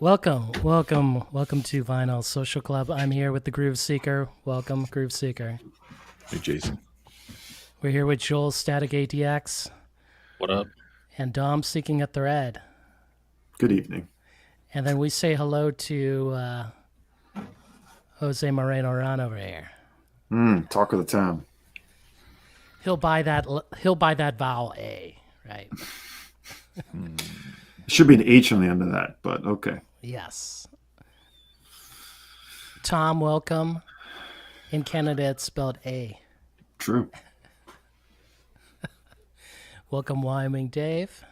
Welcome to Vinyl Social Club. I'm here with the Groove Seeker. Welcome, Groove Seeker. Hey, Jason. We're here with Joel Static ATX. What up? And Dom Seeking a Thread. Good evening. And then we say hello to Jose Moreno Ron over here. Talk of the town. He'll buy that vowel A, right? Should be an H on the end of that, but okay. Yes. Tom, welcome. In Canada, it's spelled A. True. Welcome, Wyoming Dave.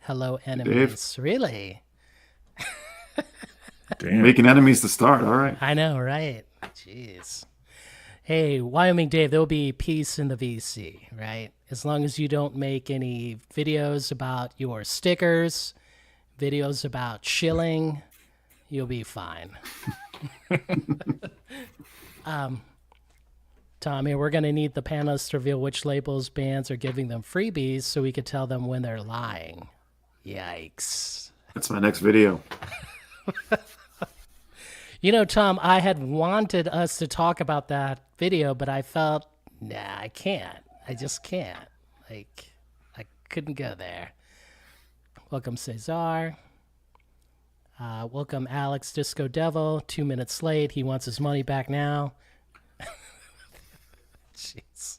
Hello, enemies. Dave. Really? Damn. Making enemies to start. All right. I know, right? Jeez. Hey, Wyoming Dave, there'll be peace in the VC, right? As long as you don't make any videos about your stickers, videos about shilling, you'll be fine. Tommy, we're going to need the panelists to reveal which labels bands are giving them freebies so we can tell them when they're lying. Yikes. That's my next video. You know, Tom, I had wanted us to talk about that video, but I felt, nah, I can't. I just can't. Like, I couldn't go there. Welcome, Cesar. Welcome, Alex Disco Devil. 2 minutes late. He wants his money back now. Jeez.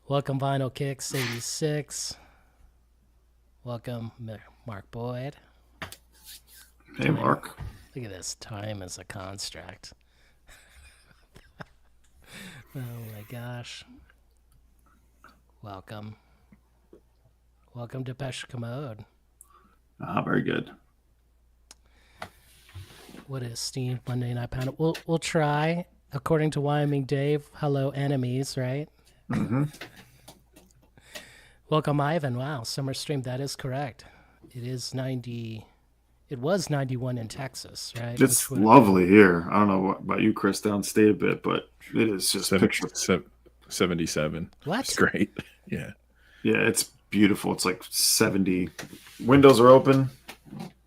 Welcome, Vinyl Kicks 86. Welcome, Mark Boyd. Hey, Mark. Look at this. Time as a construct. Oh my gosh. Welcome. Welcome to Pesh Commode. Very good. What is Steve Monday Night Panel? We'll try. According to Wyoming Dave, hello enemies, right? Mm-hmm. Welcome, Ivan. Wow, summer stream. That is correct. It is 90. It was 91 in Texas, right? It's lovely here. I don't know about you, Chris, downstate a bit, but it is just 77. What? It's great. Yeah. Yeah, it's beautiful. It's like 70. Windows are open.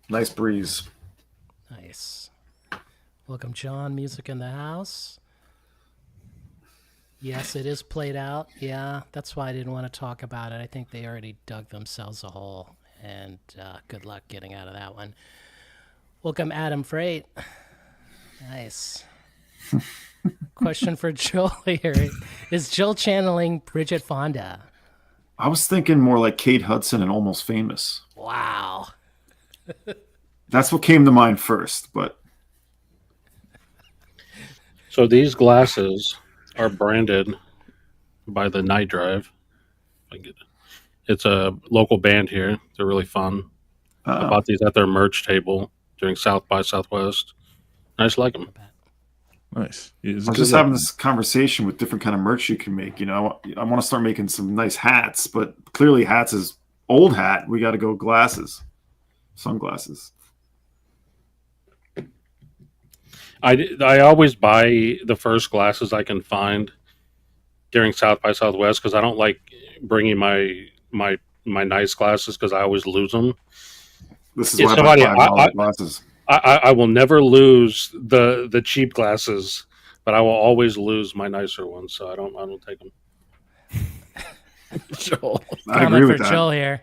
Nice breeze. Nice. Welcome, John. Music in the house. Yes, it is played out. Yeah, that's why I didn't want to talk about it. I think they already dug themselves a hole. And good luck getting out of that one. Welcome, Adam Freight. Nice. Question for Joel here. Is Jill channeling Bridget Fonda? I was thinking more like Kate Hudson and Almost Famous. Wow. That's what came to mind first, but... So these glasses are branded by the Night Drive. It's a local band here. They're really fun. I bought these at their merch table during South by Southwest. I just like them. Nice. I was just having this conversation with different kind of merch you can make. You know, I want to start making some nice hats, but clearly hats is old hat. We got to go glasses, sunglasses. I always buy the first glasses I can find during South by Southwest because I don't like bringing my nice glasses because I always lose them. This is why I buy glasses. I will never lose the cheap glasses, but I will always lose my nicer ones. So I don't take them. Joel, I agree with that. Joel here.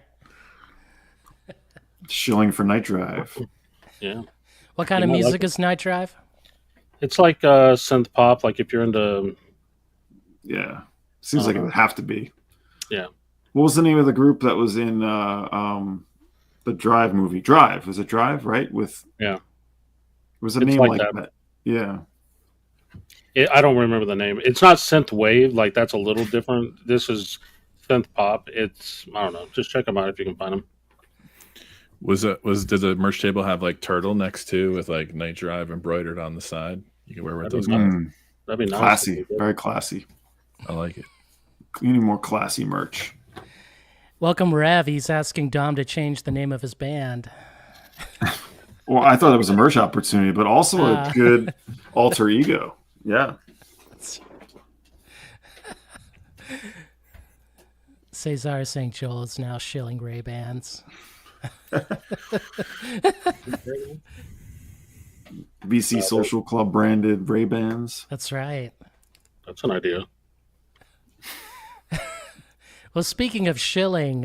Shilling for Night Drive. Yeah. What kind of music is Night Drive? It's like synth pop. Like if you're into. Yeah, seems like it would have to be. Yeah. What was the name of the group that was in the Drive movie? Drive. Was it Drive, right? It was a name like that. Yeah. I don't remember the name. It's not synth wave. Like that's a little different. This is synth pop. It's, I don't know. Just check them out if you can find them. Did the merch table have like turtlenecks too with like Night Drive embroidered on the side? You can wear those. That'd be nice. Classy. Very classy. I like it. You need more classy merch. Welcome, Rev. He's asking Dom to change the name of his band. Well, I thought it was a merch opportunity, but also a good alter ego. Yeah. Cesar saying Joel is now shilling Ray-Bans. VC Social Club branded Ray-Bans. That's right. That's an idea. Well, speaking of shilling,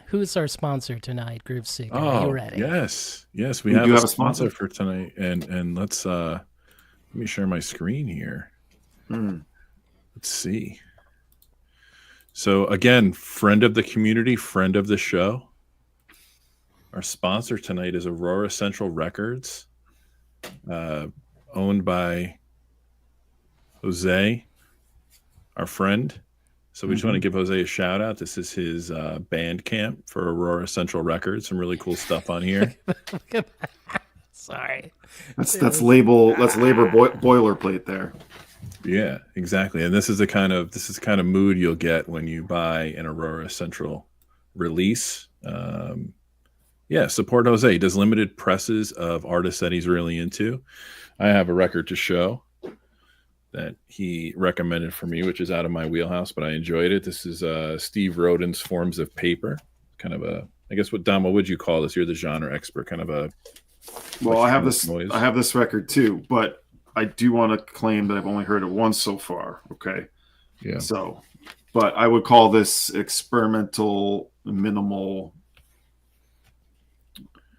who's our sponsor tonight, Groove Seeker? Are you ready? Yes, we do have a sponsor for tonight, and let's let me share my screen here. Let's see. So again, friend of the community, friend of the show. Our sponsor tonight is Aurora Central Records, owned by Jose, our friend. So we just want to give Jose a shout out. This is his Bandcamp for Aurora Central Records. Some really cool stuff on here. Sorry. That's labor boilerplate there. Yeah, exactly. And this is the kind of mood you'll get when you buy an Aurora Central release. Support Jose. He does limited presses of artists that he's really into. I have a record to show that he recommended for me, which is out of my wheelhouse, but I enjoyed it. This is Steve Roden's Forms of Paper. Kind of I guess what would you call this? You're the genre expert, kind of a. Well, I have this record too, but I do want to claim that I've only heard it once so far. Okay. Yeah. So, but I would call this experimental, minimal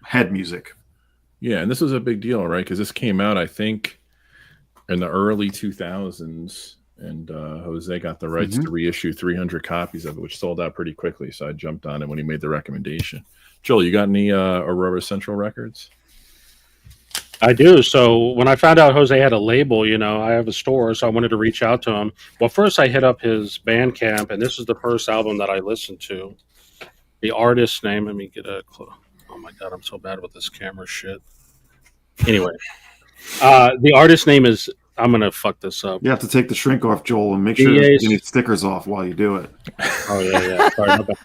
head music. Yeah, and this was a big deal, right? Because this came out, I think, in the early 2000s, and Jose got the rights to reissue 300 copies of it, which sold out pretty quickly. So I jumped on it when he made the recommendation. Joel, you got any Aurora Central records? I do. So when I found out Jose had a label, I have a store, so I wanted to reach out to him. Well, first I hit up his Bandcamp, and this is the first album that I listened to. The artist's name, let me get a clue. Oh my God, I'm so bad with this camera shit. Anyway, the artist's name is, I'm going to fuck this up. You have to take the shrink off, Joel, and make sure you need stickers off while you do it. Oh, yeah. Sorry about that.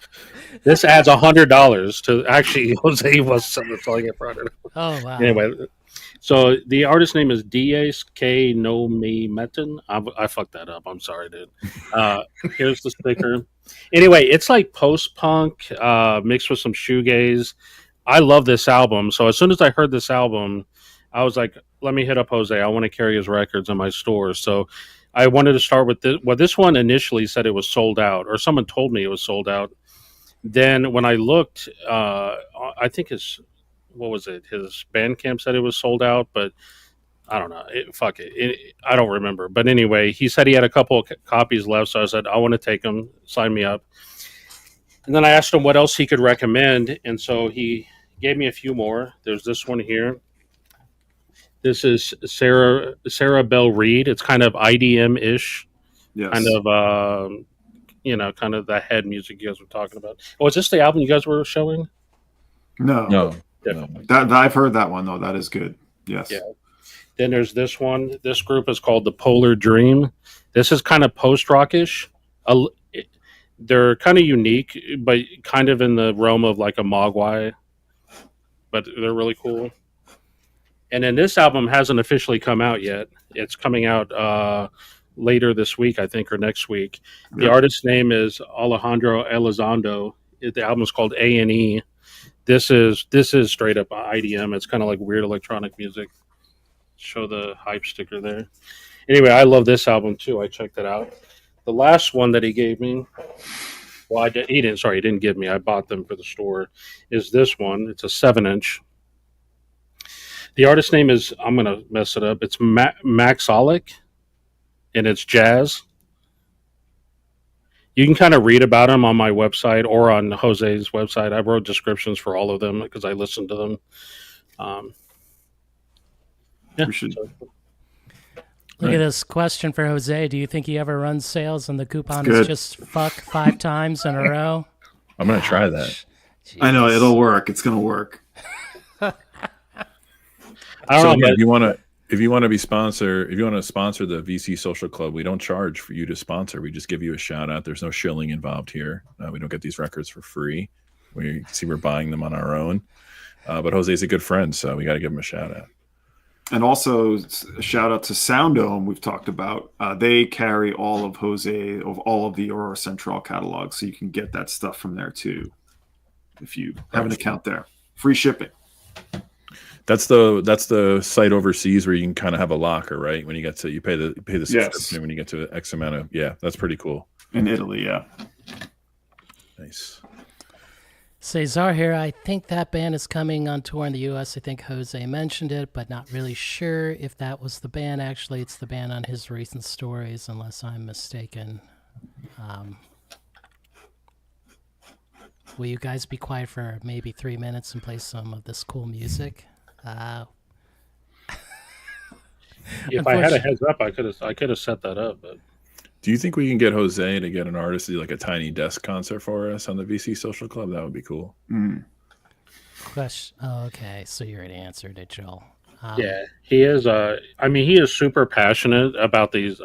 This adds $100 to actually Jose was selling it for $100. Oh, wow. Anyway, so the artist name is D.A.S.K. No Me Metin. I fucked that up. I'm sorry, dude. Here's the sticker. Anyway, it's like post-punk mixed with some shoegaze. I love this album. So as soon as I heard this album, I was like, let me hit up Jose. I want to carry his records in my store. So I wanted to start with this. Well, this one initially said it was sold out, or someone told me it was sold out. Then when I looked, I think his Bandcamp said it was sold out, but I don't know. I don't remember. But anyway, he said he had a couple of copies left. So I said, I want to take them. Sign me up. And then I asked him what else he could recommend. And so he gave me a few more. There's this one here. This is Sarah Bell Reed. It's kind of IDM-ish. Yes. Kind of, kind of the head music you guys were talking about. Oh, is this the album you guys were showing? No. That I've heard that one, though. That is good. Yes. Yeah. Then there's this one. This group is called The Polar Dream. This is kind of post-rockish. They're kind of unique, but kind of in the realm of like a Mogwai. But they're really cool. And then this album hasn't officially come out yet. It's coming out later this week, I think, or next week. Yeah. The artist's name is Alejandro Elizondo. The album is called A&E. This is straight up IDM. It's kind of like weird electronic music. Show the hype sticker there. Anyway, I love this album too. I checked it out. The last one that he gave me, he didn't give me. I bought them for the store. Is this one? It's a 7-inch. The artist name is, I'm going to mess it up. It's Maxolic, and it's jazz. You can kind of read about them on my website or on Jose's website. I wrote descriptions for all of them because I listened to them. We should. Look at this question for Jose. Do you think he ever runs sales and the coupon is just fuck 5 times in a row? I'm going to try that. Jeez. I know it'll work. It's going to work. If you want to sponsor the VC Social Club, we don't charge for you to sponsor. We just give you a shout out. There's no shilling involved here. We don't get these records for free. We're buying them on our own. But Jose's a good friend, so we got to give him a shout out. And also a shout out to Sound Dome. We've talked about. They carry all of the Aurora Central catalog, so you can get that stuff from there too. if you have an account there. Free shipping. That's the site overseas where you can kind of have a locker, right? When you get to you pay the subscription Yes. when you get to X amount of that's pretty cool. In Italy, yeah. Nice. Cesar here. I think that band is coming on tour in the U.S. I think Jose mentioned it, but not really sure if that was the band. Actually, it's the band on his recent stories, unless I'm mistaken. Will you guys be quiet for maybe 3 minutes and play some of this cool music? If I had a heads up, I could have set that up. But Do you think we can get Jose to get an artist to do like a tiny desk concert for us on the VC Social Club? That would be cool. Question. Oh, okay, so you already answered it, Joel. yeah, he is. He is super passionate about these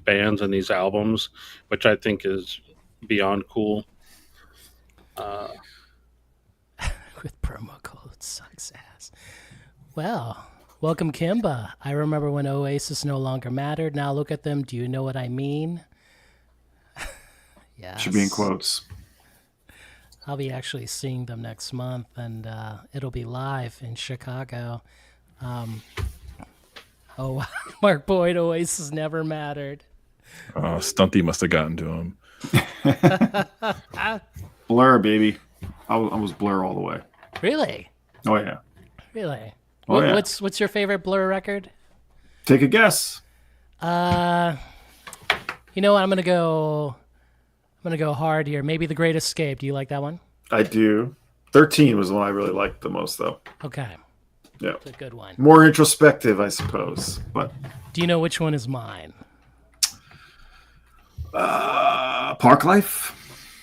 bands and these albums, which I think is beyond cool. With promo code sucks ass. Well, welcome Kimba. I remember when Oasis no longer mattered. Now look at them. Do you know what I mean? Yeah. Should be in quotes. I'll be actually seeing them next month, and it'll be live in Chicago. Mark Boyd, Oasis never mattered. Oh, Stunty must have gotten to him. Blur, baby. I was Blur all the way. Really? Oh yeah. Really? Oh, yeah. What's your favorite Blur record? Take a guess. You know what? I'm gonna go hard here. Maybe The Great Escape. Do you like that one? I do. 13 was the one I really liked the most, though. Okay. Yeah. It's a good one. More introspective, I suppose. But Do you know which one is mine? Park Life?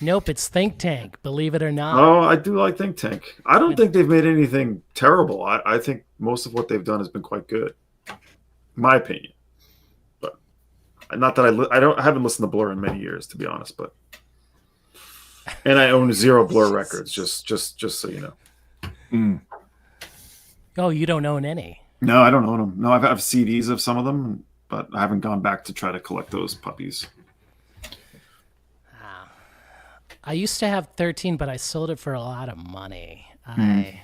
Nope, it's Think Tank, believe it or not. Oh, I do like Think Tank. I don't think they've made anything terrible. I think most of what they've done has been quite good. My opinion. But not that I haven't listened to Blur in many years, to be honest, but and I own 0 Blur records, just so you know. Oh, you don't own any? No, I don't own them. No, I have CDs of some of them, but I haven't gone back to try to collect those puppies. I used to have 13, but I sold it for a lot of money. I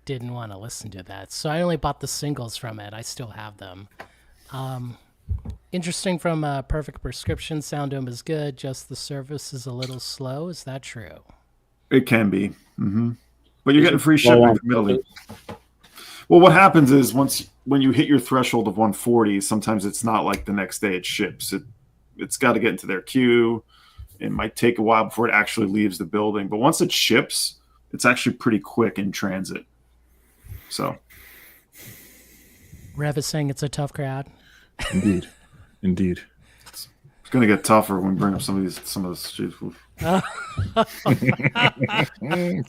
didn't want to listen to that, so I only bought the singles from it. I still have them. Interesting from Perfect Prescription. Sound to 'em is good, just the service is a little slow. Is that true? It can be. But you're getting free shipping from Italy. Well, what happens is when you hit your threshold of 140, sometimes it's not like the next day it ships. It's got to get into their queue. It might take a while before it actually leaves the building. But once it ships, it's actually pretty quick in transit. So. Rev is saying it's a tough crowd. Indeed. It's going to get tougher when we bring up some of the streets.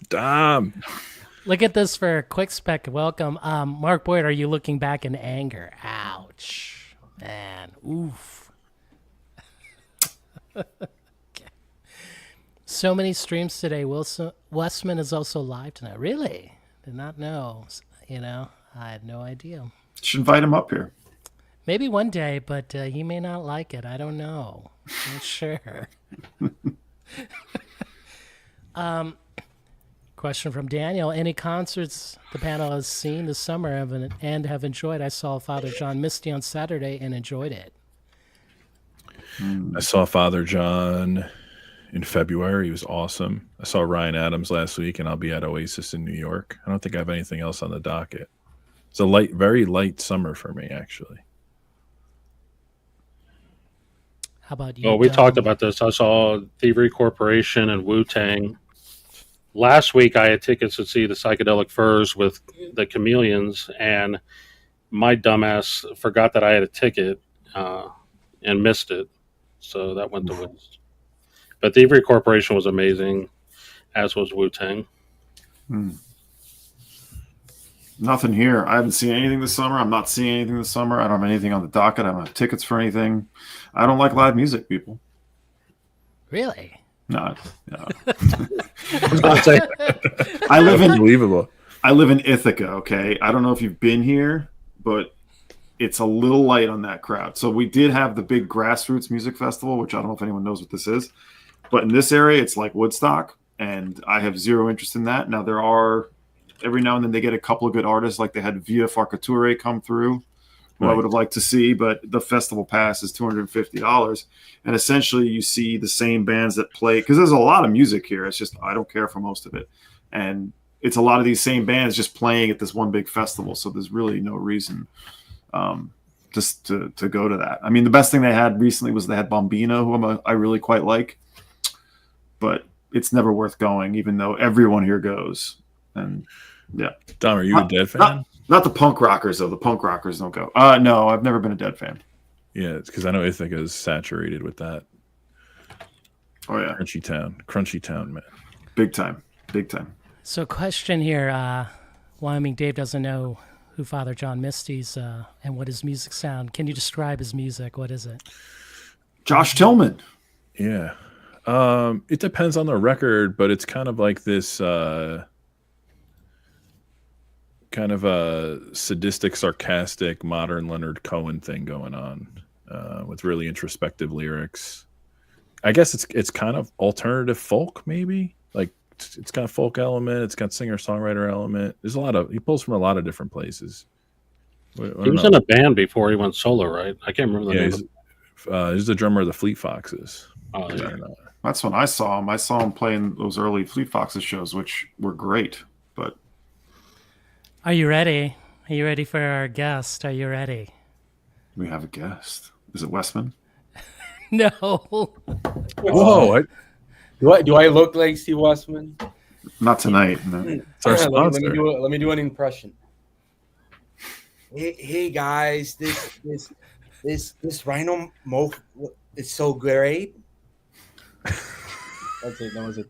Damn. Look at this for a quick spec. Welcome. Mark Boyd, are you looking back in anger? Ouch. Man. Oof. So many streams today. Westman is also live tonight. Really? Did not know. I had no idea. Should invite him up here. Maybe one day, but he may not like it. I don't know. Not sure. Question from Daniel. Any concerts the panel has seen this summer and have enjoyed? I saw Father John Misty on Saturday and enjoyed it. I saw Father John in February. He was awesome. I saw Ryan Adams last week, and I'll be at Oasis in New York. I don't think I have anything else on the docket. It's a very light summer for me, actually. How about you? Well, we talked about this. I saw Thievery Corporation and Wu-Tang. Last week, I had tickets to see the Psychedelic Furs with the Chameleons, and my dumbass forgot that I had a ticket and missed it. So that went to waste. But Thievery Corporation was amazing, as was Wu-Tang. Nothing here. I haven't seen anything this summer. I'm not seeing anything this summer. I don't have anything on the docket. I don't have tickets for anything. I don't like live music, people. Really? No. Unbelievable. I live in Ithaca, okay? I don't know if you've been here, but it's a little light on that crowd. So we did have the big Grassroots Music Festival, which I don't know if anyone knows what this is. But in this area, it's like Woodstock. and I have zero interest in that. Now there are every now and then they get a couple of good artists, like they had Via Farcature come through, who I would have liked to see, but the festival pass is $250, and essentially you see the same bands that play, because there's a lot of music here. It's just I don't care for most of it, and it's a lot of these same bands just playing at this one big festival. So there's really no reason just to go to that. I mean, the best thing they had recently was they had Bombino, who I really quite like, but it's never worth going, even though everyone here goes. And yeah, Dom, are you a Dead fan? Not the punk rockers though. The punk rockers don't go. No, I've never been a Dead fan. Yeah, it's because I know Ithaca is saturated with that. Oh yeah, Crunchy Town, man, big time. So, question here: Wyoming Dave doesn't know who Father John Misty's and what his music sound. Can you describe his music? What is it? Josh Tillman. Yeah, it depends on the record, but it's kind of like this. Kind of a sadistic, sarcastic, modern Leonard Cohen thing going on with really introspective lyrics. I guess it's kind of alternative folk, maybe. Like it's got a folk element, it's got singer-songwriter element. There's he pulls from a lot of different places. He was in a band before he went solo, right? I can't remember the name. He's the drummer of the Fleet Foxes. Oh, yeah. That's when I saw him. I saw him playing those early Fleet Foxes shows, which were great. But are you ready? Are you ready for our guest? Are you ready? We have a guest. Is it Westman? No. Whoa! Do I look like Steve Westman? Not tonight. No. It's our sponsor. Let me do an impression. Hey guys, this Rhino Mo is so great. That's it. That was it.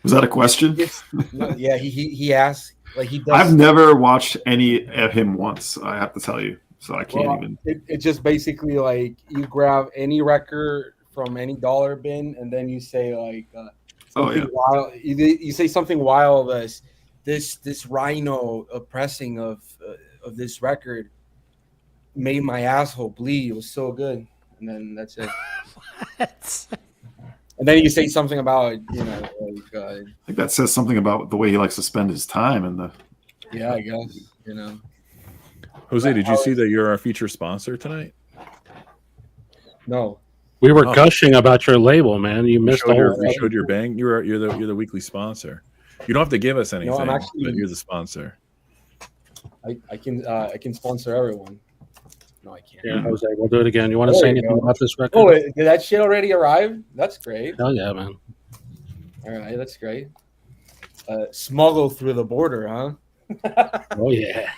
Was that a question? Yeah, he asked. Like he does. I've never watched any of him once. I have to tell you, so I can't even. It's just basically like you grab any record from any dollar bin, and then you say like, wild. You say something wild as this Rhino pressing of this record made my asshole bleed. It was so good, and then that's it. What? And then you say something about, like, I think that says something about the way he likes to spend his time and the. Yeah, I guess, Jose, did you see that you're our feature sponsor tonight? No. We were gushing about your label, man. You missed all. You showed your bang. You're the weekly sponsor. You don't have to give us anything. No, but you're the sponsor. I can sponsor everyone. No, I can't. Yeah, Jose, we'll do it again. You want to say anything about this record? Oh, did that shit already arrive? That's great. Hell yeah, man. All right, that's great. Smuggle through the border, huh? Oh yeah.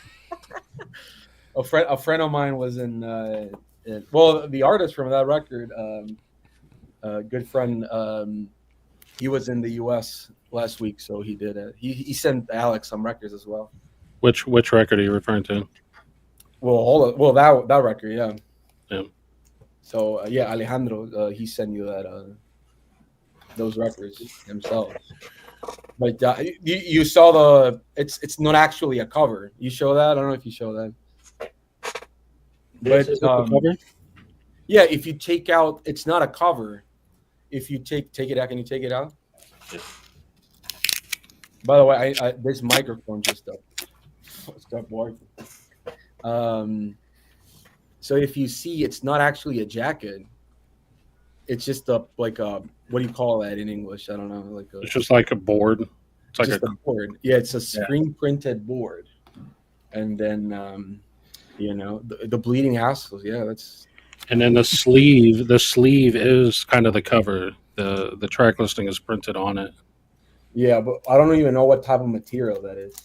A friend of mine was in the artist from that record, a good friend, he was in the US last week, so he did it. He sent Alex some records as well. Which record are you referring to? Well, hold on. Well, that record, yeah. Yeah. So Alejandro, he sent you those records himself. But you saw it's not actually a cover. You show that? I don't know if you show that. But cover? Yeah, if you take out, it's not a cover. If you take it out, can you take it out? Yeah. By the way, I this microphone just stopped working. So if you see, it's not actually a jacket. It's just what do you call that in English? I don't know. It's just like a board. It's like a board. Yeah, it's a screen printed board. And then, the bleeding assholes. Yeah, that's. And then the sleeve is kind of the cover. The track listing is printed on it. Yeah, but I don't even know what type of material that is.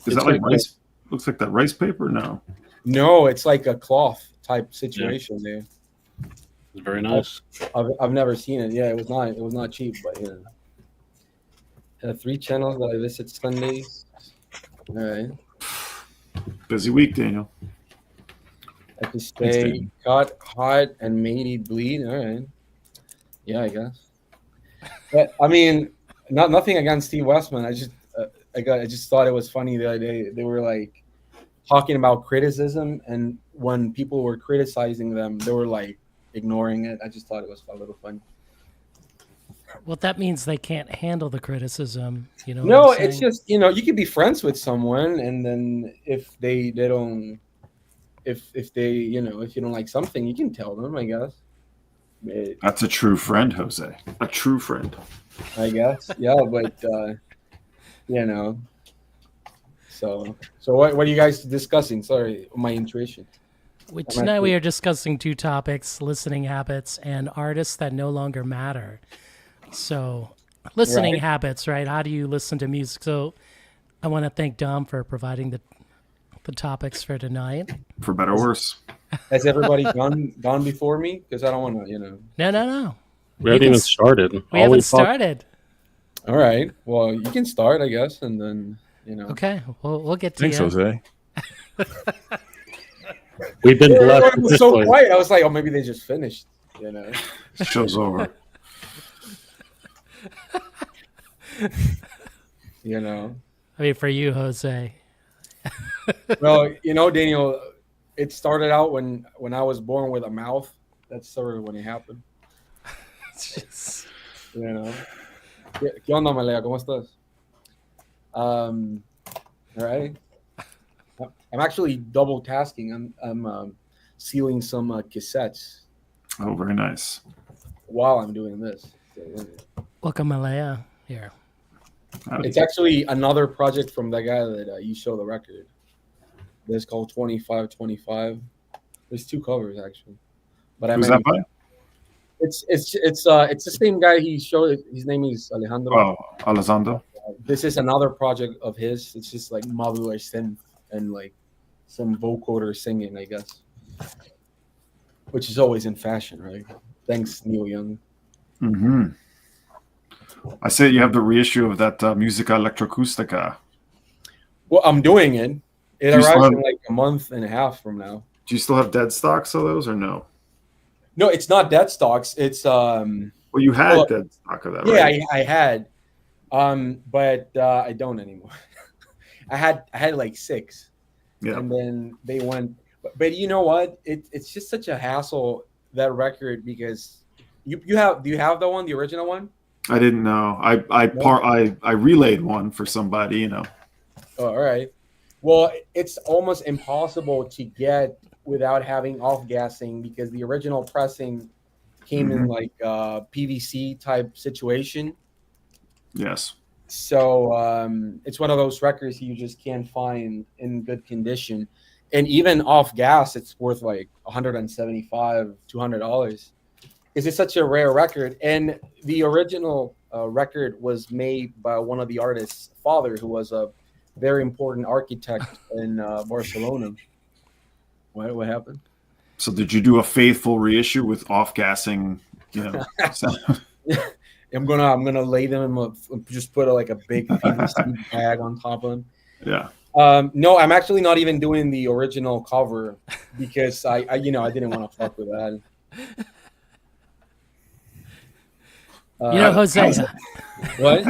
Is that like rice? Looks like that rice paper? No, it's like a cloth type situation there. It's very nice. I've never seen it. Yeah, it was not cheap, but yeah. 3 channels that I visit Sundays. All right. Busy week, Daniel. I can stay cut, hot, and matey bleed. All right. Yeah, I guess. But I mean, nothing against Steve Westman. I just thought it was funny the other day. They were like talking about criticism, and when people were criticizing them, they were like ignoring it. I just thought it was a little funny. Well, that means they can't handle the criticism. You know? No, what I'm it's saying? just you can be friends with someone, and then if they don't, if they if you don't like something, you can tell them. I guess. That's a true friend, Jose. A true friend. I guess, yeah, but you know. So what are you guys discussing? Sorry, my intuition. Tonight we are discussing 2 topics: listening habits and artists that no longer matter. So, listening habits, right? How do you listen to music? So, I want to thank Dom for providing the topics for tonight. For better or worse. Has everybody gone before me? Because I don't want to, No. We haven't even started. We haven't started. All right. Well, you can start, I guess, and then Okay, we'll get to Thanks, you. Jose. We've been blessed. It was so quiet. I was like, oh, maybe they just finished. Show's over. I mean, for you, Jose. Well, Daniel, it started out when I was born with a mouth. That's sort of when it happened. ¿Qué onda, Malea? ¿Cómo estás? All right. I'm actually double tasking. I'm sealing some cassettes. Oh, very nice. While I'm doing this. Welcome, Malaya. Here. It's actually another project from the guy that you show the record. It's called 2525. There's 2 covers actually, but Who's that by? It's the same guy he showed. His name is Alejandro. Oh, Alessandro. This is another project of his. It's just like modular synth and like some vocoder singing, I guess, which is always in fashion, right? Thanks, Neil Young. Mm-hmm. I say you have the reissue of that Musica Electroacustica. Well, I'm doing it. It arrives in like a month and a half from now. Do you still have dead stocks of those or no? No, it's not dead stocks. It's Well, you had dead stock of that, right? Yeah, I had, but I don't anymore. I had like 6, and then they went. But you know what? It's just such a hassle, that record, because you have. Do you have the original one? I didn't know. I relayed one for somebody, Oh, all right. Well, it's almost impossible to get without having off-gassing, because the original pressing came in like a PVC type situation. Yes. So it's one of those records you just can't find in good condition. And even off gas, it's worth like $175, $200. It's such a rare record. And the original record was made by one of the artist's father, who was a very important architect in Barcelona. What happened? So did you do a faithful reissue with off-gassing? I'm gonna lay them in just put like a big PVC bag on top of them. Yeah. No, I'm actually not even doing the original cover, because I didn't want to fuck with that. Jose. What?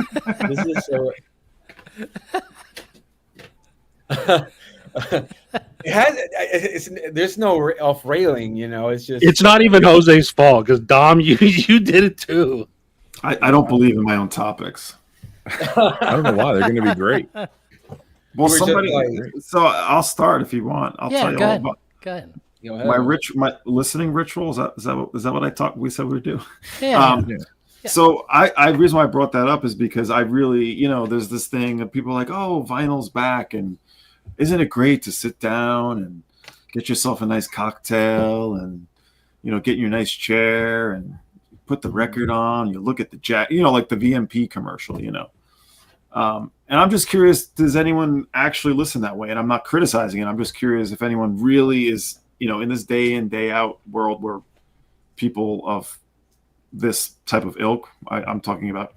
This is so. There's no off railing, It's just. It's not even Jose's fault, because Dom, you did it too. I don't believe in my own topics. I don't know why. They're going to be great. Well, so I'll start if you want. I'll tell you all about. Go ahead. My listening ritual, is that what we said we would do? Yeah. So I reason why I brought that up is because I really, there's this thing of people like, oh, vinyl's back, and isn't it great to sit down and get yourself a nice cocktail and get in your nice chair and put the record on, you look at the jack, like the VMP commercial, and I'm just curious, does anyone actually listen that way? And I'm not criticizing it. I'm just curious if anyone really is, in this day in, day out world where people of this type of ilk, I'm talking about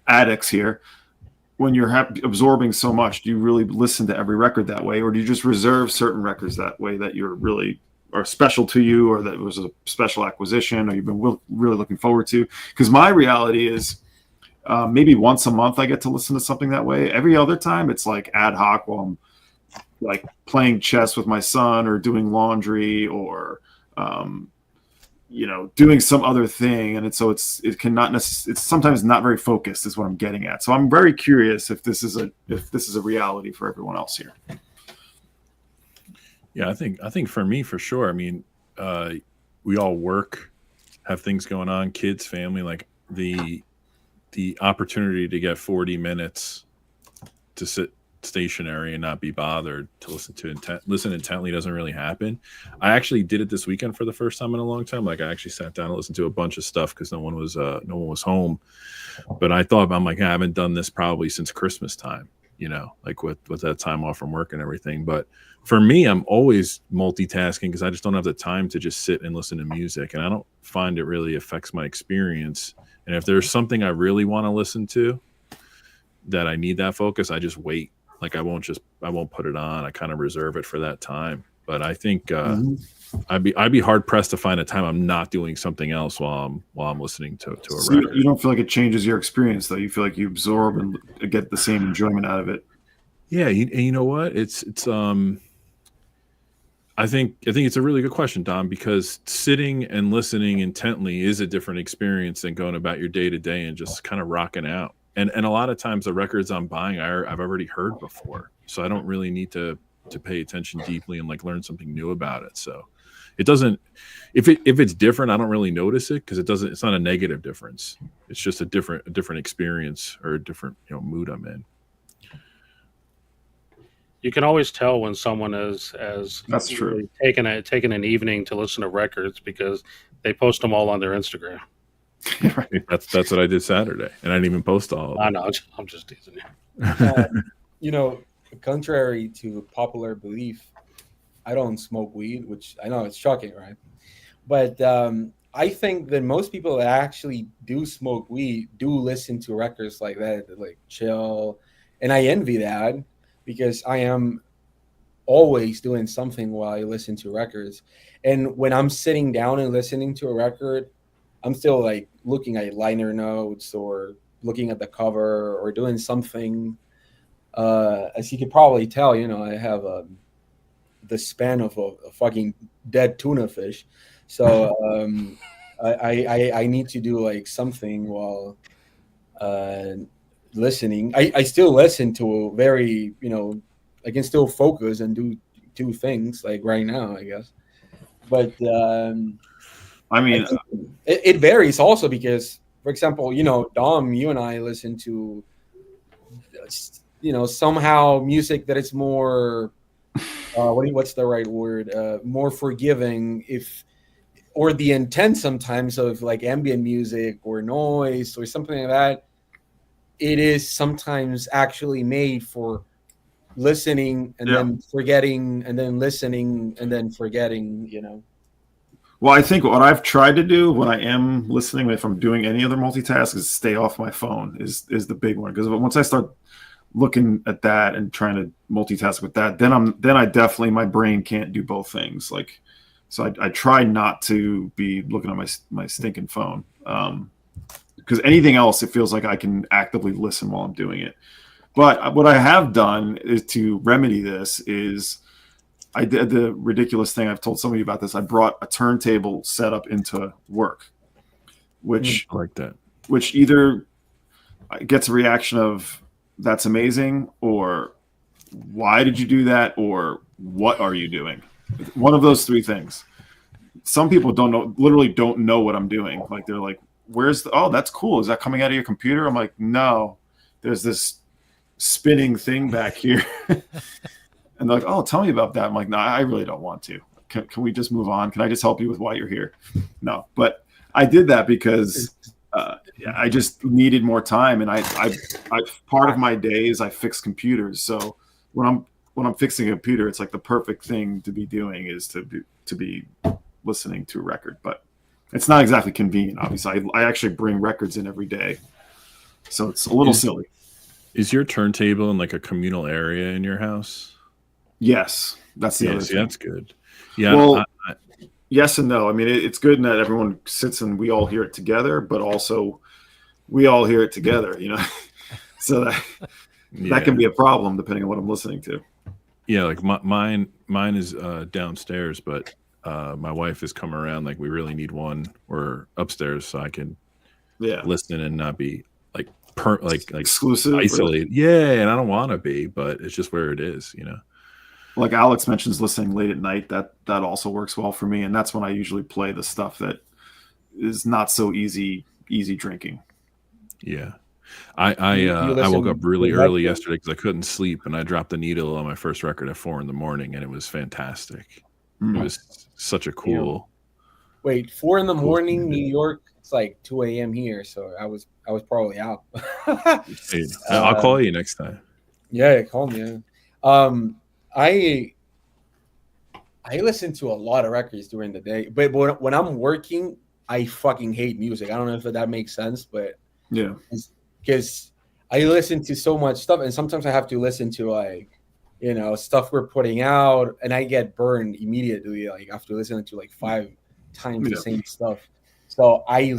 addicts here, when you're absorbing so much, do you really listen to every record that way, or do you just reserve certain records that way that you're really are special to you, or that was a special acquisition, or you've been really looking forward to? Because my reality is maybe once a month I get to listen to something that way. Every other time it's like ad hoc while I'm like playing chess with my son or doing laundry or doing some other thing, and it cannot it's sometimes not very focused is what I'm getting at. So I'm very curious if this is a reality for everyone else here. Yeah, I think for me, for sure. I mean, we all work, have things going on, kids, family. Like the opportunity to get 40 minutes to sit stationary and not be bothered to listen intently doesn't really happen. I actually did it this weekend for the first time in a long time. Like I actually sat down and listened to a bunch of stuff because no one was home. But I thought, I'm like, I haven't done this probably since Christmas time, like with that time off from work and everything. But for me, I'm always multitasking because I just don't have the time to just sit and listen to music, and I don't find it really affects my experience. And if there's something I really want to listen to that I need that focus, I just wait. Like I won't put it on. I kind of reserve it for that time. But I think I'd be hard pressed to find a time I'm not doing something else while I'm listening to a record. You don't feel like it changes your experience, though. You feel like you absorb and get the same enjoyment out of it. Yeah, you know what? It's I think it's a really good question, Dom, because sitting and listening intently is a different experience than going about your day to day and just kind of rocking out. And a lot of times the records I'm buying, I've already heard before, so I don't really need to pay attention deeply and like learn something new about it. So it doesn't. If it's different, I don't really notice it because it's not a negative difference. It's just a different experience or a different mood I'm in. You can always tell when someone has That's true. taken an evening to listen to records because they post them all on their Instagram. Right. That's what I did Saturday, and I didn't even post all of them. I know, I'm just teasing you. Contrary to popular belief, I don't smoke weed, which I know it's shocking, right? But I think that most people that actually do smoke weed do listen to records like that, like chill, and I envy that because I am always doing something while I listen to records. And when I'm sitting down and listening to a record, I'm still like looking at liner notes or looking at the cover or doing something. As you could probably tell, I have the span of a fucking dead tuna fish. So I need to do like something while listening. I still listen to a very, I can still focus and do things like right now, I guess. But I mean, it varies also because, for example, Dom, you and I listen to, somehow music that is more, what's the right word? More forgiving or the intent sometimes of like ambient music or noise or something like that. It is sometimes actually made for listening and then forgetting and then listening and then forgetting, Well, I think what I've tried to do when I am listening, if I'm doing any other multitask, is stay off my phone is the big one. Because once I start looking at that and trying to multitask with that, then I definitely, my brain can't do both things. Like, so I try not to be looking at my stinking phone. Because anything else, it feels like I can actively listen while I'm doing it. But what I have done is to remedy this is I did the ridiculous thing. I've told somebody about this. I brought a turntable setup into work, which I like that. Which either gets a reaction of "that's amazing" or "why did you do that?" or "what are you doing?" One of those three things. Some people literally don't know what I'm doing. Like they're like, "Where's oh, that's cool. Is that coming out of your computer?" I'm like, "No, there's this spinning thing back here." And they're like, "Oh, tell me about that." I'm like, "No, I really don't want to. Can we just move on? Can I just help you with why you're here?" No, but I did that because I just needed more time, and I part of my day is I fix computers. So when I'm fixing a computer, it's like the perfect thing to be doing is to be listening to a record. But it's not exactly convenient. Obviously, I actually bring records in every day, so it's a little silly. Is your turntable in like a communal area in your house? Yes, that's the other thing. That's good. Yeah. Well, yes and no. I mean, it's good in that everyone sits and we all hear it together, but also we all hear it together, so that can be a problem depending on what I'm listening to. Yeah, like mine is downstairs, but my wife has come around. Like, we really need one. We're upstairs, so I can Yeah. listen and not be like exclusive, isolated. Yeah, and I don't want to be, but it's just where it is, you know. Like Alex mentions, listening late at night, that also works well for me, and that's when I usually play the stuff that is not so easy drinking. Yeah. I woke up really early yesterday because I couldn't sleep, and I dropped the needle on my first record at 4 a.m, and it was fantastic. It was such a cool. Wait, 4 a.m, New York. It's like 2 a.m. here, so I was probably out. Hey, I'll call you next time. Yeah, call me. I listen to a lot of records during the day, but when I'm working, I fucking hate music. I don't know if that makes sense, but yeah, because I listen to so much stuff, and sometimes I have to listen to like, stuff we're putting out, and I get burned immediately, like after listening to like 5 times the same stuff. So I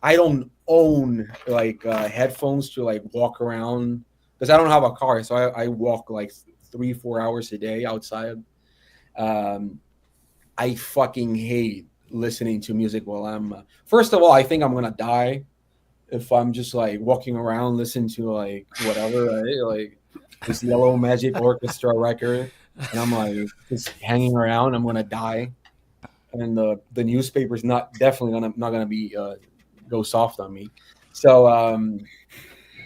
don't own like headphones to like walk around, because I don't have a car, so I walk like 3-4 hours a day outside. I fucking hate listening to music while I'm first of all, I think I'm gonna die if I'm just like walking around listening to like whatever, right? Like this Yellow Magic Orchestra record, and I'm like just hanging around. I'm gonna die, and the newspaper's definitely not gonna be go soft on me. So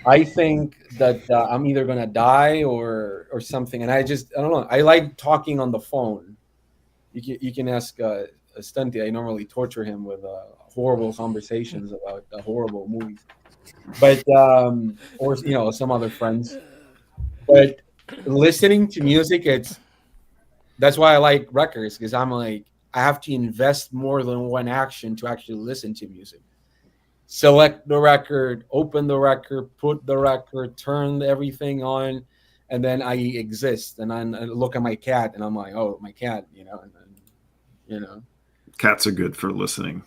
I think that I'm either gonna die or something, and I don't know. I like talking on the phone. You can ask Stunty. I normally torture him with horrible conversations about horrible movies, but or some other friends. But listening to music, that's why I like records, because I'm like, I have to invest more than one action to actually listen to music. Select the record, open the record, put the record, turn everything on, and then I exist. And I look at my cat, and I'm like, oh, my cat, and then, Cats are good for listening.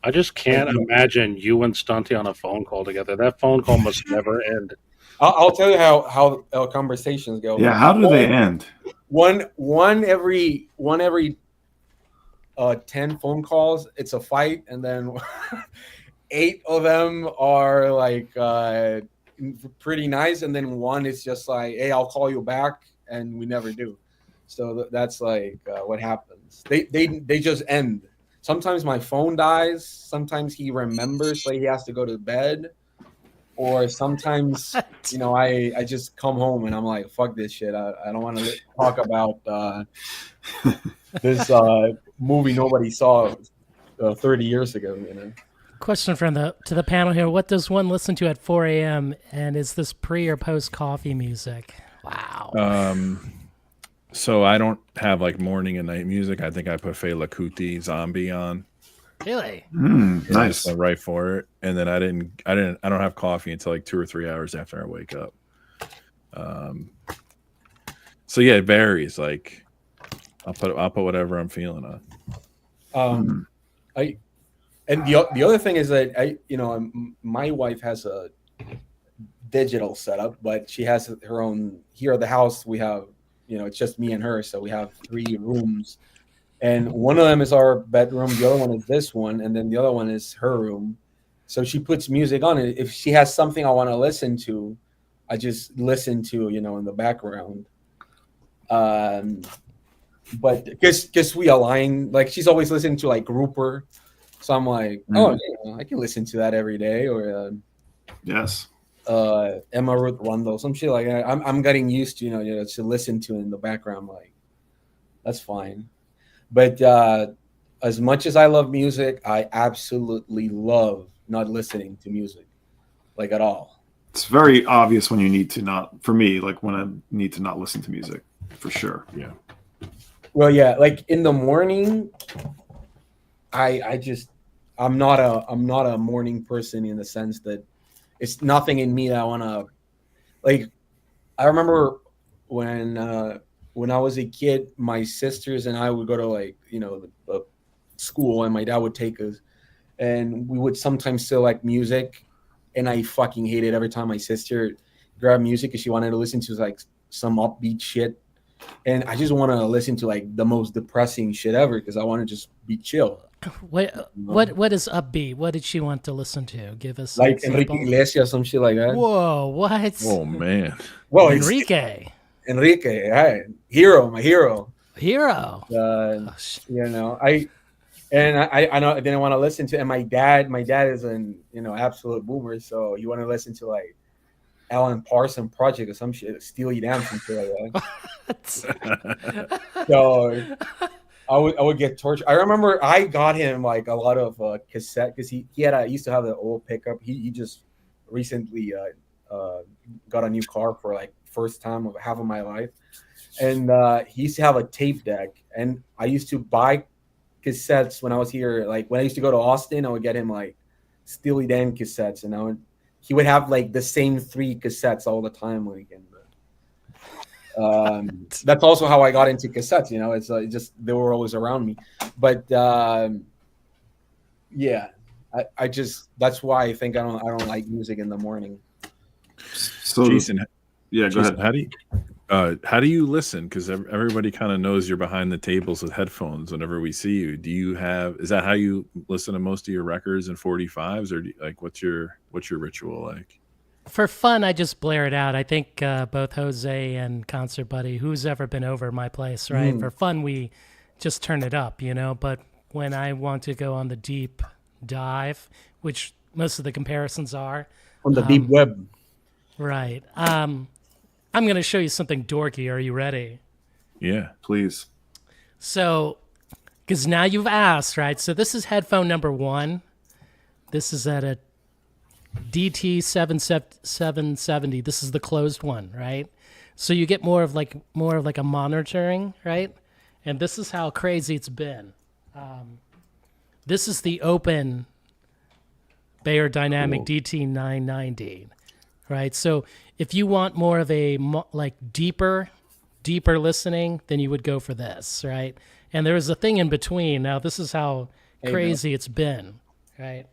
I just can't imagine you and Stunty on a phone call together. That phone call must never end. I'll tell you how our conversations go. Yeah, how do they end? One every 10 phone calls, it's a fight, and then 8 of them are like pretty nice, and then one is just like, hey, I'll call you back, and we never do. So that's like what happens. They just end. Sometimes my phone dies. Sometimes he remembers, like he has to go to bed, or sometimes I just come home and I'm like, fuck this shit. I don't want to talk about this movie nobody saw 30 years ago. Question to the panel here: what does one listen to at 4 a.m. and is this pre or post coffee music? Wow. So I don't have like morning and night music. I think I put Fela Kuti Zombie on. Really? Nice. Right for it. And then I don't have coffee until like 2 or 3 hours after I wake up. So yeah, it varies. Like I'll put whatever I'm feeling on. And the other thing is that my wife has a digital setup, but she has her own. Here at the house, we have, it's just me and her, so we have 3 rooms, and one of them is our bedroom, the other one is this one, and then the other one is her room. So she puts music on it. If she has something I want to listen to, I just listen to, in the background. But because we align, like she's always listening to like Grouper. So I'm like, I can listen to that every day, or yes, Emma Ruth Rundle, some shit like that. I'm getting used to to listen to in the background. Like that's fine, but as much as I love music, I absolutely love not listening to music, like at all. It's very obvious when you need to not. For me, like when I need to not listen to music, for sure. Yeah. Well, yeah, like in the morning. I'm not a morning person in the sense that it's nothing in me that I want to, like. I remember when I was a kid, my sisters and I would go to like the school, and my dad would take us, and we would sometimes select music, and I fucking hated every time my sister grabbed music because she wanted to listen to like some upbeat shit, and I just want to listen to like the most depressing shit ever because I want to just be chill. What is upbeat? What did she want to listen to? Give us like an Enrique example. Iglesias, some shit like that. Whoa, what? Oh man. Well, Enrique, my hero. hero. You know, I know I didn't want to listen to, and my dad is an absolute boomer, so you want to listen to like Alan Parsons Project or some shit, Steely Dan, some shit like that. So I would get tortured. I remember I got him like a lot of cassette because he used to have the old pickup. He just recently got a new car for like first time of half of my life, and he used to have a tape deck, and I used to buy cassettes when I was here. Like when I used to go to Austin, I would get him like Steely Dan cassettes, and he would have like the same 3 cassettes all the time. Like, and that's also how I got into cassettes. You know, it's just they were always around me. But yeah, I just that's why I think I don't like music in the morning. So Jason, yeah, go ahead. How do you listen? Because everybody kind of knows you're behind the tables with headphones whenever we see you. Is that how you listen to most of your records and 45s, or what's your ritual like? For fun, I just blare it out. I think both Jose and Concert Buddy, who's ever been over my place, right? For fun, we just turn it up, you know. But when I want to go on the deep dive, which most of the comparisons are on the deep web, right? I'm going to show you something dorky. Are you ready? Yeah, please. So, because now you've asked, right? So this is headphone number 1. This is at a DT770. This is the closed one, right? So you get more of like a monitoring, right? And this is how crazy it's been. This is the open Bayer Dynamic DT990, right? So if you want more of a like deeper listening, then you would go for this, right? And there is a thing in between. Now this is how crazy it's been, right?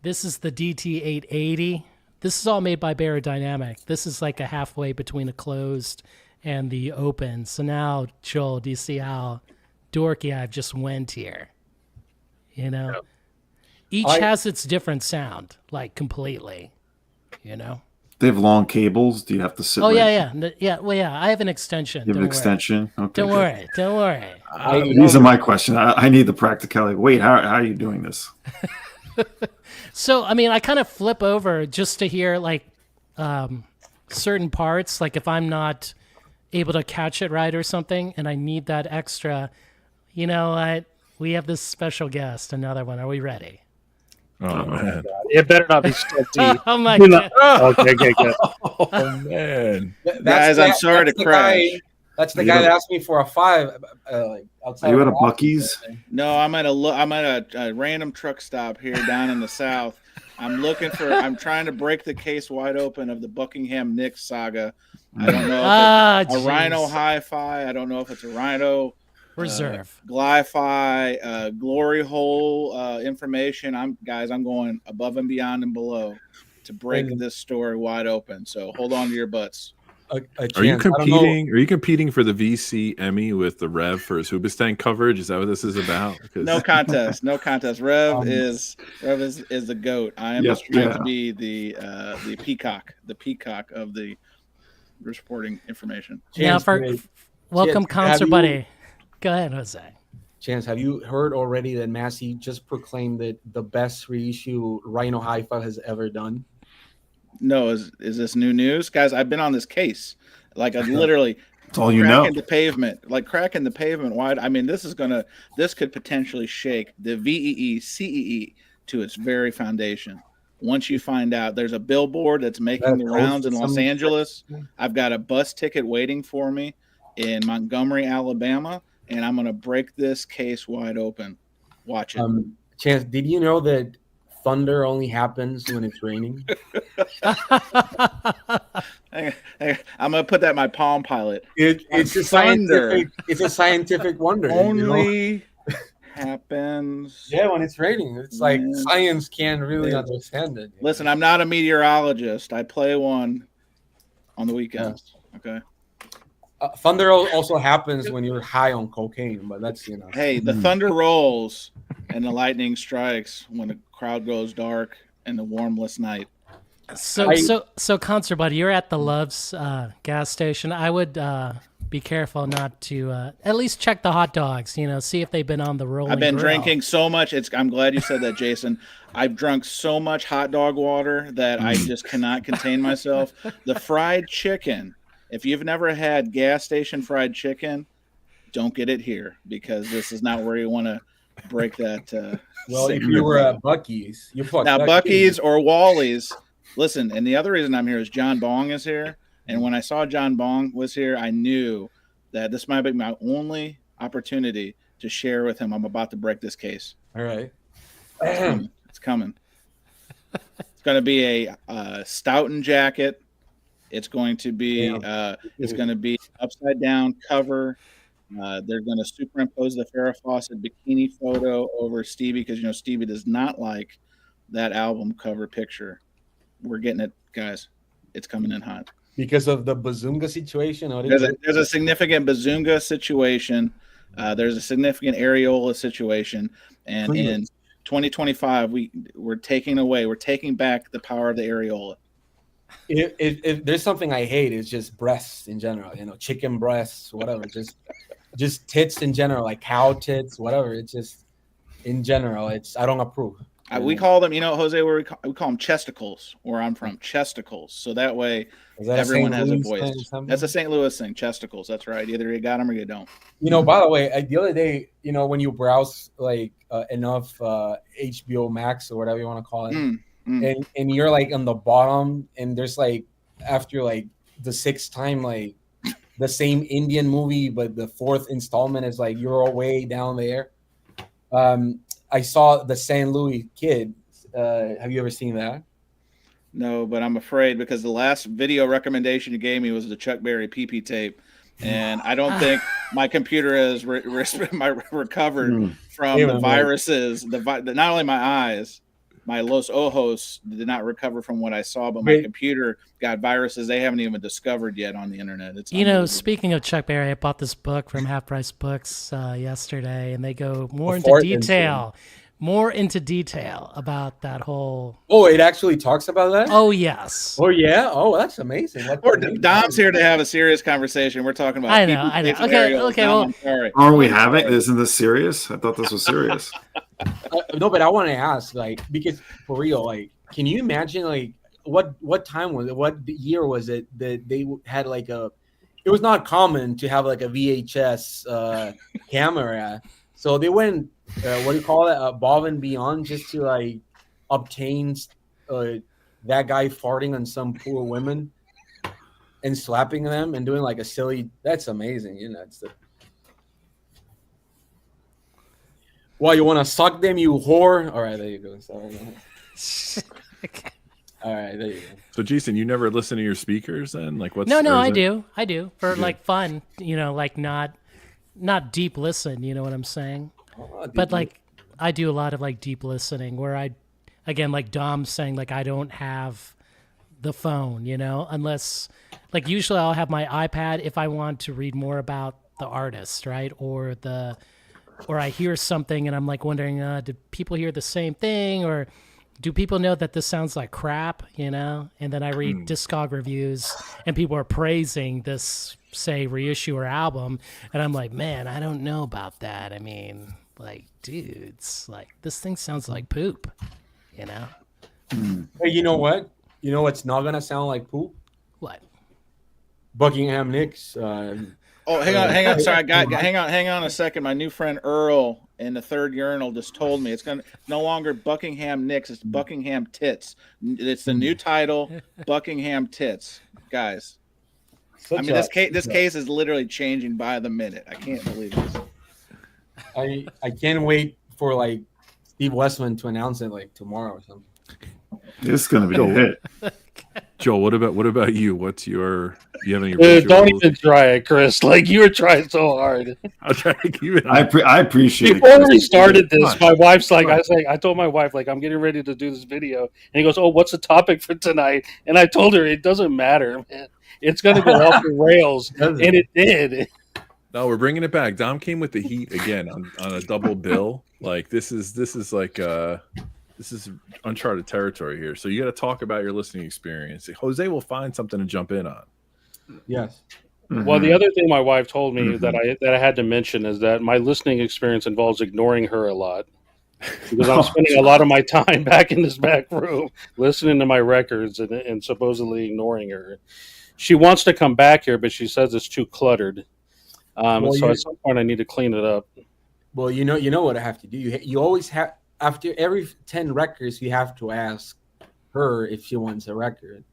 This is the DT880. This is all made by Bayer Dynamic. This is like a halfway between a closed and the open. So now, Joel, do you see how dorky I've just went here? You know, yep. Each has its different sound, like completely. You know. They have long cables. Do you have to sit? Oh yeah. Well, yeah. I have an extension. You have an extension. Okay. Don't worry. These are my questions. I need the practicality. Wait, how are you doing this? So, I mean, I kind of flip over just to hear like certain parts. Like if I'm not able to catch it right or something, and I need that extra. You know, we have this special guest. Another one. Are we ready? Oh man! It better not be Steve. Oh my god! Okay, good. Oh man, guys, I'm sorry to crash. That's the guy that asked me for a 5. Are you at a Buc-ee's? No, I'm at a random truck stop here down in the south. I'm trying to break the case wide open of the Buckingham Nicks saga. I don't know if it's a Rhino Hi-Fi. I don't know if it's a Rhino Reserve, Gli-Fi, Glory Hole information. I'm going above and beyond and below to break this story wide open. So hold on to your butts. Are you competing for the VC Emmy with the Rev for his Hoobastank coverage? Is that what this is about? No contest. Rev is the GOAT. I am just trying to be the peacock of the reporting information. Chance, welcome, Concert Buddy. Go ahead, Jose. Chance, have you heard already that Massey just proclaimed that the best reissue Rhino Hi-Fi has ever done? No, is this new news? Guys, I've been on this case. Like I literally That's all you know. Cracking the pavement wide. I mean, this could potentially shake the VEE CEE to its very foundation. Once you find out there's a billboard that's making the rounds in Los Angeles, I've got a bus ticket waiting for me in Montgomery, Alabama, and I'm going to break this case wide open. Watch it. Chance, did you know that thunder only happens when it's raining? I'm going to put that in my Palm Pilot. It's a scientific wonder. Only happens. Yeah, when it's raining. It's like science can't really understand it. Listen, I'm not a meteorologist. I play one on the weekends. Okay. Thunder also happens when you're high on cocaine, but that's Hey, the thunder rolls and the lightning strikes when the crowd goes dark and the warmless night. So, Concert Buddy, you're at the Love's gas station. I would be careful not to at least check the hot dogs. See if they've been on the rolling. I've been grill. drinking so much. I'm glad you said that, Jason. I've drunk so much hot dog water that I just cannot contain myself. The fried chicken. If you've never had gas station fried chicken, don't get it here because this is not where you want to break that. Well, if you were at Buc-ee's, Buc-ee's or Wally's. Listen, and the other reason I'm here is John Bong is here. And when I saw John Bong was here, I knew that this might be my only opportunity to share with him. I'm about to break this case. All right. It's coming. It's going to be a Stoughton jacket. It's going to be upside down cover. They're going to superimpose the Farrah Fawcett bikini photo over Stevie because Stevie does not like that album cover picture. We're getting it, guys. It's coming in hot because of the Bazunga situation. There's a significant Bazunga situation. There's a significant areola situation, and in 2025, we're taking back the power of the areola. If there's something I hate, it's just breasts in general. Chicken breasts, whatever. Just tits in general, like cow tits, whatever. It's just in general. I don't approve. We call them, Jose, we call them chesticles, where I'm from, chesticles. So that way, everyone has a voice. That's a St. Louis thing, chesticles. That's right. Either you got them or you don't. By the way, the other day, when you browse like enough HBO Max or whatever you want to call it, and you're like on the bottom, and there's like after like the sixth time, like the same Indian movie, but the fourth installment is like you're all way down there. I saw the St. Louis Kid. Have you ever seen that? No, but I'm afraid because the last video recommendation you gave me was the Chuck Berry PP tape, and I don't think my computer has recovered from the viruses. Not only my eyes, my Los Ojos did not recover from what I saw, but my computer got viruses they haven't even discovered yet on the internet. It's speaking of Chuck Berry, I bought this book from Half Price Books yesterday, and they go more into detail about that whole. Oh, it actually talks about that? Oh, yes. Oh, yeah. Oh, that's amazing. Dom's here to have a serious conversation. We're talking about. I know. Okay. Dom, well, I'm sorry. Are we having? Isn't this serious? I thought this was serious. No, but I want to ask, because for real, can you imagine, what time was it? What year was it that they had it was not common to have a VHS camera. So they went, what do you call it? Above and beyond just to obtain that guy farting on some poor women and slapping them and doing a silly, that's amazing. It's well, you want to suck them, you whore? All right, there you go. Sorry. All right, there you go. So, Jason, you never listen to your speakers then? No, I do for fun. Not deep listen. You know what I'm saying? But I do a lot of deep listening where again, like Dom's saying, I don't have the phone. Unless usually I'll have my iPad if I want to read more about the artist, right? Or I hear something and I'm wondering, do people hear the same thing, or do people know that this sounds like crap, And then I read Discog reviews and people are praising this, say, reissue or album, and I'm like, man, I don't know about that. I mean, dudes, this thing sounds like poop, Hey, you know what? You know what's not gonna sound like poop? What? Buckingham Nicks. Oh, hang on. Sorry, hang on a second. My new friend Earl in the third urinal just told me it's no longer Buckingham Nicks. It's Buckingham Tits. It's the new title, Buckingham Tits, guys. This case is literally changing by the minute. I can't believe this. I can't wait for Steve Westman to announce it tomorrow or something. It's gonna be a hit. Joel, what about you? What's your? Do you have any? Don't even try it, Chris. You were trying so hard. I'll try to keep it. I appreciate it. Before we started this, my wife's I told my wife I'm getting ready to do this video, and he goes, "Oh, what's the topic for tonight?" And I told her it doesn't matter, man. it's going to go off the rails, and it did. No, we're bringing it back. Dom came with the heat again on a double bill. Like this is uncharted territory here. So you got to talk about your listening experience. Jose will find something to jump in on. Yes. Mm-hmm. Well, the other thing my wife told me that I had to mention is that my listening experience involves ignoring her a lot because I'm spending a lot of my time back in this back room listening to my records and supposedly ignoring her. She wants to come back here, but she says it's too cluttered. So at some point I need to clean it up. Well, you know what I have to do. You always have, after every 10 records, you have to ask her if she wants a record.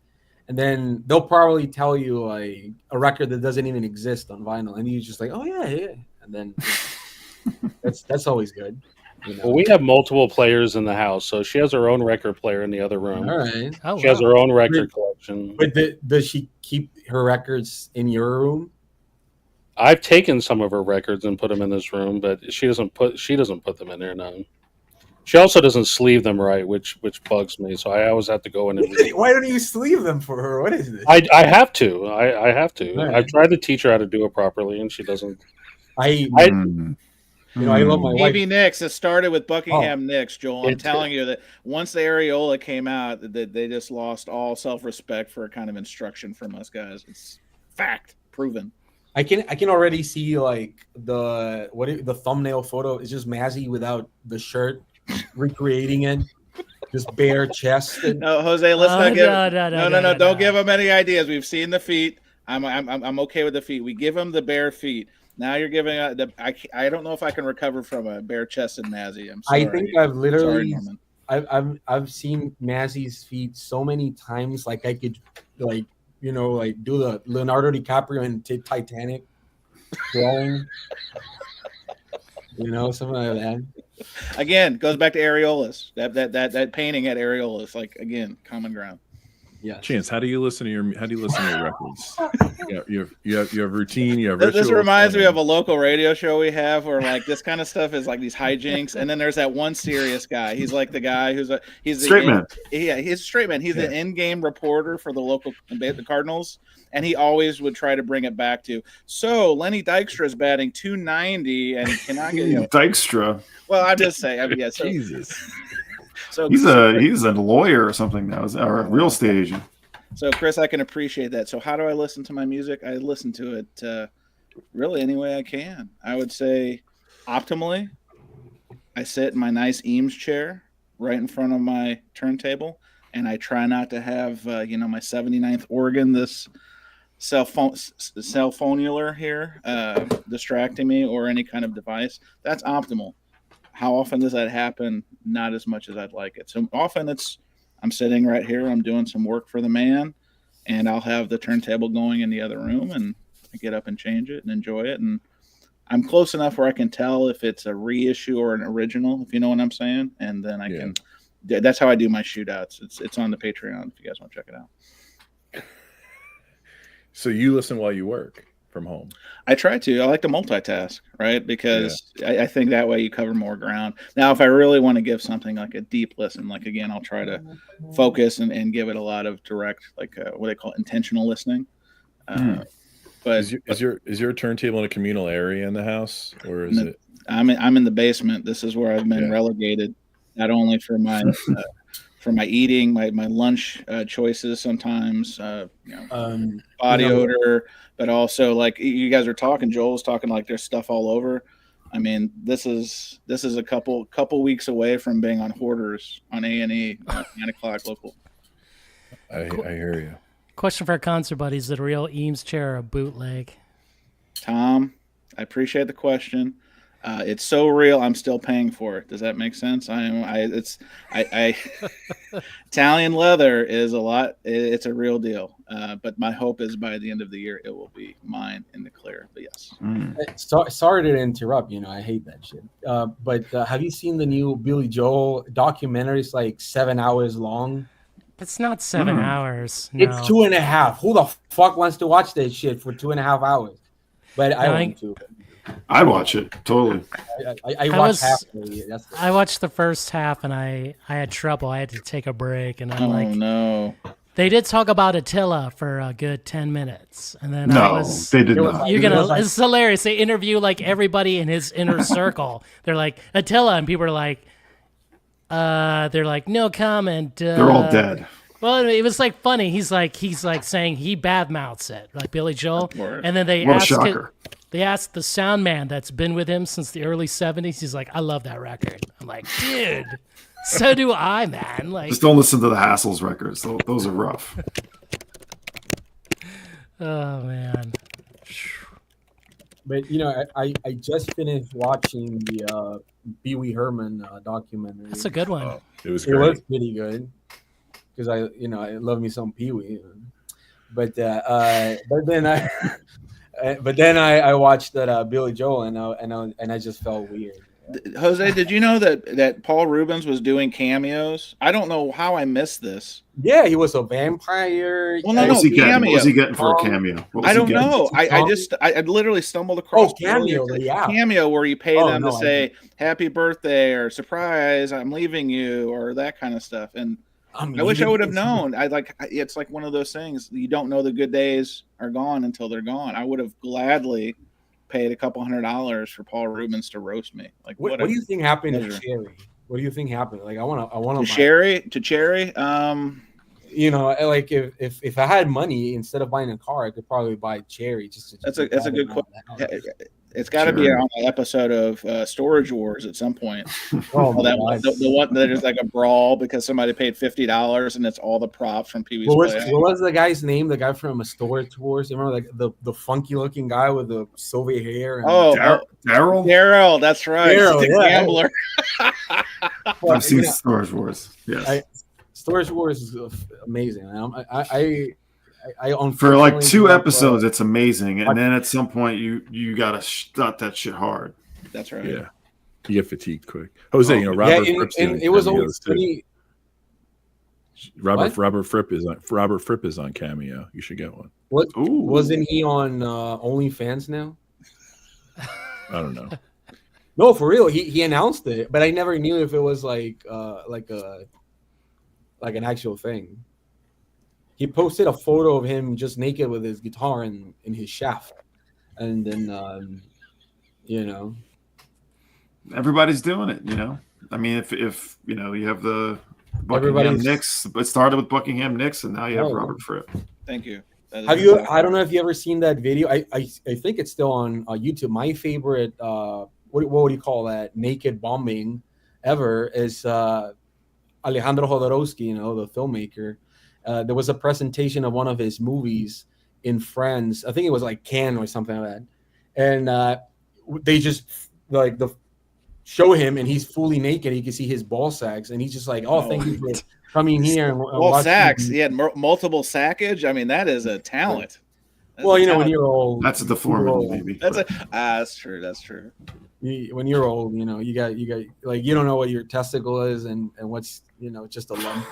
And then they'll probably tell you like a record that doesn't even exist on vinyl, and you're just like, oh yeah, and then that's always good. You know? Well, we have multiple players in the house, so she has her own record player in the other room. All right. She has her own record collection. But does she keep her records in your room? I've taken some of her records and put them in this room, but she doesn't put them in there. No. She also doesn't sleeve them right, which bugs me. So I always have to go in and Why don't you sleeve them for her? What is this? I have to. I have to. Right. I've tried to teach her how to do it properly, and she doesn't. I love my wife. BB Nicks. It started with Buckingham Nicks, Joel. I'm telling you that once the areola came out, that they just lost all self-respect for a kind of instruction from us guys. It's fact, proven. I can already see like the thumbnail photo is just Mazzy without the shirt, recreating it, just bare chest. No, Jose, let's not give. No, don't give him any ideas. We've seen the feet. I'm okay with the feet. We give him the bare feet. Now you're giving I don't know if I can recover from a bare chested Mazzy. I'm sorry. I think I've literally I've seen Mazzy's feet so many times. Like I could like do the Leonardo DiCaprio in Titanic drawing, something like that. Again, goes back to areolas. That painting at areolas, like again, common ground. Yeah. Chance, how do you listen to your records? You have routine. You have this reminds me of a local radio show we have where like this kind of stuff is like these hijinks, and then there's that one serious guy. He's like the guy he's straight man. Yeah, he's a straight man. He's the in-game reporter for the Cardinals, and he always would try to bring it back to. So Lenny Dykstra is batting .290 and cannot get Dykstra. Well, I'm just saying. Yeah, so, Jesus. So he's a lawyer or something now, or a real estate agent. So Chris, I can appreciate that. So how do I listen to my music? I listen to it really any way I can. I would say optimally, I sit in my nice Eames chair right in front of my turntable, and I try not to have my 79th organ, this cell phonular here, distracting me, or any kind of device. That's optimal. How often does that happen? Not as much as I'd like it. So often I'm sitting right here, I'm doing some work for the man, and I'll have the turntable going in the other room, and I get up and change it and enjoy it. And I'm close enough where I can tell if it's a reissue or an original, if you know what I'm saying. And then I can, that's how I do my shootouts. It's on the Patreon if you guys want to check it out. So you listen while you work from home? I try to. I like to multitask, right? Because I think that way you cover more ground. Now, if I really want to give something like a deep listen, like again, I'll try to focus and give it a lot of direct, like what they call intentional listening. But is your turntable in a communal area in the house, or is it? I'm in the basement. This is where I've been relegated, not only for my for my eating, my lunch choices sometimes, body odor. But also, like you guys are talking, Joel's talking like there's stuff all over. I mean, this is a couple weeks away from being on Hoarders on A&E 9:00 local. I hear you. Question for our concert buddies: is it a real Eames chair or a bootleg? Tom, I appreciate the question. It's so real. I'm still paying for it. Does that make sense? Italian leather is a lot. It's a real deal. But my hope is by the end of the year, it will be mine in the clear. But yes. Sorry to interrupt. I hate that shit. But have you seen the new Billy Joel documentary? It's like 7 hours long. It's not 7 hours. No. It's 2.5. Who the fuck wants to watch that shit for 2.5 hours? But I want to. I watch it totally. I watched half of it. I watched the first half and I had trouble. I had to take a break and I'm no. They did talk about Attila for a good 10 minutes. And then they did not. It's hilarious. They interview like everybody in his inner circle. They're like, Attila, and people are like, they're like, no comment. They're all dead. Well, it was like funny. He's like saying he bad mouths it, like Billy Joel. And then they asked the sound man that's been with him since the early 70s. He's like, I love that record. I'm like, dude, so do I, man. Like, just don't listen to the Hassles records. Those are rough. Oh man. But I just finished watching the Pee Wee Herman documentary. That's a good one. Oh, it was great. It was pretty good because I love me some Pee Wee. But then I watched that Billy Joel and I just felt weird. Jose, did you know that Paul Rubens was doing cameos? I don't know how I missed this. Yeah, he was a vampire. Well, no, What was he getting for a cameo? I don't know. I literally stumbled across cameo where you pay them to say happy birthday or surprise, I'm leaving you, or that kind of stuff. And I wish I would have known. It's like one of those things. You don't know the good days are gone until they're gone. I would have gladly paid a couple $100 for Paul Rubens to roast me. Like, what do you think happened to Cherry? What do you think happened? Like, I want to Cherry. Like if I had money, instead of buying a car, I could probably buy Cherry. That's a good question. It's got to be on an episode of Storage Wars at some point. Oh, the one that is like a brawl because somebody paid $50 and it's all the props from Pee Wee's Playhouse. What was the guy's name? The guy from Storage Wars. You remember, like the funky looking guy with the silver hair? Daryl. Daryl, that's right. Daryl, the gambler. I've seen Storage Wars. Yes. Storage Wars is amazing. I for like 2 episodes, it's amazing, and then at some point you gotta stop that shit hard. That's right. Yeah, you get fatigued quick. Jose, Robert Fripp's and it was always pretty. Robert Fripp is on Cameo. You should get one. What? Wasn't he on OnlyFans now? I don't know. No, for real. He announced it, but I never knew if it was like an actual thing. He posted a photo of him just naked with his guitar in his shaft, and then everybody's doing it. I mean, if you have the Buckingham Nicks, it started with Buckingham Nicks, and now you have Robert Fripp. Thank you. Have you? I don't know if you ever seen that video. I think it's still on YouTube. My favorite, what would you call that? Naked bombing ever is Alejandro Jodorowsky, the filmmaker. There was a presentation of one of his movies in France. I think it was like Cannes or something like that. And they just show him, and he's fully naked. You can see his ball sacks, and he's just like, "Oh, thank you for coming here." And ball sacks. He had multiple sackage. I mean, that is a talent. When you're old, that's a deformity, maybe. That's true. That's true. When you're old, you got like you don't know what your testicle is and what's just a lump.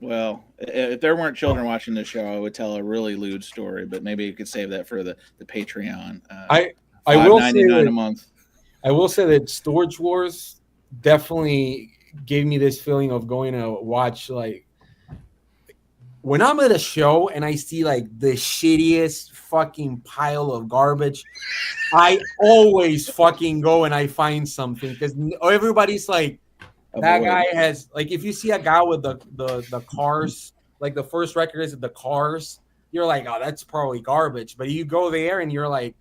Well, if there weren't children watching the show, I would tell a really lewd story, but maybe you could save that for the Patreon. I will say $5.99 a month. I will say that Storage Wars definitely gave me this feeling of going to watch, like, when I'm at a show and I see like the shittiest fucking pile of garbage, I always fucking go and I find something, because everybody's like, that guy has, like, if you see a guy with the Cars, like the first record is the Cars, you're like, oh, that's probably garbage. But you go there and you're like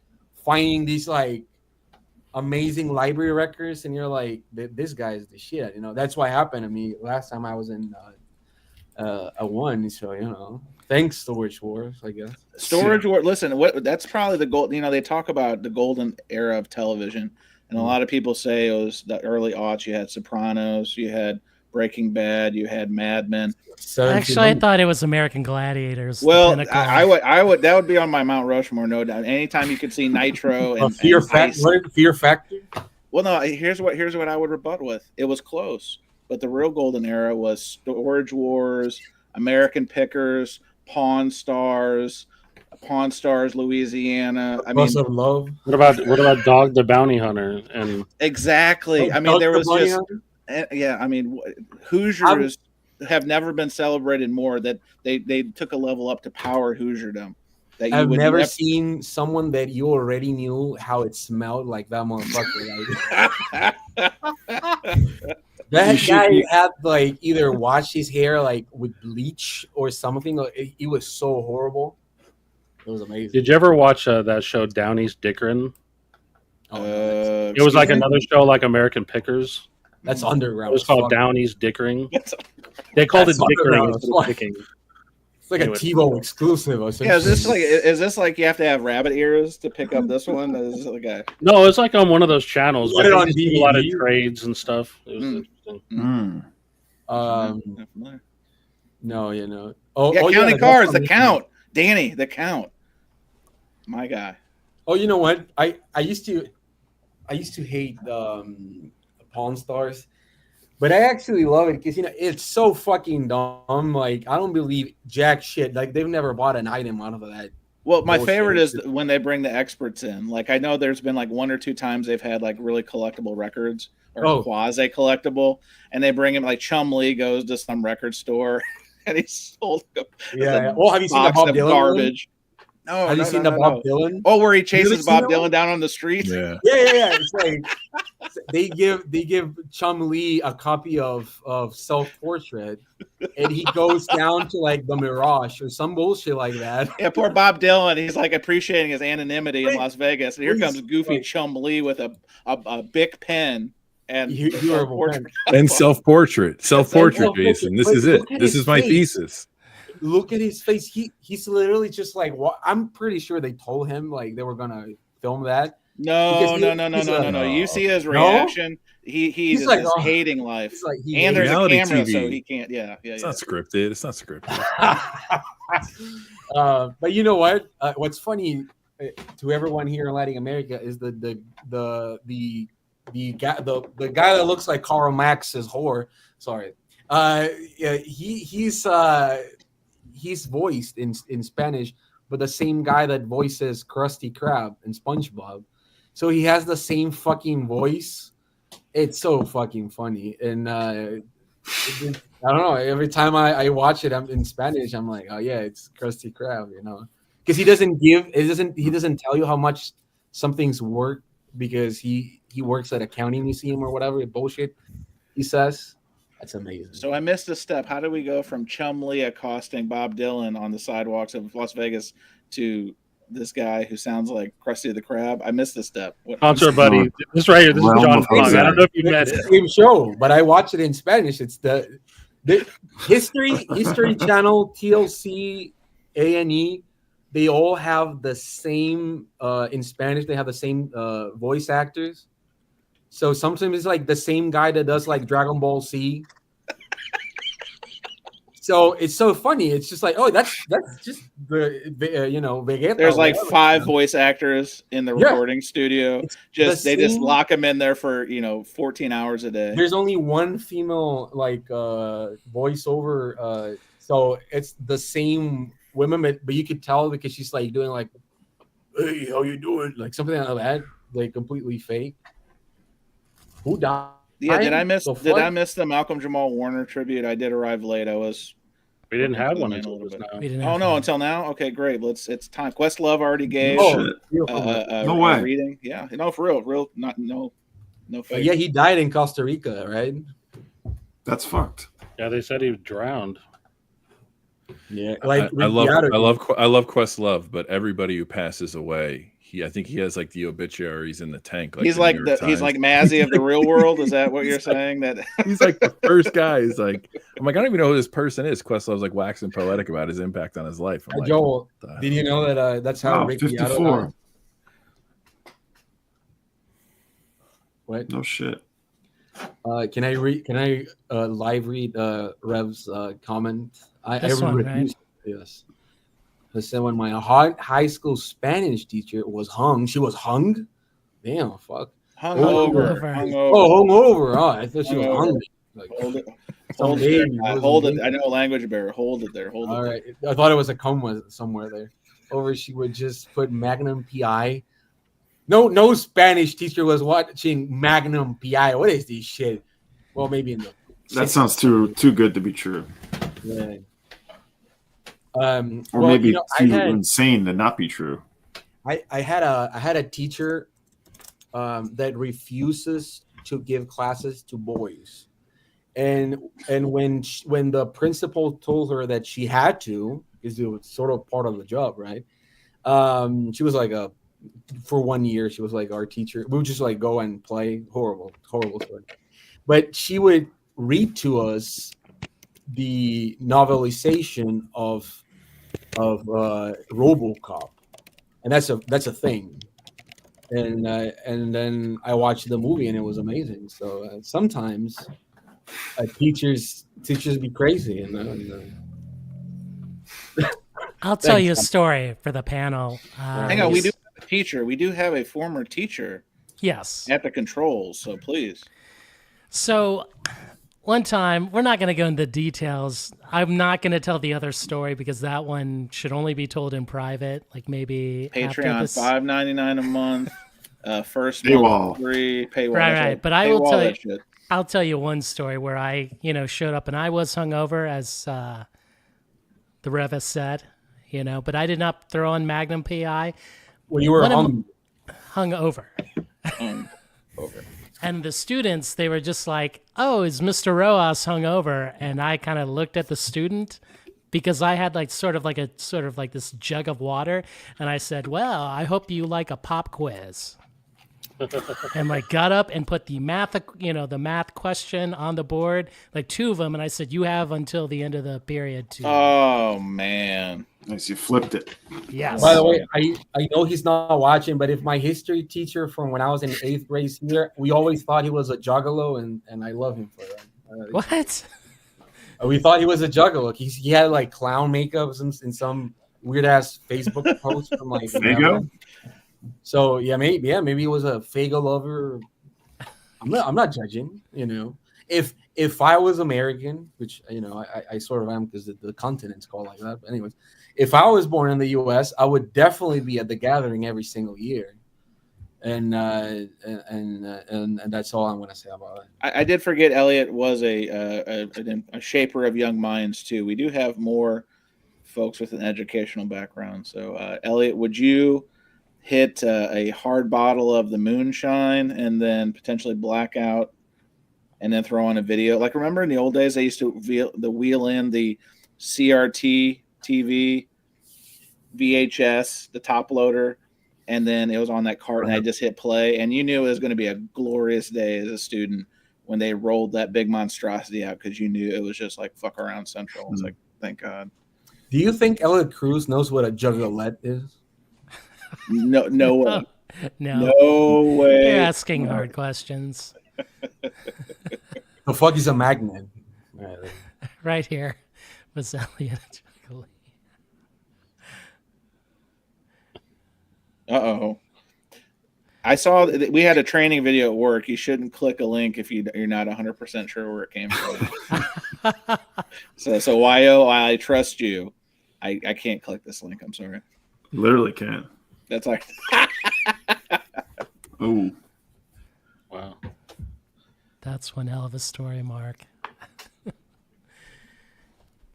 finding these like amazing library records, and you're like, this guy is the shit. That's what happened to me last time I was in a one. So thanks, Storage Wars, I guess. Storage Wars. Listen, that's probably the gold. They talk about the golden era of television. And a lot of people say it was the early aughts. You had Sopranos, you had Breaking Bad, you had Mad Men. Actually, I thought it was American Gladiators. Well, I would. That would be on my Mount Rushmore, no doubt. Anytime you could see Nitro and Fear Factor. Well, no. Here's what I would rebut with. It was close, but the real golden era was Storage Wars, American Pickers, Pawn Stars, Louisiana. Of Love. What about Dog the Bounty Hunter? And exactly. I mean, there was just Hoosiers. have never been celebrated more. That they took a level up to power Hoosierdom. That I've never seen someone that you already knew how it smelled like that motherfucker. That guy had like either washed his hair like with bleach or something. It was so horrible. It was amazing. Did you ever watch that show Downey's Dickerin? It was like another show like American Pickers. That's underground. It was called Downey's Dickering. They called it Dickering instead of Dicking. It's like a TiVo exclusive. Yeah, is this like you have to have rabbit ears to pick up this one? Is it like a... No, it's like on one of those channels. Put it on a lot of trades and stuff. It was interesting. No, you know. Counting cars. The Count, Danny, the Count. My guy. Oh, you know what? I used to hate Pawn Stars, but I actually love it because it's so fucking dumb. Like I don't believe jack shit. Like they've never bought an item out of that. Well, my favorite is when they bring the experts in. Like I know there's been like 1 or 2 times they've had like really collectible records or quasi collectible, and they bring him like Chum Lee goes to some record store and he sold Well, have you seen the Bob Dylan garbage? No, have you seen the Bob Dylan? Oh, where he chases Bob Dylan down on the street? Yeah. It's like they give Chum Lee a copy of Self-Portrait, and he goes down to like the Mirage or some bullshit like that. Yeah, poor Bob Dylan. He's like appreciating his anonymity in Las Vegas, and here comes goofy Chum Lee with a Bic pen and self-portrait, Jason. This is it. This is my thesis. Look at his face. He's literally just like, I'm pretty sure they told him like they were gonna film that. No. You see his reaction. He's like hating life. Like and there's a camera, TV. So he can't. It's not scripted. But you know what? What's funny to everyone here in Latin America is the guy that looks like Karl Marx's whore. Sorry. He's voiced in Spanish, but the same guy that voices Krusty Krab in SpongeBob. So he has the same fucking voice. It's so fucking funny. And I don't know. Every time I watch it, I'm in Spanish. I'm like, oh yeah, it's Krusty Krab, because he doesn't tell you how much something's worth because he works at a county museum or whatever bullshit he says. That's amazing. So I missed a step. How do we go from Chum Lee accosting Bob Dylan on the sidewalks of Las Vegas to this guy who sounds like Krusty the Krab? I missed the step. Concert buddy. This right here. This is John Fong. I don't know if you met it. Same show, but I watch it in Spanish. It's the History Channel, TLC, A&E. They all have the same in Spanish. They have the same voice actors. So sometimes it's like the same guy that does like Dragon Ball Z. So it's so funny. It's just like, oh, that's just Vegeta. There's like 5 voice actors in the recording studio. Just lock them in there for 14 hours a day. There's only one female like voiceover. So it's the same women, but you could tell because she's like doing like, hey, how you doing? Like something like that, like completely fake. Who died? Yeah, did I miss the Malcolm Jamal Warner tribute? I did arrive late. We didn't have one until now. No, until now. Okay, great. It's time. Questlove already gave. No way. Reading. Yeah, no, for real. No. Fake. Yeah, he died in Costa Rica, right? That's fucked. Yeah, they said he was drowned. Yeah, like I love Questlove, but everybody who passes away. I think he has like the obituaries in the tank. Like he's like Mazzy of the real world. Is that what you're saying? That he's like the first guy. He's like, I'm like, I don't even know who this person is. Questlove's like waxing poetic about his impact on his life. Like, Joel, did you know that that's how Rick 54? What? No shit. Can I live read Rev's comment? I one, right? Yes. I said when my high school Spanish teacher was hung. She was hung? Damn, fuck. Hungover. Oh, hungover. Oh, I thought she was hungry. Like, hold it. I know language barrier. Hold it there. All right. I thought it was a comma somewhere there. Or she would just put Magnum PI. No Spanish teacher was watching Magnum PI. What is this shit? Well, maybe in the That sounds too good to be true. Yeah. Or maybe too insane to not be true. I had a teacher that refuses to give classes to boys, and when the principal told her that she had to, because it was sort of part of the job, right? She was like for 1 year she was like our teacher. We would just like go and play. Horrible story. But she would read to us the novelization of RoboCop, and that's a thing. And then I watched the movie and it was amazing. So sometimes teachers be crazy. I'll tell you a story for the panel. Hang on, we do have a teacher. We do have a former teacher. Yes. At the controls, so please. So one time, we're not going to go into details. I'm not going to tell the other story because that one should only be told in private. Like maybe Patreon, $5.99 a month. First paywall. Month free paywall. Right. But I will tell you. I'll tell you one story where I, showed up and I was hungover, as the Rev has said, but I did not throw on Magnum PI. Well, you were hungover. And the students, they were just like, "Oh, is Mr. Rojas hungover?" And I kind of looked at the student because I had sort of like this jug of water, and I said, "Well, I hope you like a pop quiz." And got up and put the math question on the board, 2 of them, and I said, "You have until the end of the period to." Oh man, nice! You flipped it. Yes. By the way, I know he's not watching, but if my history teacher from when I was in 8th grade here, we always thought he was a juggalo, and I love him for that. What? We thought he was a juggalo. He had clown makeup in some weird ass Facebook post from Fago. So maybe he was a Fago lover. I'm not judging. If I was American, which I sort of am because the continent's called like that. But anyways, if I was born in the U.S., I would definitely be at the gathering every single year. And that's all I'm going to say about it. I did forget Elliot was a shaper of young minds too. We do have more folks with an educational background. So Elliot, would you hit a hard bottle of the moonshine and then potentially black out and then throw on a video? Remember in the old days, they used to wheel in the CRT TV, VHS, the top loader, and then it was on that cart, and I just hit play, and you knew it was going to be a glorious day as a student when they rolled that big monstrosity out, because you knew it was just fuck around central. I was like, thank God. Do you think Elliot Cruz knows what a juggalette is? No way. No way. You're asking hard questions. The fuck is a magnet? Right here was Elliot. Uh-oh. I saw that we had a training video at work. You shouldn't click a link if you're not 100% sure where it came from. So YO, I trust you. I can't click this link. I'm sorry. Literally can't. That's Oh. Wow. That's one hell of a story, Mark.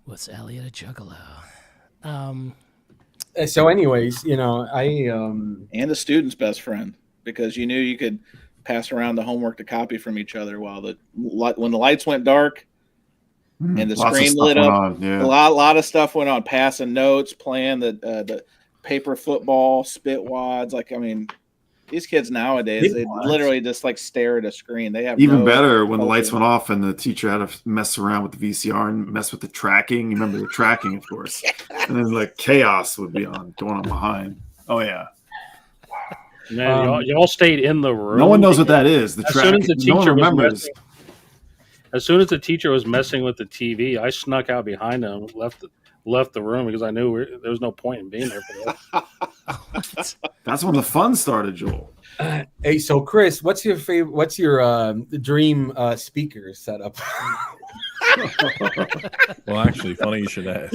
Was Elliot a juggalo? So anyways, and the student's best friend, because you knew you could pass around the homework to copy from each other while when the lights went dark and the screen lit up. A lot of stuff went on, passing notes, playing the paper football, spit wads. These kids nowadays, they literally just stare at a screen. They have even better when the lights went off and the teacher had to mess around with the VCR and mess with the tracking. You remember the tracking, of course. And then chaos would be going on behind. Oh yeah. Man, y'all stayed in the room. No one knows what that is. The tracking. No one remembers. As soon as the teacher was messing with the TV, I snuck out behind him, left the room because I knew there was no point in being there for that. That's when the fun started, Joel. Hey, so Chris, what's your favorite? What's your dream speaker setup? Well, actually, funny you should ask.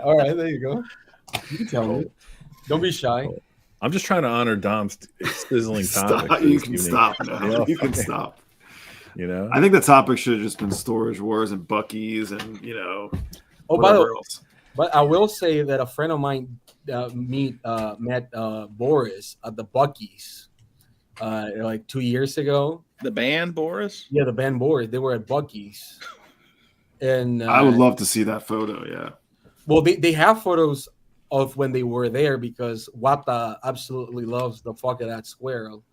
All right, there you go. You can tell me. Don't be shy. I'm just trying to honor Dom's sizzling topic. You can stop now. You can stop. You know, I think the topic should have just been Storage Wars and Buc-ee's and by the way, else. but I will say that a friend of mine met Boris at the Buc-ee's like 2 years ago. The band Boris? Yeah, the band Boris. They were at Buc-ee's. And I would love to see that photo, yeah. Well, they have photos of when they were there because Wata absolutely loves the fuck of that squirrel.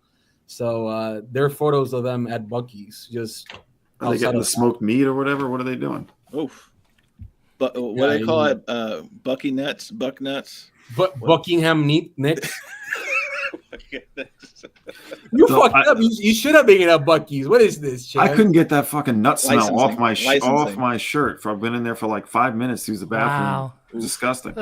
So there are photos of them at Buc-ee's. Just are they getting the smoked meat or whatever? What are they doing? Oof. But what do they call it? Bucky nuts, buck nuts. But Buckingham Nicks. You fucked up. You should have been at Buc-ee's. What is this, Chad? I couldn't get that fucking nut smell off my shirt. I've been in there for like 5 minutes to use the bathroom. Wow. It was disgusting.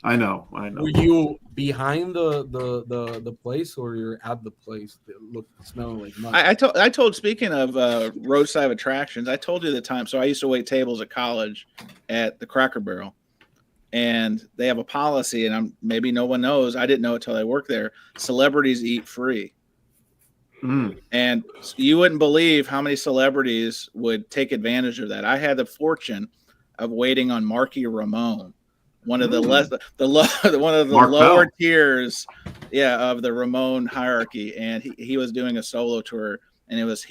I know. Were you behind the place or you're at the place that smelling like nuts? I told. Speaking of roadside attractions, I told you the time. So I used to wait tables at college at the Cracker Barrel, and they have a policy, and maybe no one knows. I didn't know it till I worked there. Celebrities eat free, and you wouldn't believe how many celebrities would take advantage of that. I had the fortune of waiting on Marky Ramone. One of the lower tiers, of the Ramone hierarchy, and he was doing a solo tour, and it was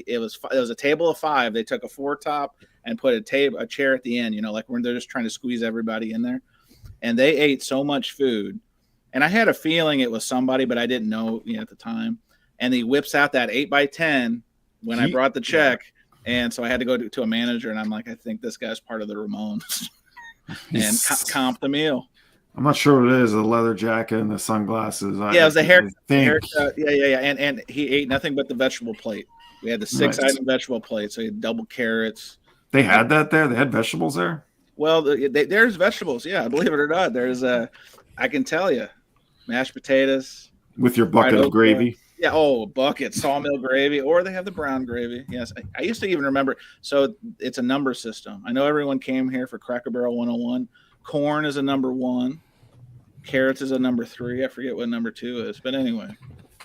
a table of 5. They took a 4-top and put a chair at the end, like when they're just trying to squeeze everybody in there, and they ate so much food, and I had a feeling it was somebody, but I didn't know at the time, and he whips out that 8x10 when I brought the check, and so I had to go to a manager, and I'm like, I think this guy's part of the Ramones. And comp the meal. I'm not sure what it is. The leather jacket and the sunglasses. It was a haircut. And he ate nothing but the vegetable plate. We had the 6-item vegetable plate, so he had double carrots. They had that there? They had vegetables there? Well, there's vegetables. Yeah, believe it or not. There's I can tell you, mashed potatoes. With your bucket of gravy? Yeah, bucket, sawmill gravy, or they have the brown gravy. Yes, I used to even remember. So it's a number system. I know everyone came here for Cracker Barrel 101. Corn is a number 1. Carrots is a number 3. I forget what number 2 is. But anyway,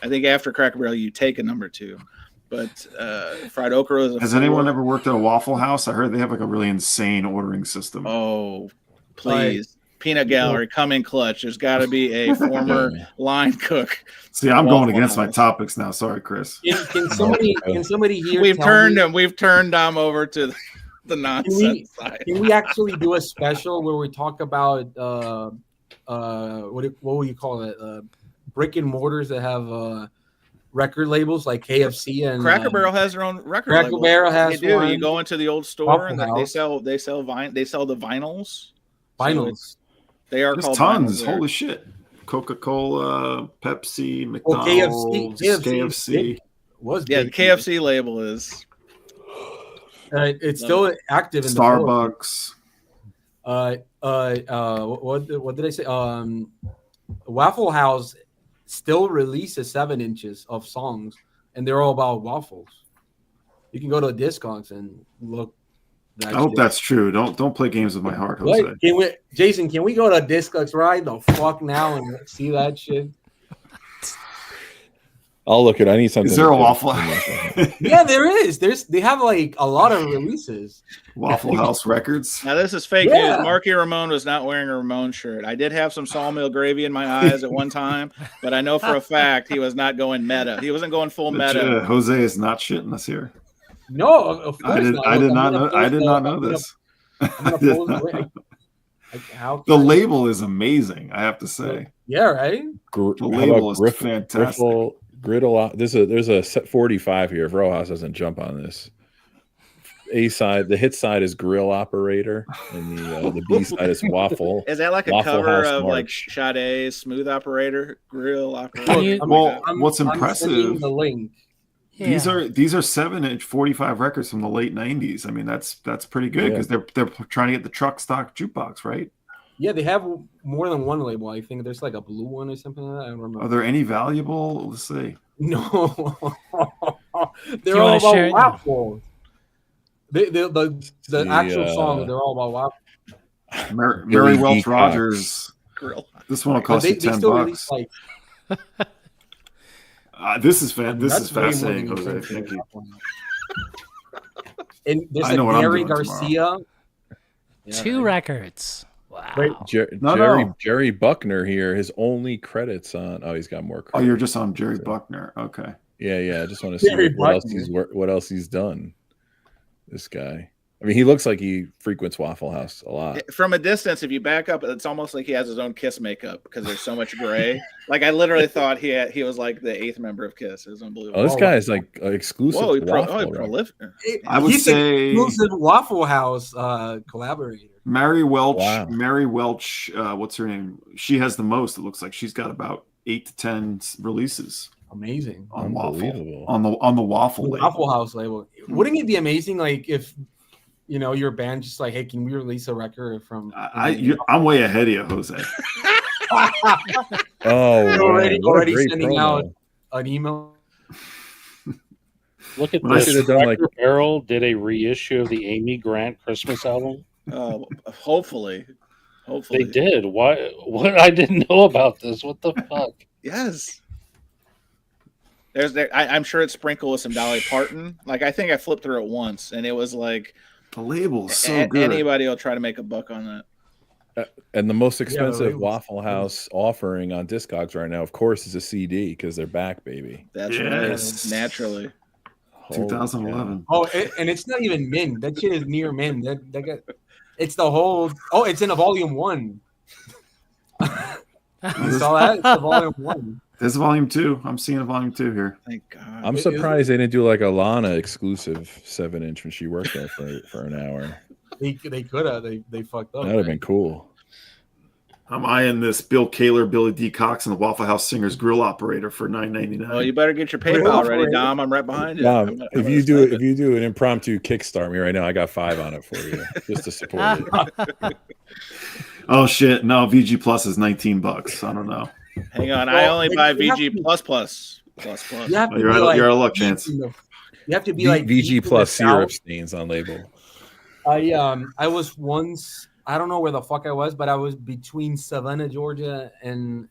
I think after Cracker Barrel, you take a number 2. But fried okra is a Has 4. anyone ever worked at a Waffle House? I heard they have like a really insane ordering system. Oh, please. Peanut Gallery, come in clutch. There's got to be a former line cook. See, I'm going against my topics now. Sorry, Chris. Can somebody here? We've turned them over to the nonsense side. Can we actually do a special where we talk about what will you call it? Brick and mortars that have record labels like KFC and Cracker Barrel has their own record. Cracker Barrel has. They do. You go into the old store and they sell the vinyls. Vinyls. They are There's called tons. Holy shit. Coca-Cola, Pepsi, McDonald's, KFC. The KFC label is. It's still active in Starbucks. What did I say? Waffle House still releases 7 inches of songs, and they're all about waffles. You can go to Disogs and look. I hope that's true. Don't play games with my heart, Jose. Jason, can we go to Disogs right the fuck now and see that shit? I'll look at. I need something. Is there a Waffle? Yeah, there is. They have like a lot of releases. Waffle House Records. Now this is fake news. Marky Ramone was not wearing a Ramone shirt. I did have some sawmill gravy in my eyes at one time, but I know for a fact he was not going meta. He wasn't going full meta. Jose is not shitting us here. No, of course not. I did not know this. The label is amazing, I have to say. Yeah, right? The label is fantastic. Griddle. There's a set 45 here. If Rojas doesn't jump on this. A side, the hit side is Grill Operator, and the B side is Waffle. Is that like a cover of like Sade's Smooth Operator, Grill Operator? What's impressive? The link. Yeah. These are 7-inch 45 records from the late 90s. I mean, that's pretty good because they're trying to get the truck stock jukebox, right? Yeah, they have more than one label. I think there's like a blue one or something like that. I don't remember. Are there any valuable? Let's see. No, they're all about waffles. The actual song, they're all about waffles. Mary Welch Rogers. This one will cost you $10. This is fascinating, Jose. Thank you. And there's I a know what I'm Gary doing Garcia. Yeah, 2 records. Wow. Wait, Jerry Buckner here. His only credits on. Oh, he's got more credits. Oh, you're just on Jerry Buckner. Okay. Yeah. I just want to see Jerry what else he's done. This guy. I mean, he looks like he frequents Waffle House a lot. From a distance, if you back up, it's almost like he has his own Kiss makeup because there's so much gray. Like I literally thought he was like the 8th member of Kiss. It was unbelievable. Oh, this guy is like exclusive. Whoa, prolific. I would say exclusive Waffle House collaborator. Mary Welch. Wow. Mary Welch. What's her name? She has the most. It looks like she's got about 8 to 10 releases. Amazing. On Unbelievable. Waffle. On the Waffle label. Waffle House label. Wouldn't it be amazing, like if your band just like, hey, can we release a record from? I'm way ahead of you, Jose. already sending out an email. Look at this. Cracker Barrel did a reissue of the Amy Grant Christmas album. Oh, hopefully. They did. Why? What? I didn't know about this. What the fuck? Yes. I'm sure it's sprinkled with some Dolly Parton. Like I think I flipped through it once, and it was like the label is so good. Anybody will try to make a buck on that. And the most expensive Waffle House offering on Disogs right now, of course, is a CD because they're back, baby. That's right. Naturally. 2011. Oh, and it's not even mint. That shit is near mint. That got. It's the whole. Oh, it's in a volume 1. You saw that? It's the volume 1. There's a volume 2. I'm seeing a volume 2 here. Thank God. I'm surprised they didn't do like a Lana exclusive 7-inch when she worked there for an hour. They could have. They fucked up. That'd have been cool. I'm eyeing this Bill Kaler, Billy D. Cox, and the Waffle House Singers Grill Operator for $9.99. Well, you better get your PayPal ready, Dom. I'm right behind you. Dom, if you do an impromptu Kickstart me right now, I got 5 on it for you just to support it. Oh shit! No, VG Plus is $19. I don't know. Hang on, I only buy VG plus. You're out of luck, Chance. You have to be like VG Plus syrup stains on label. I was once. I don't know where the fuck I was, but I was between Savannah, Georgia, and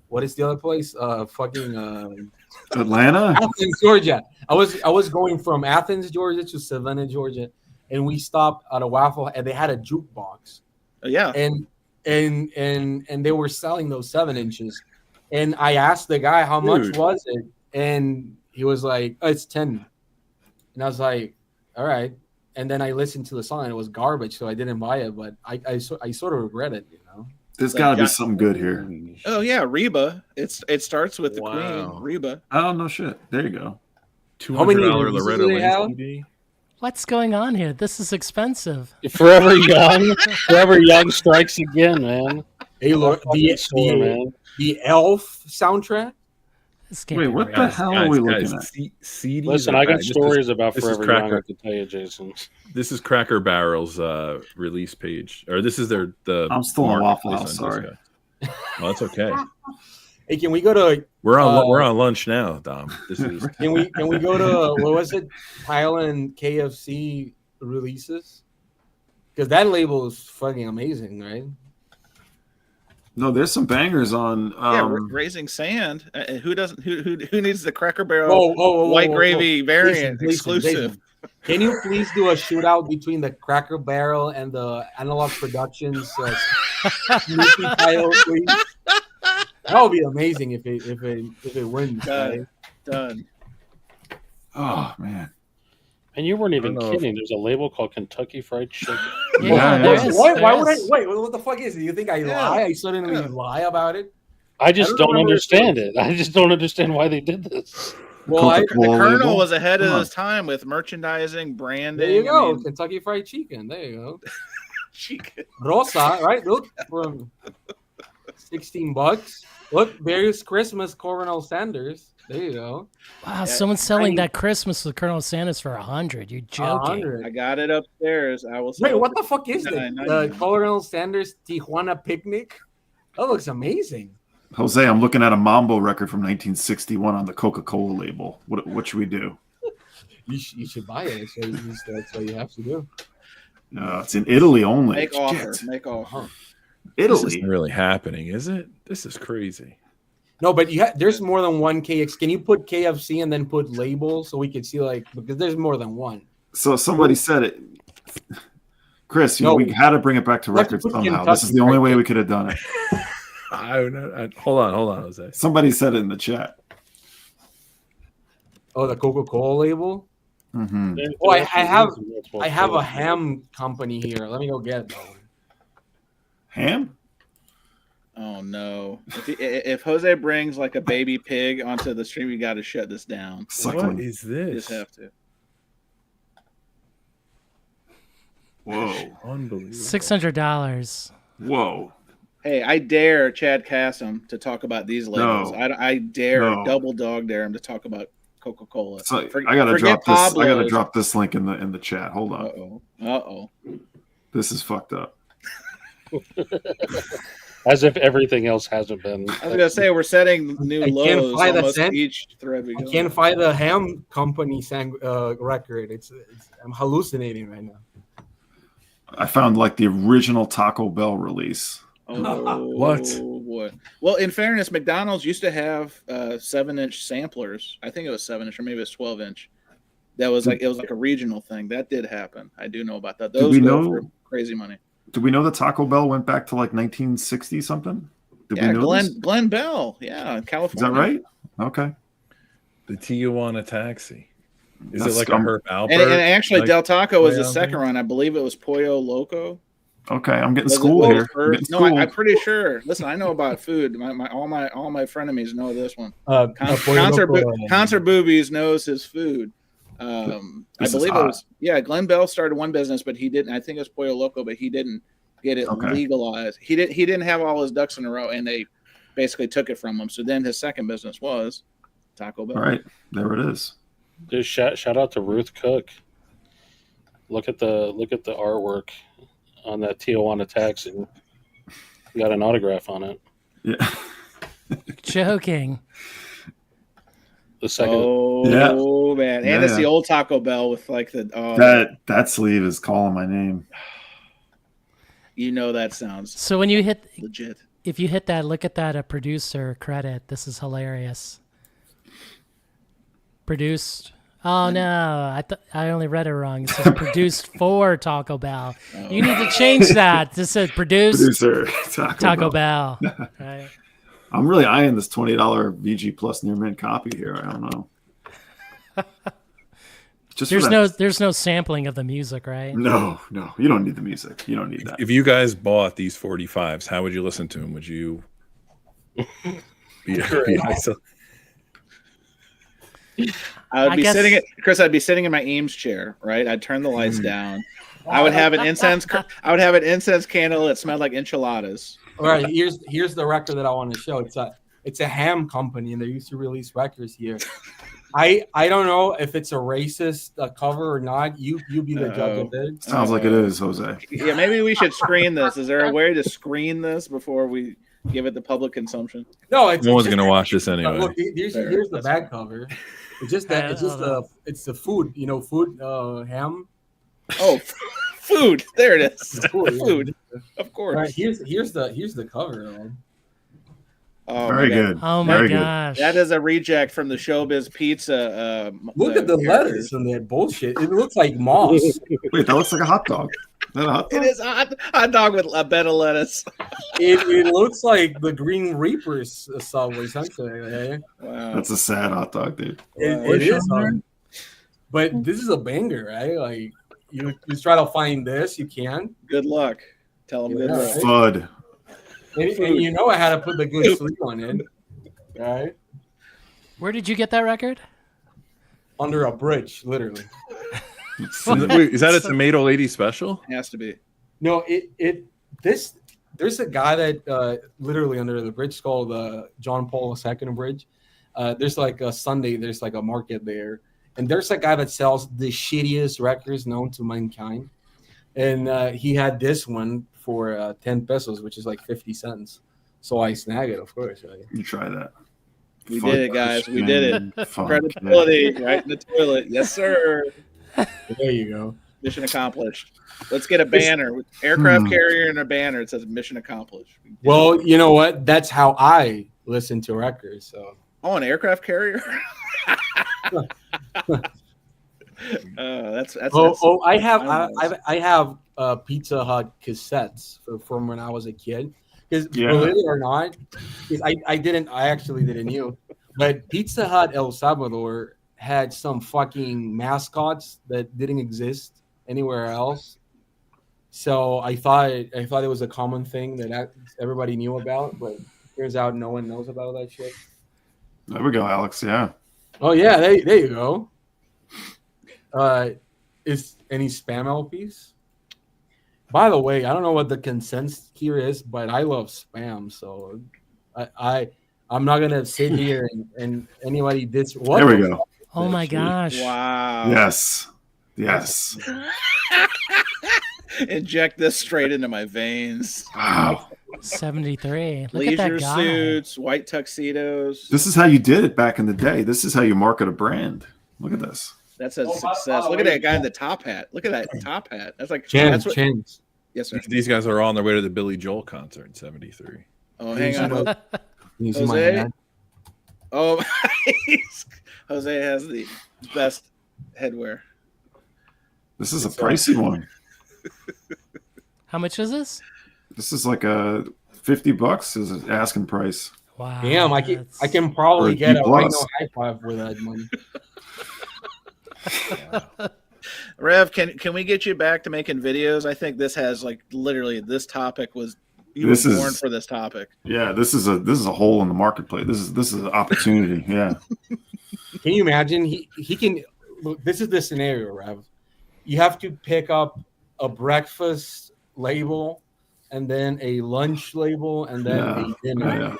what is the other place? Atlanta, Athens, Georgia. I was going from Athens, Georgia, to Savannah, Georgia, and we stopped at a Waffle, and they had a jukebox. Yeah, and they were selling those 7 inches, and I asked the guy how much was it, and he was like, oh, "It's 10," and I was like, "All right." And then I listened to the song, and it was garbage, so I didn't buy it. But I sort of regret it, you know. There's got to be something good here. Oh yeah, Reba. It starts with the Queen, Reba. Oh no shit! There you go. $200 Loretta Lynn CD. What's going on here? This is expensive. Forever Young strikes again, man. Hey, look, the Elf soundtrack. Wait, what the hell are we looking at? CDs. Listen, I got stories about Forever Young. I have to tell you, Jason. This is Cracker Barrel's release page, or this is the. I'm still on Waffle House. Sorry. Oh, that's okay. Hey, can we go to? We're on lunch now, Dom. This is. Can we go to what was it? Thailand KFC releases, because that label is fucking amazing, right? No, there's some bangers on. Raising Sand. Who doesn't? Who needs the Cracker Barrel white gravy variant exclusive? Jason. Can you please do a shootout between the Cracker Barrel and the Analog Productions title, please? That would be amazing if it wins. Done. Oh man. And you weren't even kidding. There's a label called Kentucky Fried Chicken. Why would I? Wait, what the fuck is it? You think I lie? I suddenly lie about it? I just don't understand it. I just don't understand why they did this. Well, the Colonel was ahead of his time with merchandising, branding. There you go. Kentucky Fried Chicken. There you go. Chicken. Rosa, right? Look, from $16. Look, various Christmas Colonel Sanders. There you go. Wow, someone's selling that Christmas with Colonel Sanders for $100. You're joking. 100. I got it upstairs. I will. Wait, what the fuck is it? Colonel Sanders Tijuana Picnic. That looks amazing. Jose, I'm looking at a Mambo record from 1961 on the Coca-Cola label. What should we do? You should buy it. That's what you have to do. It's in Italy only. Make offer. Italy. This isn't really happening, is it? This is crazy. No, but there's more than one KX. Can you put KFC and then put labels so we can see because there's more than one. So somebody said it. Chris, we had to bring it back to records somehow. This is the only way we could have done it. Hold on, Jose. Somebody said it in the chat. Oh, the Coca-Cola label? Mm-hmm. Oh, I have a ham company here. Let me go get it. Ham? Oh no! If Jose brings like a baby pig onto the stream, you got to shut this down. What is this? You just have to. Whoa! Unbelievable. $600. Whoa! Hey, I dare Chad Kassem to talk about these labels. No. I dare double dog dare him to talk about Coca-Cola. So I gotta drop this. I gotta drop this link in the chat. Hold on. Uh-oh. This is fucked up. As if everything else hasn't been. I was gonna say we're setting new lows almost each thread we go. I can't find the ham company record. I'm hallucinating right now. I found like the original Taco Bell release. Oh, what? Boy. Well, in fairness, McDonald's used to have 7-inch samplers. I think it was 7-inch or maybe it was 12-inch. That was it was like a regional thing. That did happen. I do know about that. Those go for crazy money. Do we know that Taco Bell went back to like 1960 something? Did we know Glenn Bell. Yeah, California. Is that right? Okay. The Tijuana Taxi. Is it like a Herb Alpert? And actually, Del Taco was the second run. I believe it was Pollo Loco. Okay, I'm getting schooled here. I'm pretty sure. Listen, I know about food. All my frenemies know this one. Concert Boobies knows his food. I believe it was Glenn Bell started one business, but he didn't. I think it was Pollo Loco, but he didn't get it legalized. He didn't have all his ducks in a row, and they basically took it from him. So then his second business was Taco Bell. All right, there it is. Dude, shout out to Ruth Cook. Look at the artwork on that Tijuana Taxi. We got an autograph on it. Yeah. Joking. The second. Oh man, and it's the old Taco Bell with like the that sleeve is calling my name. You know that sounds so when you hit legit. If you hit that, look at that producer credit. This is hilarious. Produced. Oh no, I only read it wrong. It says produced for Taco Bell. Oh. You need to change that. This says producer Taco Bell. Right. I'm really eyeing this $20 VG Plus near mint copy here. I don't know. There's no sampling of the music, right? No, you don't need the music. You don't need that. If you guys bought these 45s, how would you listen to them? Would you? I would be sitting Chris. I'd be sitting in my Eames chair, right? I'd turn the lights down. I would have an incense. I would have an incense candle that smelled like enchiladas. All right, here's the record that I want to show. It's a ham company, and they used to release records here. I don't know if it's a racist cover or not. You be the judge of it. Sounds like it is, Jose. Yeah, maybe we should screen this. Is there a way to screen this before we give it to public consumption? No, no one's gonna watch this anyway. Look, here's the back cover. It's just that it's the food, food ham. Oh, food. There it is. Food. Of course. Right, here's the cover, though. Oh, very good. Oh my gosh. That is a reject from the Showbiz Pizza. Look at the lettuce and that bullshit. It looks like moss. Wait, that looks like a hot dog. Is that a hot dog? It is a hot dog with a bed of lettuce. It looks like the Green Reaper's Subway, essentially. Wow. That's a sad hot dog, dude. It is. But this is a banger, right? Like you try to find this, you can. Good luck. Tell them good luck. Fud. And I had to put the good sleep on it. All right. Where did you get that record? Under a bridge, literally. Wait, is that a Tomato Lady special? It has to be. No, there's a guy that literally under the bridge called John Paul II Bridge. There's like a Sunday, there's like a market there. And there's a guy that sells the shittiest records known to mankind. And he had this one for 10 pesos, which is like 50 cents. So I snag it, of course. Right? You try that. We did it, guys. We did it. Credibility right in the toilet. Yes, sir. There you go. Mission accomplished. Let's get a banner with aircraft carrier and a banner. It says mission accomplished. Well, you know what? That's how I listen to records. So an aircraft carrier. That's I have Pizza Hut cassettes from when I was a kid. Because believe it or not, I actually didn't know, but Pizza Hut El Salvador had some fucking mascots that didn't exist anywhere else. So I thought it was a common thing that everybody knew about, but turns out no one knows about that shit. There we go, Alex. Yeah. Oh yeah, there you go. Is any spam LPs? By the way, I don't know what the consensus here is, but I love spam, so I'm not gonna sit here and anybody what there we go. Oh my gosh! Wow. Yes. Inject this straight into my veins. Wow. 73. Look Leisure at that guy. suits, white tuxedos. This is how you did it back in the day. This is how you market a brand. Look at this. That's a success. Look at that guy in the top hat. Look at that top hat. That's like Chins. Yes, sir. These guys are all on their way to the Billy Joel concert in '73. Oh, hang on. Jose. Oh, Jose has the best headwear. This is a pricey one. How much is this? This is like a $50 is an asking price. Wow. Damn, I can probably get a Rhino high five for that money. Rev, can we get you back to making videos? I think this has like literally this topic was born for this topic. Yeah, this is a hole in the marketplace. This is an opportunity. Yeah. Can you imagine? He can. Look, this is the scenario, Rev. You have to pick up a breakfast label, and then a lunch label, and then a dinner. Yeah.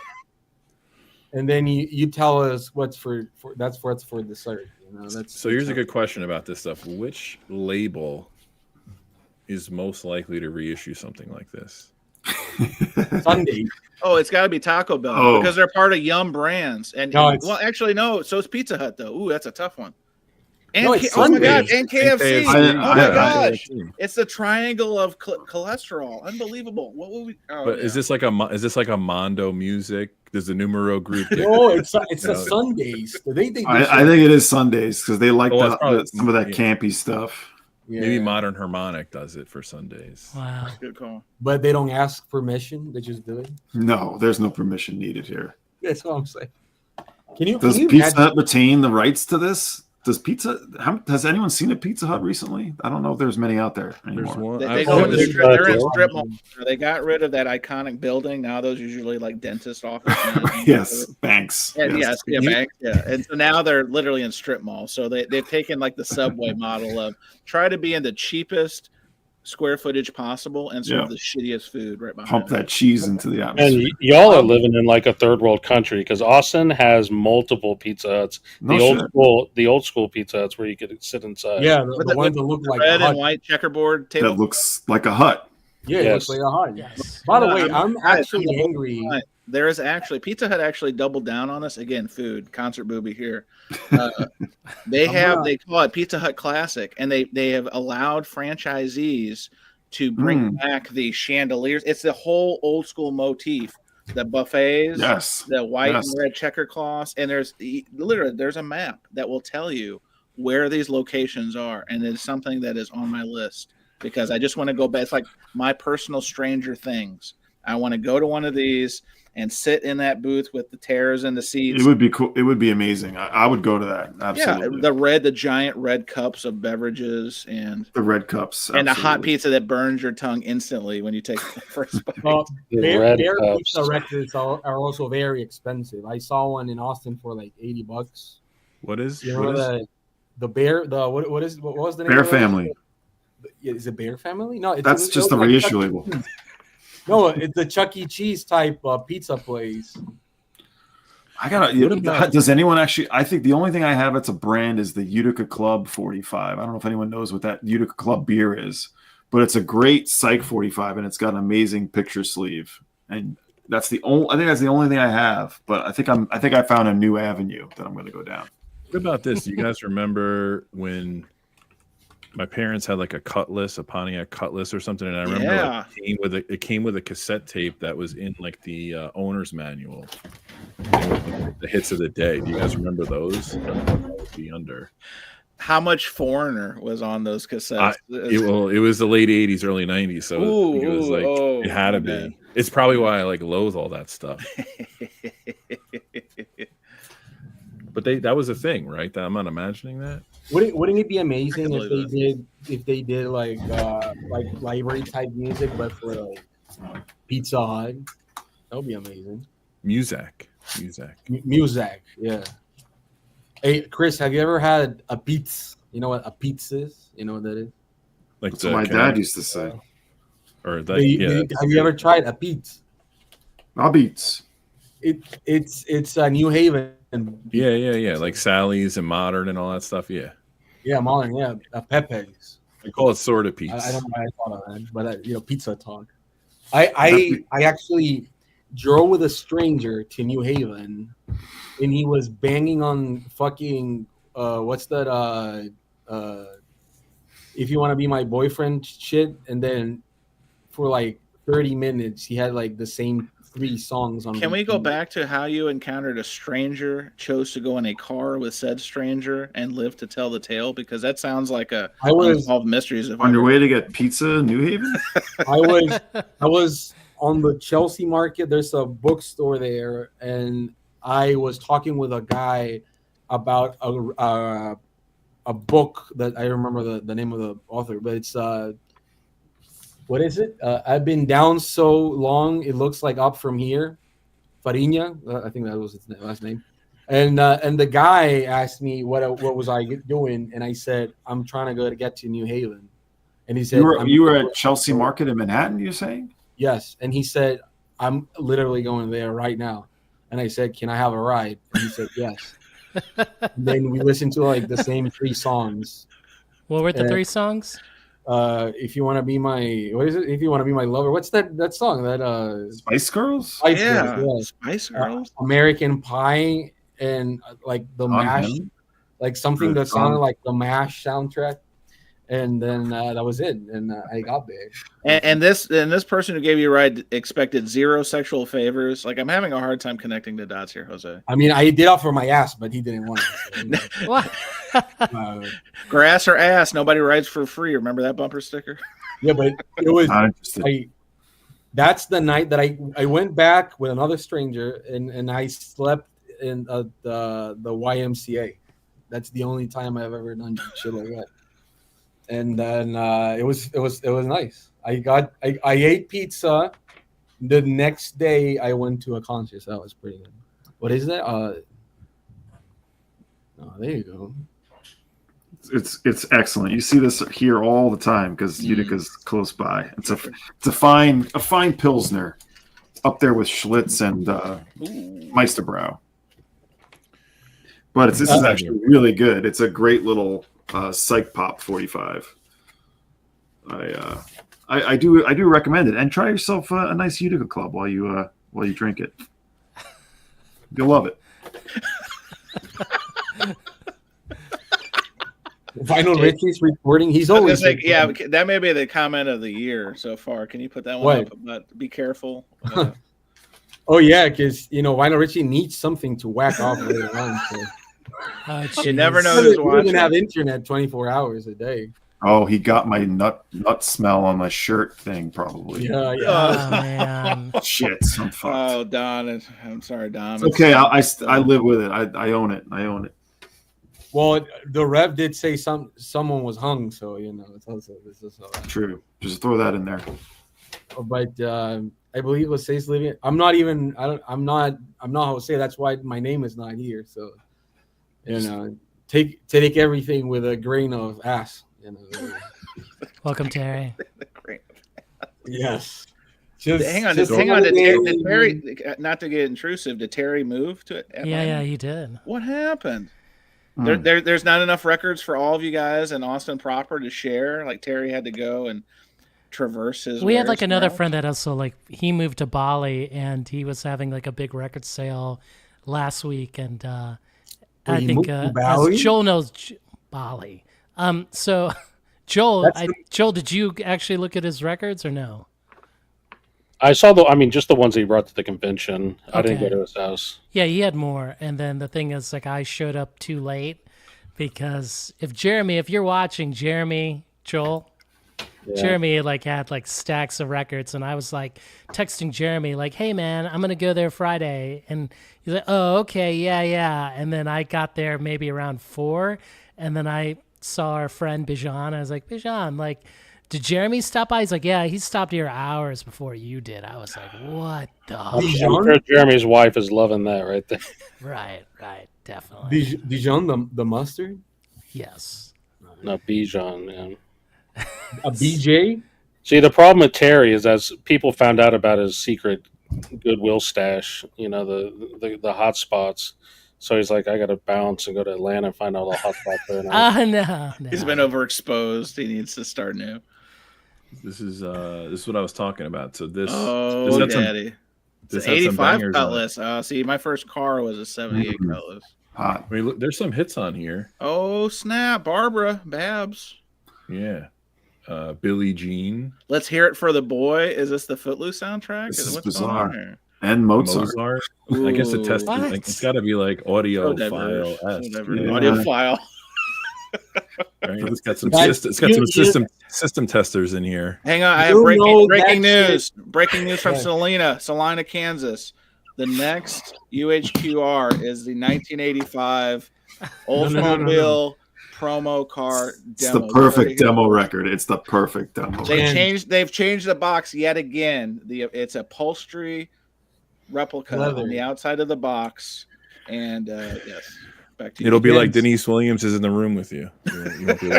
And then you tell us what's for dessert. You know, so here's a good question about this stuff. Which label is most likely to reissue something like this? Sunday. Oh, it's got to be Taco Bell because they're part of Yum Brands. And so it's Pizza Hut though. Ooh, that's a tough one. And oh my god, and KFC. Oh my gosh, it's the triangle of cholesterol. Unbelievable. What will we? Oh, but is this like a Mondo Music? Does the Numero Group? No, it's the Sundays. I think it is Sundays because they like some of that campy stuff. Yeah. Maybe Modern Harmonic does it for Sundays. Wow, good call. But they don't ask permission; they just do it. No, there's no permission needed here. That's what I'm saying. Does Pizza Hut retain the rights to this? Has anyone seen a Pizza Hut recently? I don't know if there's many out there anymore. They're in strip mall. They got rid of that iconic building. Now those usually like dentist offices. Yes, banks. Banks. Yeah, and so now they're literally in strip malls. So they've taken like the Subway model of try to be in the cheapest square footage possible and serve the shittiest food right behind. Pump that cheese into the atmosphere. And y'all are living in like a third world country because Austin has multiple Pizza Huts. The old school Pizza Huts where you could sit inside. Yeah, the ones that look like red and white checkerboard table. That looks like a hut. Yeah, it looks like a hut. Yes. By the way, I'm actually angry. There is actually Pizza Hut actually doubled down on us again. Food concert booby here. They call it Pizza Hut Classic, and they have allowed franchisees to bring back the chandeliers. It's the whole old school motif, the buffets, the white and red checker cloths, and there's a map that will tell you where these locations are, and it's something that is on my list because I just want to go back. It's like my personal Stranger Things. I want to go to one of these and sit in that booth with the tears and the seats. It would be cool. It would be amazing. I would go to that. Absolutely. Yeah, the giant red cups of beverages and the red cups and a hot pizza that burns your tongue instantly when you take the first bite. Their pizza records are also very expensive. I saw one in Austin for like $80. What is? You know the bear? What was the name? Bear Family. Is it Bear Family? No, that's just the reissue label. No, it's the Chuck E. Cheese type pizza place. Does anyone actually? I think the only thing I have it's a brand is the Utica Club 45. I don't know if anyone knows what that Utica Club beer is, but it's a great Psych 45, and it's got an amazing picture sleeve. And that's the only. I think that's the only thing I have. But I think I found a new avenue that I'm going to go down. What about this? Do you guys remember when my parents had like a Pontiac Cutlass or something, and I remember like, it came with a cassette tape that was in like the owner's manual. The hits of the day. Do you guys remember those? That would be under. How much Foreigner was on those cassettes? It was the late 80s, early 90s, so it was like it had to be. It's probably why I like loathe all that stuff. But that was a thing, right? I'm not imagining that. Wouldn't it be amazing if they did like library type music, but for like Pizza Hut? That would be amazing. Music, yeah. Hey, Chris, have you ever had a pizza? You know what a pizza is? You know what that is? Like that's what my dad used to say. Or that, have you ever tried a pizza? A beats. It's a New Haven. Yeah. Like Sally's and Modern and all that stuff. Yeah, Modern. Yeah, Pepe's. I call it sort of pizza. I don't know why I thought of that, but pizza talk. I actually drove with a stranger to New Haven, and he was banging on fucking what's that? If you want to be my boyfriend shit, and then for like 30 minutes he had like the same 3 songs on. Can we go back to how you encountered a stranger, chose to go in a car with said stranger, and live to tell the tale? Because that sounds like unsolved mysteries. On your way to get pizza in New Haven? I was on the Chelsea Market. There's a bookstore there, and I was talking with a guy about a book that I remember the name of the author, but it's what is it? I've been down so long it looks like up from here. Fariña, I think that was his last name. And the guy asked me what was I doing, and I said I'm trying to get to New Haven. And he said you were at Chelsea Market in Manhattan. You're saying? Yes, and he said I'm literally going there right now. And I said, can I have a ride? And he said yes. Then we listened to like the same 3 songs. What were the 3 songs? If you want to be my if you want to be my lover, what's that song that Spice Girls? Spice Girls, American Pie, and like the MASH, like something that sounded like the MASH soundtrack. And then that was it, and I got there. And this person who gave you a ride expected 0 sexual favors. Like, I'm having a hard time connecting the dots here, Jose. I mean, I did offer my ass, but he didn't want it. So, what? Grass or ass? Nobody rides for free. Remember that bumper sticker? Yeah, but it was. That's the night that I went back with another stranger, and I slept in the YMCA. That's the only time I've ever done shit like that. And then it was nice. I ate pizza. The next day I went to a concert. So that was pretty good. What is that? Oh, there you go. It's excellent. You see this here all the time because Utica's close by. It's a fine Pilsner. It's up there with Schlitz and Meisterbrow. But this is actually really good. It's a great little Psych Pop 45. I do recommend it, and try yourself a nice Utica Club while you drink it. You'll love it. Vinyl Richie's recording. He's always like, yeah. That may be the comment of the year so far. Can you put that one up? But be careful. Oh yeah, because Vinyl Richie needs something to whack off later on. So. You never know who's watching. He doesn't have internet 24 hours a day. Oh, he got my nut smell on my shirt thing, probably. Yeah. Oh, man. Shit, I'm fucked. Oh, Don, I'm sorry, Don. It's okay. I live with it. I own it. Well, the Rev did say someone was hung, so it's also true. Just throw that in there. But I believe Jose's living. I'm not Jose. That's why my name is not here. So take everything with a grain of ass. Welcome, Terry. Yes. Hang on. Did Terry, not to get intrusive, did Terry move to it? Yeah, he did. What happened? There's not enough records for all of you guys in Austin proper to share. Like, Terry had to go and traverse his. We had like another friend that also he moved to Bali, and he was having like a big record sale last week, and I think as Joel knows, Bali. So Joel, Joel, did you actually look at his records or no? I saw just the ones he brought to the convention. Okay. I didn't go to his house. Yeah, he had more. And then the thing is, like, I showed up too late because if you're watching, Joel, Jeremy had like stacks of records, and I was like texting Jeremy like, "Hey man, I'm gonna go there Friday," and he's like, "Oh, okay, yeah." And then I got there maybe around 4, and then I saw our friend Bijan. I was like, "Bijan, like, did Jeremy stop by?" He's like, "Yeah, he stopped here hours before you did." I was like, "What the?" I'm sure Jeremy's wife is loving that right there. Right, definitely. Bijan, the mustard. Yes. No, Bijan, man. A BJ? See, the problem with Terry is as people found out about his secret Goodwill stash, the hot spots. So he's like, I got to bounce and go to Atlanta and find all the hot spots there. No. He's been overexposed. He needs to start new. This is what I was talking about. So this. Oh, daddy. It's an 85 Cutlass. See, my first car was a 78 Cutlass. Hot. I mean, look, there's some hits on here. Oh, snap. Barbara, Babs. Yeah. Billie Jean. Let's hear it for the boy. Is this the Footloose soundtrack? This is bizarre. And Mozart. I guess it's got to be like audio file. Audio file. Right? It's got some system testers in here. Hang on, I have breaking news. Breaking news from Salina, Kansas. The next UHQR is the 1985 Oldsmobile promo car demo. It's the perfect demo record. It's the perfect demo. They've changed the box yet again. It's upholstery replica on the outside of the box, and yes. Back to you. It'll be like Denise Williams is in the room with you. You won't be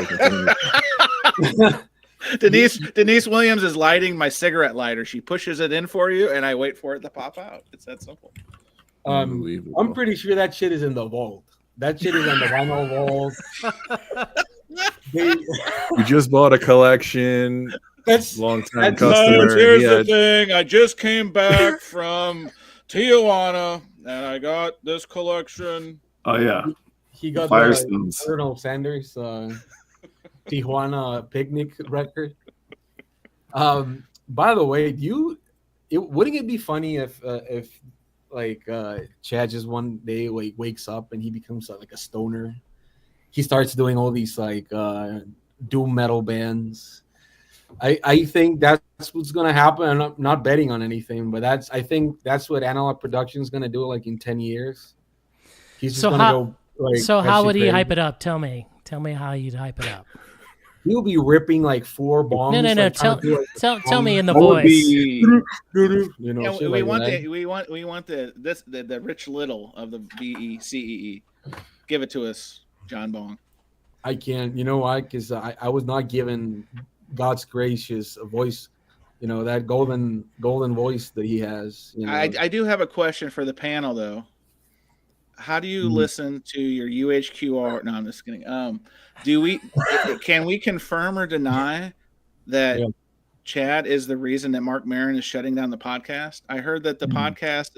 Denise Williams is lighting my cigarette lighter. She pushes it in for you, and I wait for it to pop out. It's that simple. I'm pretty sure that shit is in the vault. That shit is on the vinyl vault. You just bought a collection. That's long time customer. Here's the thing. I just came back from Tijuana, and I got this collection. Oh yeah, he got the Colonel Sanders Tijuana picnic record. By the way, wouldn't it be funny if Chad just one day like wakes up and he becomes like a stoner? He starts doing all these like doom metal bands. I think that's what's gonna happen. I'm not betting on anything, but I think that's what Analog Production's gonna do like in 10 years. He's just gonna go. Like, so how would he hype it up? Tell me how you'd hype it up. He'll be ripping like 4 bombs. No. Like, tell me in the voice. We want the Rich Little of the CEE. Give it to us, John Bong. I can't. You know why? Because I was not given God's gracious voice. That golden voice that he has. I do have a question for the panel though. How do you listen to your UHQR? No, I'm just kidding. Can we confirm or deny that Chad is the reason that Mark Maron is shutting down the podcast? I heard that the podcast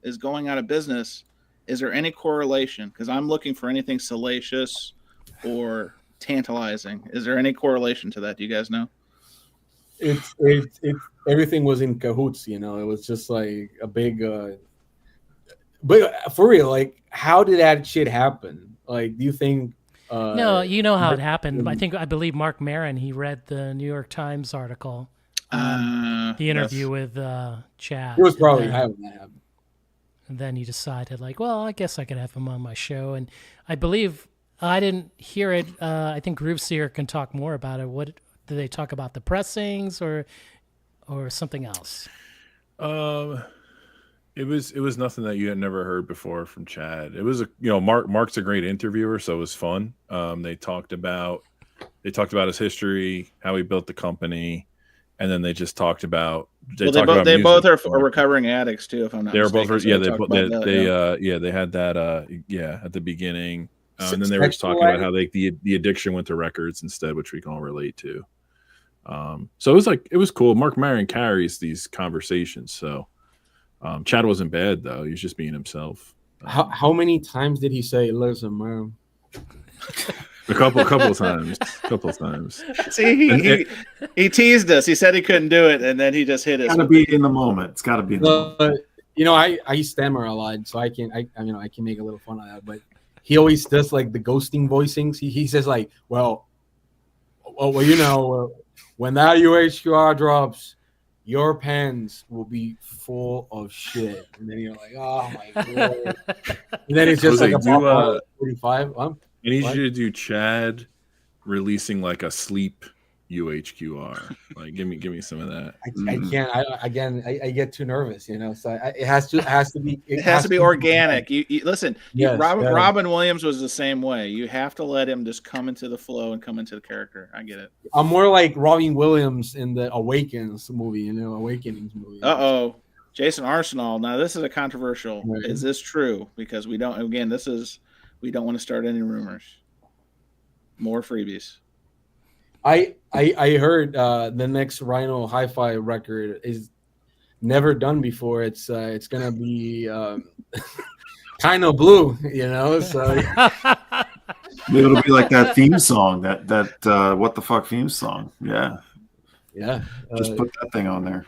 is going out of business. Is there any correlation? Because I'm looking for anything salacious or tantalizing. Is there any correlation to that? Do you guys know? It's everything was in cahoots. It was just like a big. But for real, like, how did that shit happen? Like, do you think? No, you know how it happened. I believe Mark Maron. He read the New York Times article, the interview with Chad. It was probably having that happen. And then he decided, like, well, I guess I could have him on my show. And I believe I didn't hear it. I think Grooveseer can talk more about it. What did they talk about? The pressings or something else? It was nothing that you had never heard before from Chad. It was Mark's a great interviewer, so it was fun. They talked about his history, how he built the company, and then they just talked about they both are recovering addicts too, if I'm not mistaken. They had that at the beginning. And then they were just talking about how the addiction went to records instead, which we can all relate to. So it was cool. Mark Maron carries these conversations, so Chad wasn't bad though. He was just being himself. How many times did he say "listen, man"? A couple times. See, he teased us. He said he couldn't do it, and then he just hit us. It's got to be in the moment. It's got to be in the moment. You know, I stammer a lot, so I can make a little fun of that. But he always does like the ghosting voicings. He says like, well, you know, when that UHQR drops, your pens will be full of shit. And then you're like, oh my god. And then it's just Jose, like a 45. I need you to do Chad releasing like a sleep UHQR. Like, give me some of that. I can't. I get too nervous, you know. So it has to be. It has to be organic. You listen. Yes, Robin Williams was the same way. You have to let him just come into the flow and come into the character. I get it. I'm more like Robin Williams in the Awakenings movie. You know, Awakenings movie. Jason Arsenal. Now this is a controversial. Right. Is this true? Because we don't. Again, we don't want to start any rumors. More freebies. I heard the next Rhino Hi-Fi record is never done before. It's gonna be kind of blue, you know. So it'll be like that theme song, that what the fuck theme song. Yeah. Just put that thing on there.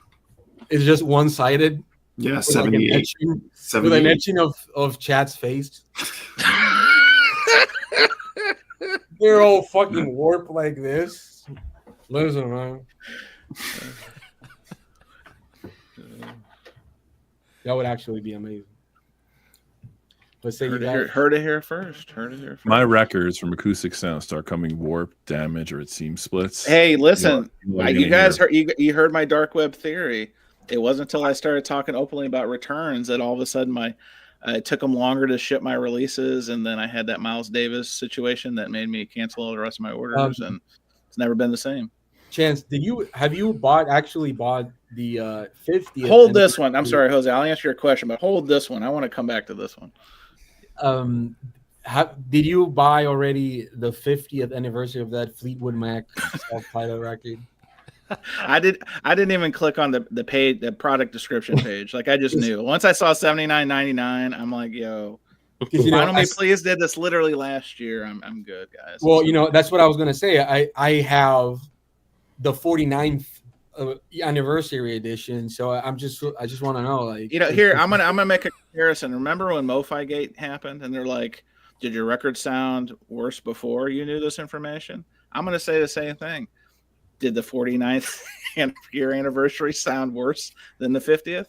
It's just one-sided. Yeah, 78. With an etching of Chad's face. They're all fucking warped like this. Listen, man. That would actually be amazing. But say heard it here first. My records from Acoustic Sound start coming warped, damaged, or it seam splits. Hey, listen, you guys heard my dark web theory. It wasn't until I started talking openly about returns that all of a sudden it took them longer to ship my releases, and then I had that Miles Davis situation that made me cancel all the rest of my orders, and it's never been the same. Chance, have you actually bought the 50th? Hold this one. I'm sorry, Jose. I'll answer your question, but hold this one. I want to come back to this one. Did you buy already the 50th anniversary of that Fleetwood Mac self-titled record? I didn't even click on the product description page. Like I just knew. Once I saw $79.99, I'm like, yo. Vinyl Me Please did this literally last year. I'm good, guys. Well, you know, that's what I was gonna say. I have the 49th anniversary edition, so I just want to know, like, you know, here I'm gonna make a comparison. Remember when MoFi Gate happened, and they're like, did your record sound worse before you knew this information? I'm gonna say the same thing. Did the 49th year anniversary sound worse than the 50th?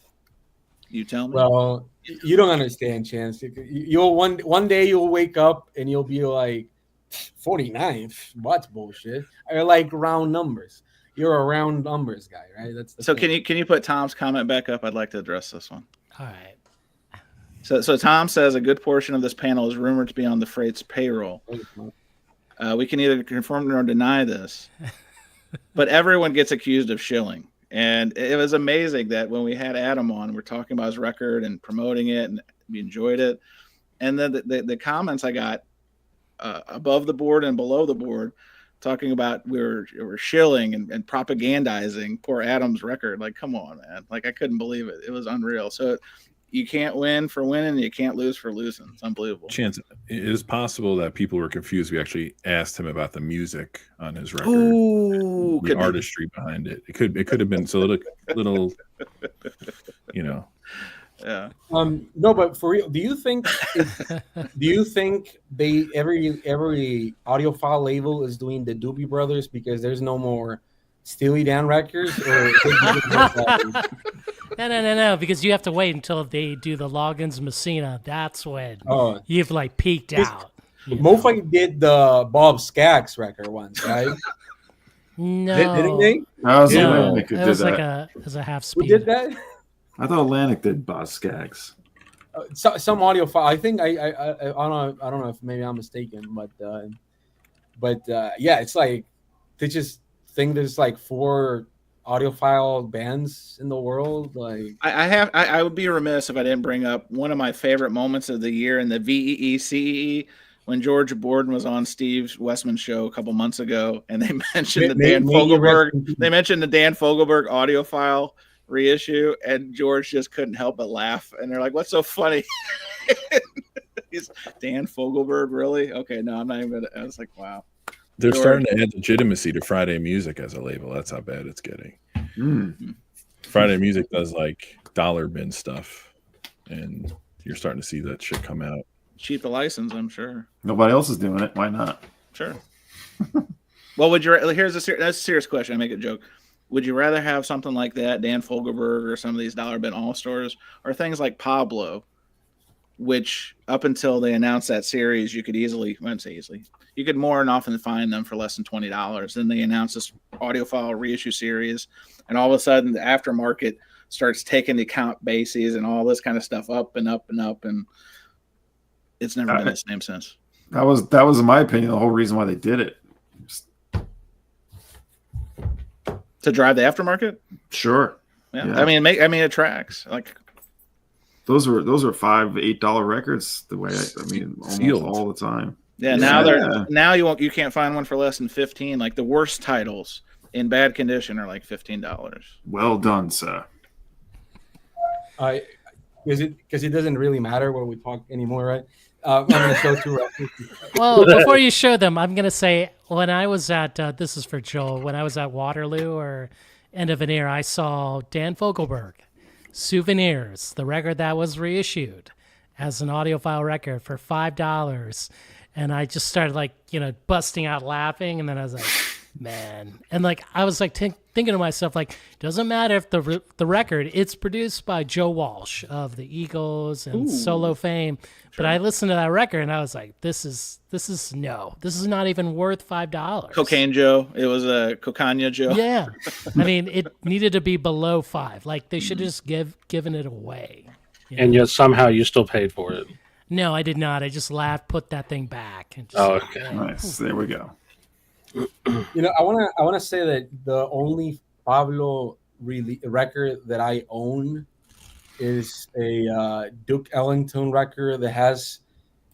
You tell me. Well, you don't understand, Chance. You'll one day you'll wake up and you'll be like, 49th? What's bullshit? I like round numbers. You're a round numbers guy, right? That's the so. thing. Can you put Tom's comment back up? I'd like to address this one. All right. So Tom says a good portion of this panel is rumored to be on the freight's payroll. We can either confirm or deny this, but everyone gets accused of shilling. And it was amazing that when we had Adam on, we're talking about his record and promoting it, and we enjoyed it. And then the comments I got above the board and below the board talking about we were shilling and propagandizing poor Adam's record. Like, come on, man. Like, I couldn't believe it. It was unreal. So you can't win for winning. You can't lose for losing. It's unbelievable. Chance, it is possible that people were confused. We actually asked him about the music on his record. Ooh, the artistry behind it. It could have been so little, you know. Yeah. No, but for real, do you think they every audiophile label is doing the Doobie Brothers because there's no more Steely Dan records? Or No, because you have to wait until they do the Loggins Messina. That's when you've like peaked out. MoFi did the Bob Skaggs record once, right? No, didn't they? It was like a half speed. Who did that? I thought Atlantic did Bob Skaggs. Some audiophile. I think I don't know if maybe I'm mistaken, but yeah, it's like they just think there's like 4 audiophile bands in the world. Like I would be remiss if I didn't bring up one of my favorite moments of the year in the VEE CEE when George Borden was on Steve Westman's show a couple months ago, and they mentioned the Dan Fogelberg. They mentioned the Dan Fogelberg audiophile reissue, and George just couldn't help but laugh. And they're like, "What's so funny?" Dan Fogelberg, really? Okay, no, I'm not even gonna. I was like, wow. They're starting to add legitimacy to Friday Music as a label. That's how bad it's getting. Friday Music does like dollar bin stuff, and you're starting to see that shit come out. Cheap the license, I'm sure. Nobody else is doing it. Why not? Sure. Well, would you? That's a serious question. I make a joke. Would you rather have something like that, Dan Fogelberg, or some of these dollar bin all stars, or things like Pablo, which up until they announced that series, you could easily, I wouldn't say easily, you could more than often find them for less than $20. Then they announced this audiophile reissue series, and all of a sudden the aftermarket starts taking the count bases and all this kind of stuff up and up and up, and it's never been the same since. That was, in my opinion, the whole reason why they did it. To drive the aftermarket? Sure. Yeah. I mean, it tracks. Like those are $5-8 records. The way almost all the time. Yeah. Now you can't find one for less than 15. Like the worst titles in bad condition are like $15. Well done, sir. Because it doesn't really matter what we talk anymore, right? I'm going to show 2 records. Well, before you show them, I'm going to say when I was at, this is for Joel, when I was at Waterloo or End of an Ear, I saw Dan Fogelberg, Souvenirs, the record that was reissued as an audiophile record for $5. And I just started busting out laughing. And then I was like, man. And I was thinking to myself, doesn't matter if the record, it's produced by Joe Walsh of the Eagles and solo fame. Sure. But I listened to that record and I was like, this is not even worth $5. Cocaine Joe. It was a Cocaine Joe. Yeah. I mean, it needed to be below $5. They should just given it away. And yet somehow you still paid for it. No, I did not. I just laughed, put that thing back. And just, okay. Nice. There we go. I want to say that the only Pablo record that I own is a Duke Ellington record that has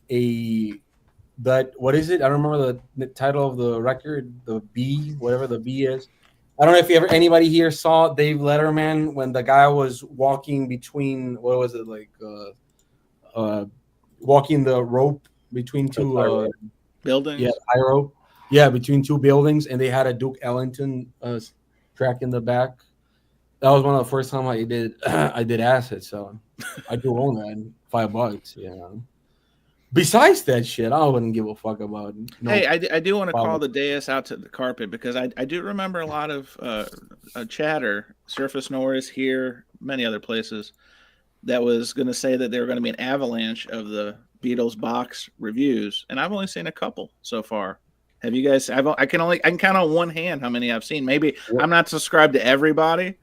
what is it? I don't remember the title of the record. The B, whatever the B is. I don't know if anybody here saw Dave Letterman when the guy was walking between walking the rope between 2 buildings. Yeah, high rope. Yeah, between 2 buildings, and they had a Duke Ellington track in the back. That was one of the first time I did acid, so I do own that. $5, Besides that shit, I wouldn't give a fuck about it. No. Hey, I do want to call the dais out to the carpet because I do remember a lot of chatter, Surface Norris here, many other places, that was going to say that there were going to be an avalanche of the Beatles box reviews, and I've only seen a couple so far. Have you guys? I can count on one hand how many I've seen. Maybe I'm not subscribed to everybody,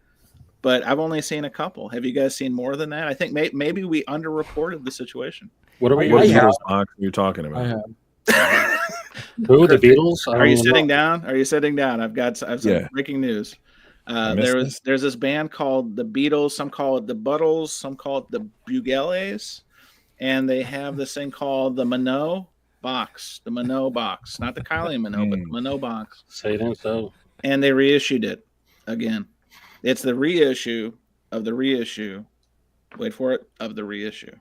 but I've only seen a couple. Have you guys seen more than that? I think maybe we underreported the situation. What Beatles box are you talking about? I have. Who, the Beatles? Are you sitting down? Are you sitting down? I've some breaking news. There's this band called the Beatles. Some call it the Buttles. Some call it the Bugles, and they have this thing called the Minot box, not the Kylie Minogue, but the Minot box. Say that so. And they reissued it again. It's the reissue of the reissue. Wait for it, of the reissue.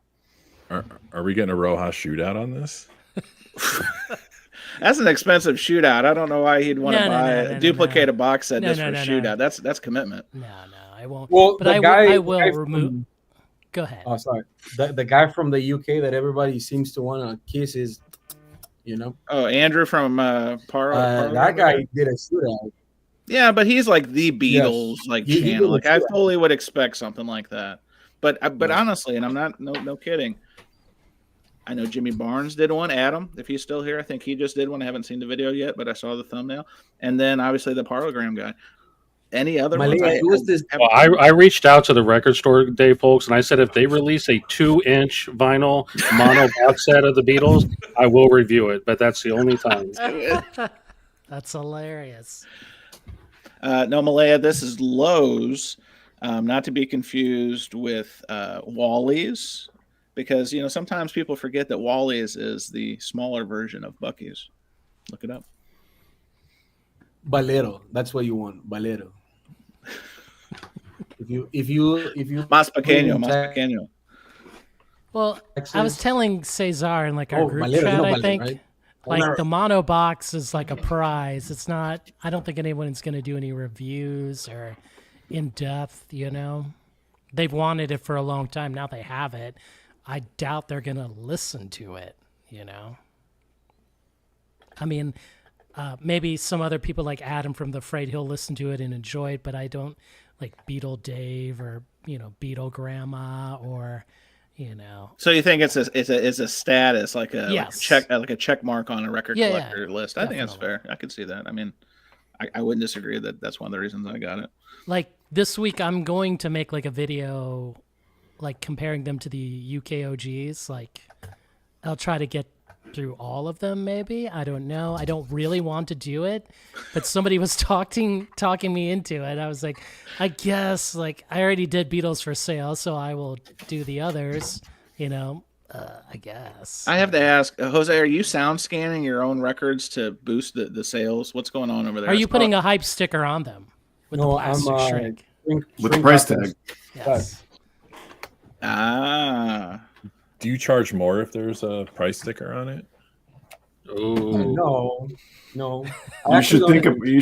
Are we getting a Rojas shootout on this? That's an expensive shootout. I don't know why he'd want to duplicate a box set just for shootout. That's commitment. No, I won't. Well, but I will remove. Go ahead. Oh, sorry. The guy from the UK that everybody seems to want to kiss is, Oh, Andrew from Paro. That guy did a shootout. Yeah, but he's like the Beatles channel. Like I fully would expect something like that. But honestly, and I'm not no kidding. I know Jimmy Barnes did one. Adam, if he's still here, I think he just did one. I haven't seen the video yet, but I saw the thumbnail. And then obviously the Parlogram guy. Any other ones? I reached out to the record store today, folks, and I said if they release a 2-inch vinyl mono box set of the Beatles, I will review it. But that's the only time. That's hilarious. No, Malaya, this is Lowe's, not to be confused with Wally's, because sometimes people forget that Wally's is the smaller version of Buc-ee's. Look it up. Valero, that's what you want. Valero. If you Más pequeño. Well, I was telling Cesar in like our group Valero, chat, I Valero, think, right? like the mono box is like a prize. It's not. I don't think anyone's going to do any reviews or in depth. You know, they've wanted it for a long time. Now they have it. I doubt they're going to listen to it. You know, I mean, maybe some other people like Adam from the Freight, he'll listen to it and enjoy it, but I don't like Beetle Dave or Beetle Grandma or. So you think it's a status, like a check mark on a record collector list? I think that's fair. I could see that. I mean, I wouldn't disagree that that's one of the reasons I got it. Like this week, I'm going to make like a video, like comparing them to the UK OGs. Like, I'll try to get through all of them. Maybe, I don't know. I don't really want to do it, but somebody was talking me into it. I was like, I guess like I already did Beatles for Sale, so I will do the others. I guess. I have to ask, Jose, are you sound scanning your own records to boost the sales? What's going on over there? Are you putting a hype sticker on them with the plastic shrink? With the price tag. Yes. Do you charge more if there's a price sticker on it? No. You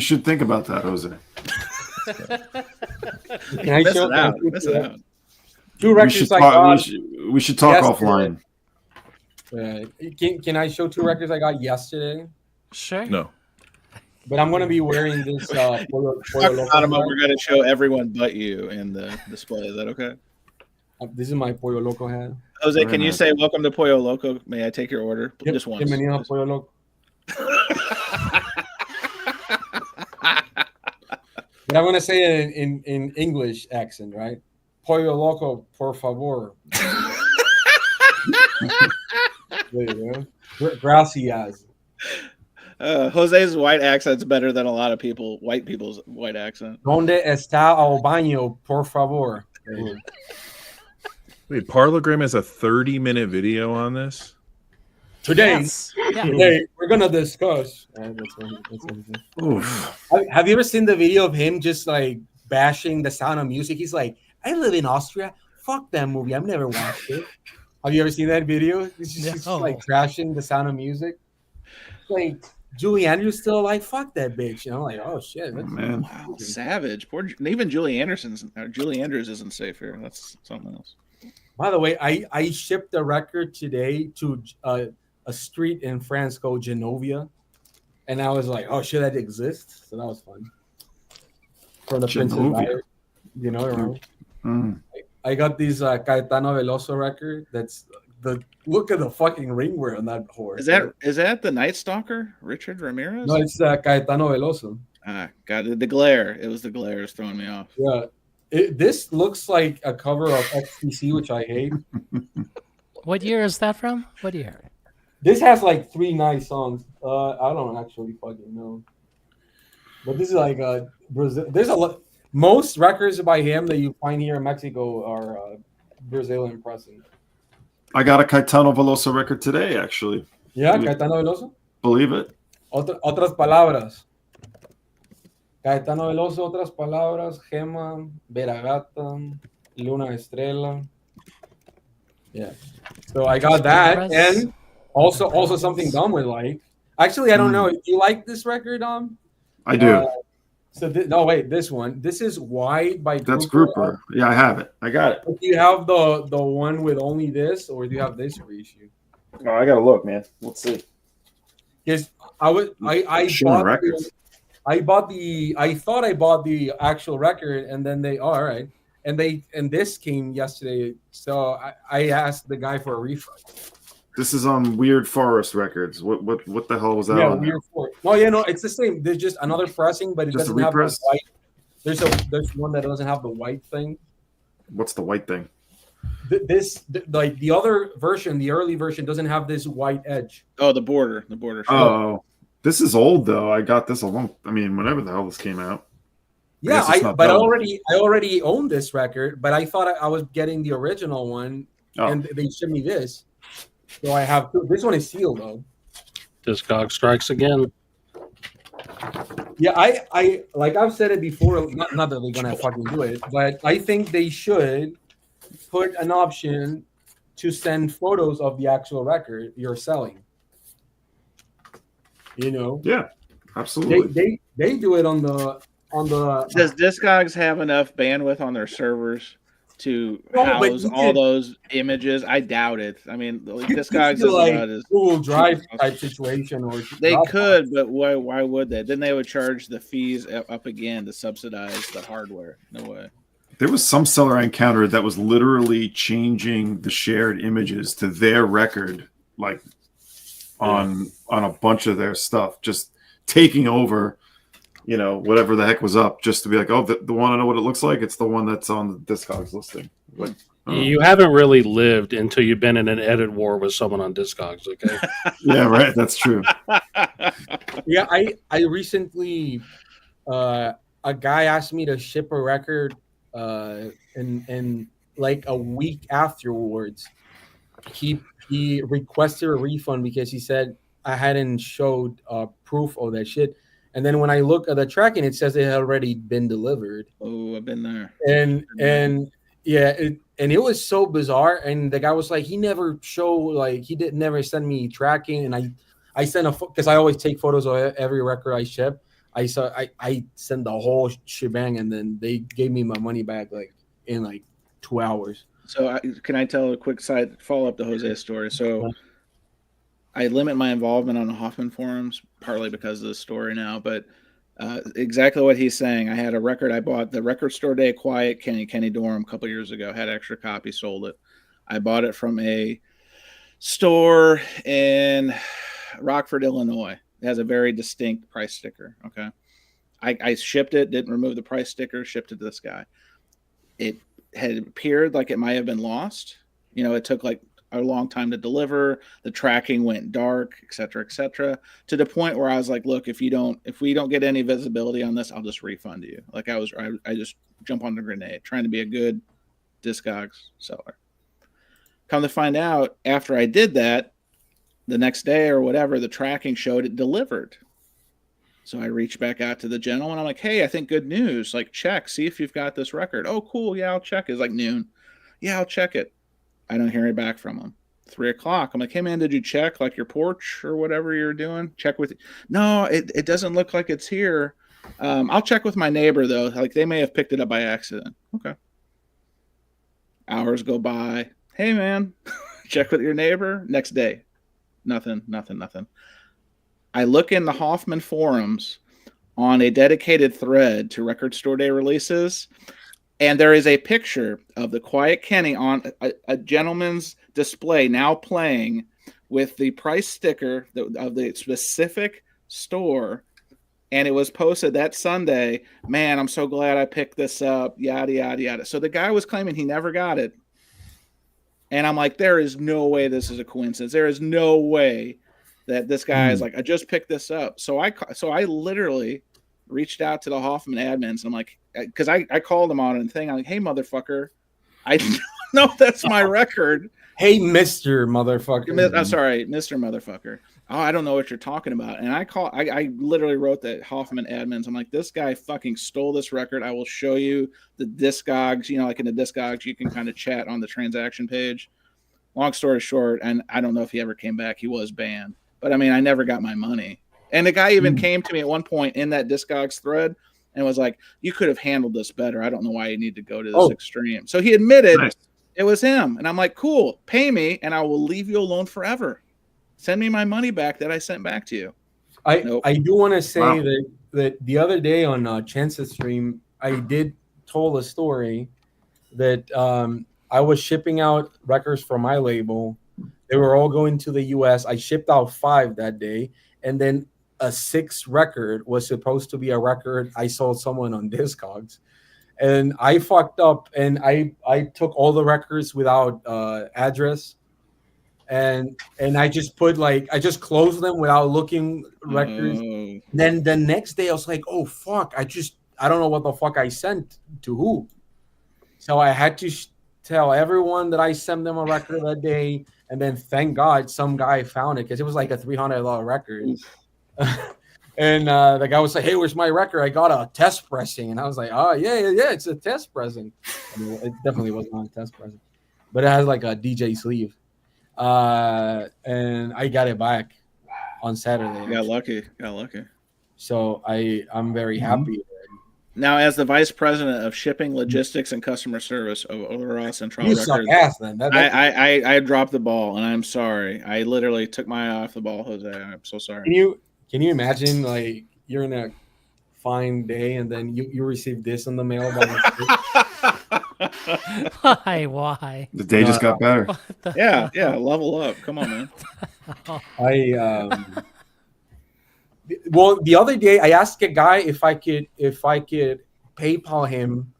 should think about that, Jose. Can I show miss it out. Two records I got. We should talk offline. Can I show two records I got yesterday? Sure. No. But I'm going to be wearing this. We're going to show everyone but you in the display. Is that okay? This is my Pollo Loco hat. Jose, can you say welcome to Pollo Loco? May I take your order? Just once. Bienvenido a Pollo Loco. But I'm going to say it in English accent, right? Pollo Loco, por favor. There you go. Gracias. Jose's white accent's better than a lot of white people's white accent. ¿Dónde está el baño, por favor? Wait, Parlogram has a 30-minute video on this? Today we're gonna discuss. Have you ever seen the video of him just like bashing The Sound of Music? He's like, I live in Austria. Fuck that movie. I've never watched it. Have you ever seen that video? He's just like trashing The Sound of Music. Like Julie Andrews still alive. Fuck that bitch. I'm like, oh shit, man, wow, savage. Poor, even Julie Andrews isn't safe here. That's something else. By the way, I shipped a record today to a street in France called Genovia, and I was like, oh shit, that exists. So that was fun. From the Princess Diary, I got these Caetano Veloso record. That's look at the fucking ring wear on that horse. Is that the Night Stalker, Richard Ramirez? No, it's Caetano Veloso. Got it. The glare. It was the glare is throwing me off. Yeah. This looks like a cover of XTC, which I hate. What year is that from? What year? This has like 3 nice songs. I don't actually fucking know. But this is like Brazil. There's a lot. Most records by him that you find here in Mexico are Brazilian pressing. I got a Caetano Veloso record today, actually. Yeah, Caetano Veloso? Believe it. Otras palabras. Caetano Veloso, otras palabras. Gema, Veragata, Luna Estrella. Yeah. So I got that. And also something Dom would like. Actually, I don't know. Do you like this record, Dom? I do. This one. This is Wide by Grouper. That's Grouper. Yeah, I have it. I got it. Do you have the one with only this, or do you have this reissue? Oh, I gotta look, man. Let's see. Because I thought I bought the actual record, and then all right, and this came yesterday, so I asked the guy for a refund. This is on Weird Forest Records. What the hell was that? Yeah, on Weird Forest. No, it's the same. There's just another pressing, but it doesn't have the white. There's one that doesn't have the white thing. What's the white thing? Like the other version, the early version doesn't have this white edge. Oh, the border. Oh, this is old though. I got this whenever the hell this came out. Yeah, I already owned this record, but I thought I was getting the original one, and they shipped me this. So I have two. This one is sealed though. Disogs strikes again. Yeah, I like I've said it before. Not that they're gonna fucking do it, but I think they should put an option to send photos of the actual record you're selling. Yeah, absolutely. They do it on the Does Disogs have enough bandwidth on their servers to house all those images? I doubt it. I mean, Disogs is about as Google Drive type situation, or they could, but why would they? Then they would charge the fees up again to subsidize the hardware. No way. There was some seller I encountered that was literally changing the shared images to their record, like on a bunch of their stuff, just taking over, whatever the heck was up, just to be like, oh, the one I know what it looks like, it's the one that's on the Disogs listing. Like, you haven't really lived until you've been in an edit war with someone on Disogs, okay? Yeah, right. That's true. Yeah, I recently, a guy asked me to ship a record, and like a week afterwards, he requested a refund because he said I hadn't showed proof of that shit. And then when I look at the tracking, it says it had already been delivered. Oh, I've been there. And yeah, it was so bizarre. And the guy was like, he never never send me tracking. And I sent because I always take photos of every record I ship. I sent the whole shebang, and then they gave me my money back in 2 hours. So can I tell a quick side follow-up to Jose's story? So I limit my involvement on the Hoffman forums, partly because of the story now, but exactly what he's saying. I had a record I bought, the Record Store Day Quiet Kenny Dorham a couple years ago, had extra copy, sold it. I bought it from a store in Rockford, Illinois. It has a very distinct price sticker, okay? I shipped it, didn't remove the price sticker, shipped it to this guy. It had appeared like it might have been lost. It took like a long time to deliver. The tracking went dark, et cetera, to the point where I was like, look, if we don't get any visibility on this, I'll just refund you. Like I just jump on the grenade, trying to be a good Disogs seller. Come to find out, after I did that, the next day or whatever, the tracking showed it delivered. So I reached back out to the gentleman. I'm like, hey, I think good news. Like, check, see if you've got this record. Oh, cool. Yeah, I'll check it. It's like noon. Yeah, I'll check it. I don't hear it back from him. 3:00. I'm like, hey, man, did you check like your porch or whatever you're doing? Check with. No, it doesn't look like it's here. I'll check with my neighbor, though. Like, they may have picked it up by accident. Okay. Hours go by. Hey, man, check with your neighbor. Next day. Nothing. I look in the Hoffman forums on a dedicated thread to Record Store Day releases, and there is a picture of the Quiet Kenny on a gentleman's display now playing with the price sticker of the specific store, and it was posted that Sunday. Man, I'm so glad I picked this up, yada, yada, yada. So the guy was claiming he never got it. And I'm like, there is no way this is a coincidence. There is no way that this guy is like, I just picked this up. So I literally reached out to the Hoffman admins. And I'm like, because I called them on a thing. I'm like, hey, motherfucker, I know that's my record. Hey, Mr. Motherfucker. I'm sorry, Mr. Motherfucker. Oh, I don't know what you're talking about. And I literally wrote the Hoffman admins. I'm like, this guy fucking stole this record. I will show you the Disogs. Like in the Disogs, you can kind of chat on the transaction page. Long story short, and I don't know if he ever came back. He was banned. But I mean, I never got my money. And the guy even came to me at one point in that Disogs thread and was like, you could have handled this better. I don't know why you need to go to this extreme. So he admitted it was him. And I'm like, cool, pay me and I will leave you alone forever. Send me my money back that I sent back to you. I do want to say that the other day on Chance's stream, I did told a story that I was shipping out records for my label. They were all going to the US. I shipped out 5 that day. And then a 6th record was supposed to be a record I sold someone on Disogs. And I fucked up and I took all the records without address. And I just put I just closed them without looking records. Then the next day I was like, oh fuck, I don't know what the fuck I sent to who. So I had to tell everyone that I sent them a record that day. And then thank God some guy found it because it was like a $300 record. And the guy was like, hey, where's my record? I got a test pressing. And I was like, oh, yeah, it's a test pressing. I mean, it definitely was not a test pressing. but it has like a DJ sleeve. And I got it back on Saturday. Got lucky. So I'm very happy. Now, as the vice president of shipping, logistics, and customer service of Overall Central You Records, suck ass then. I dropped the ball, and I'm sorry. I literally took my eye off the ball, Jose. I'm so sorry. Can you imagine, like, you're in a fine day and then you receive this in the mail? Why? The day just got better. Yeah, level up. Come on, man. Well, the other day I asked a guy if I could PayPal him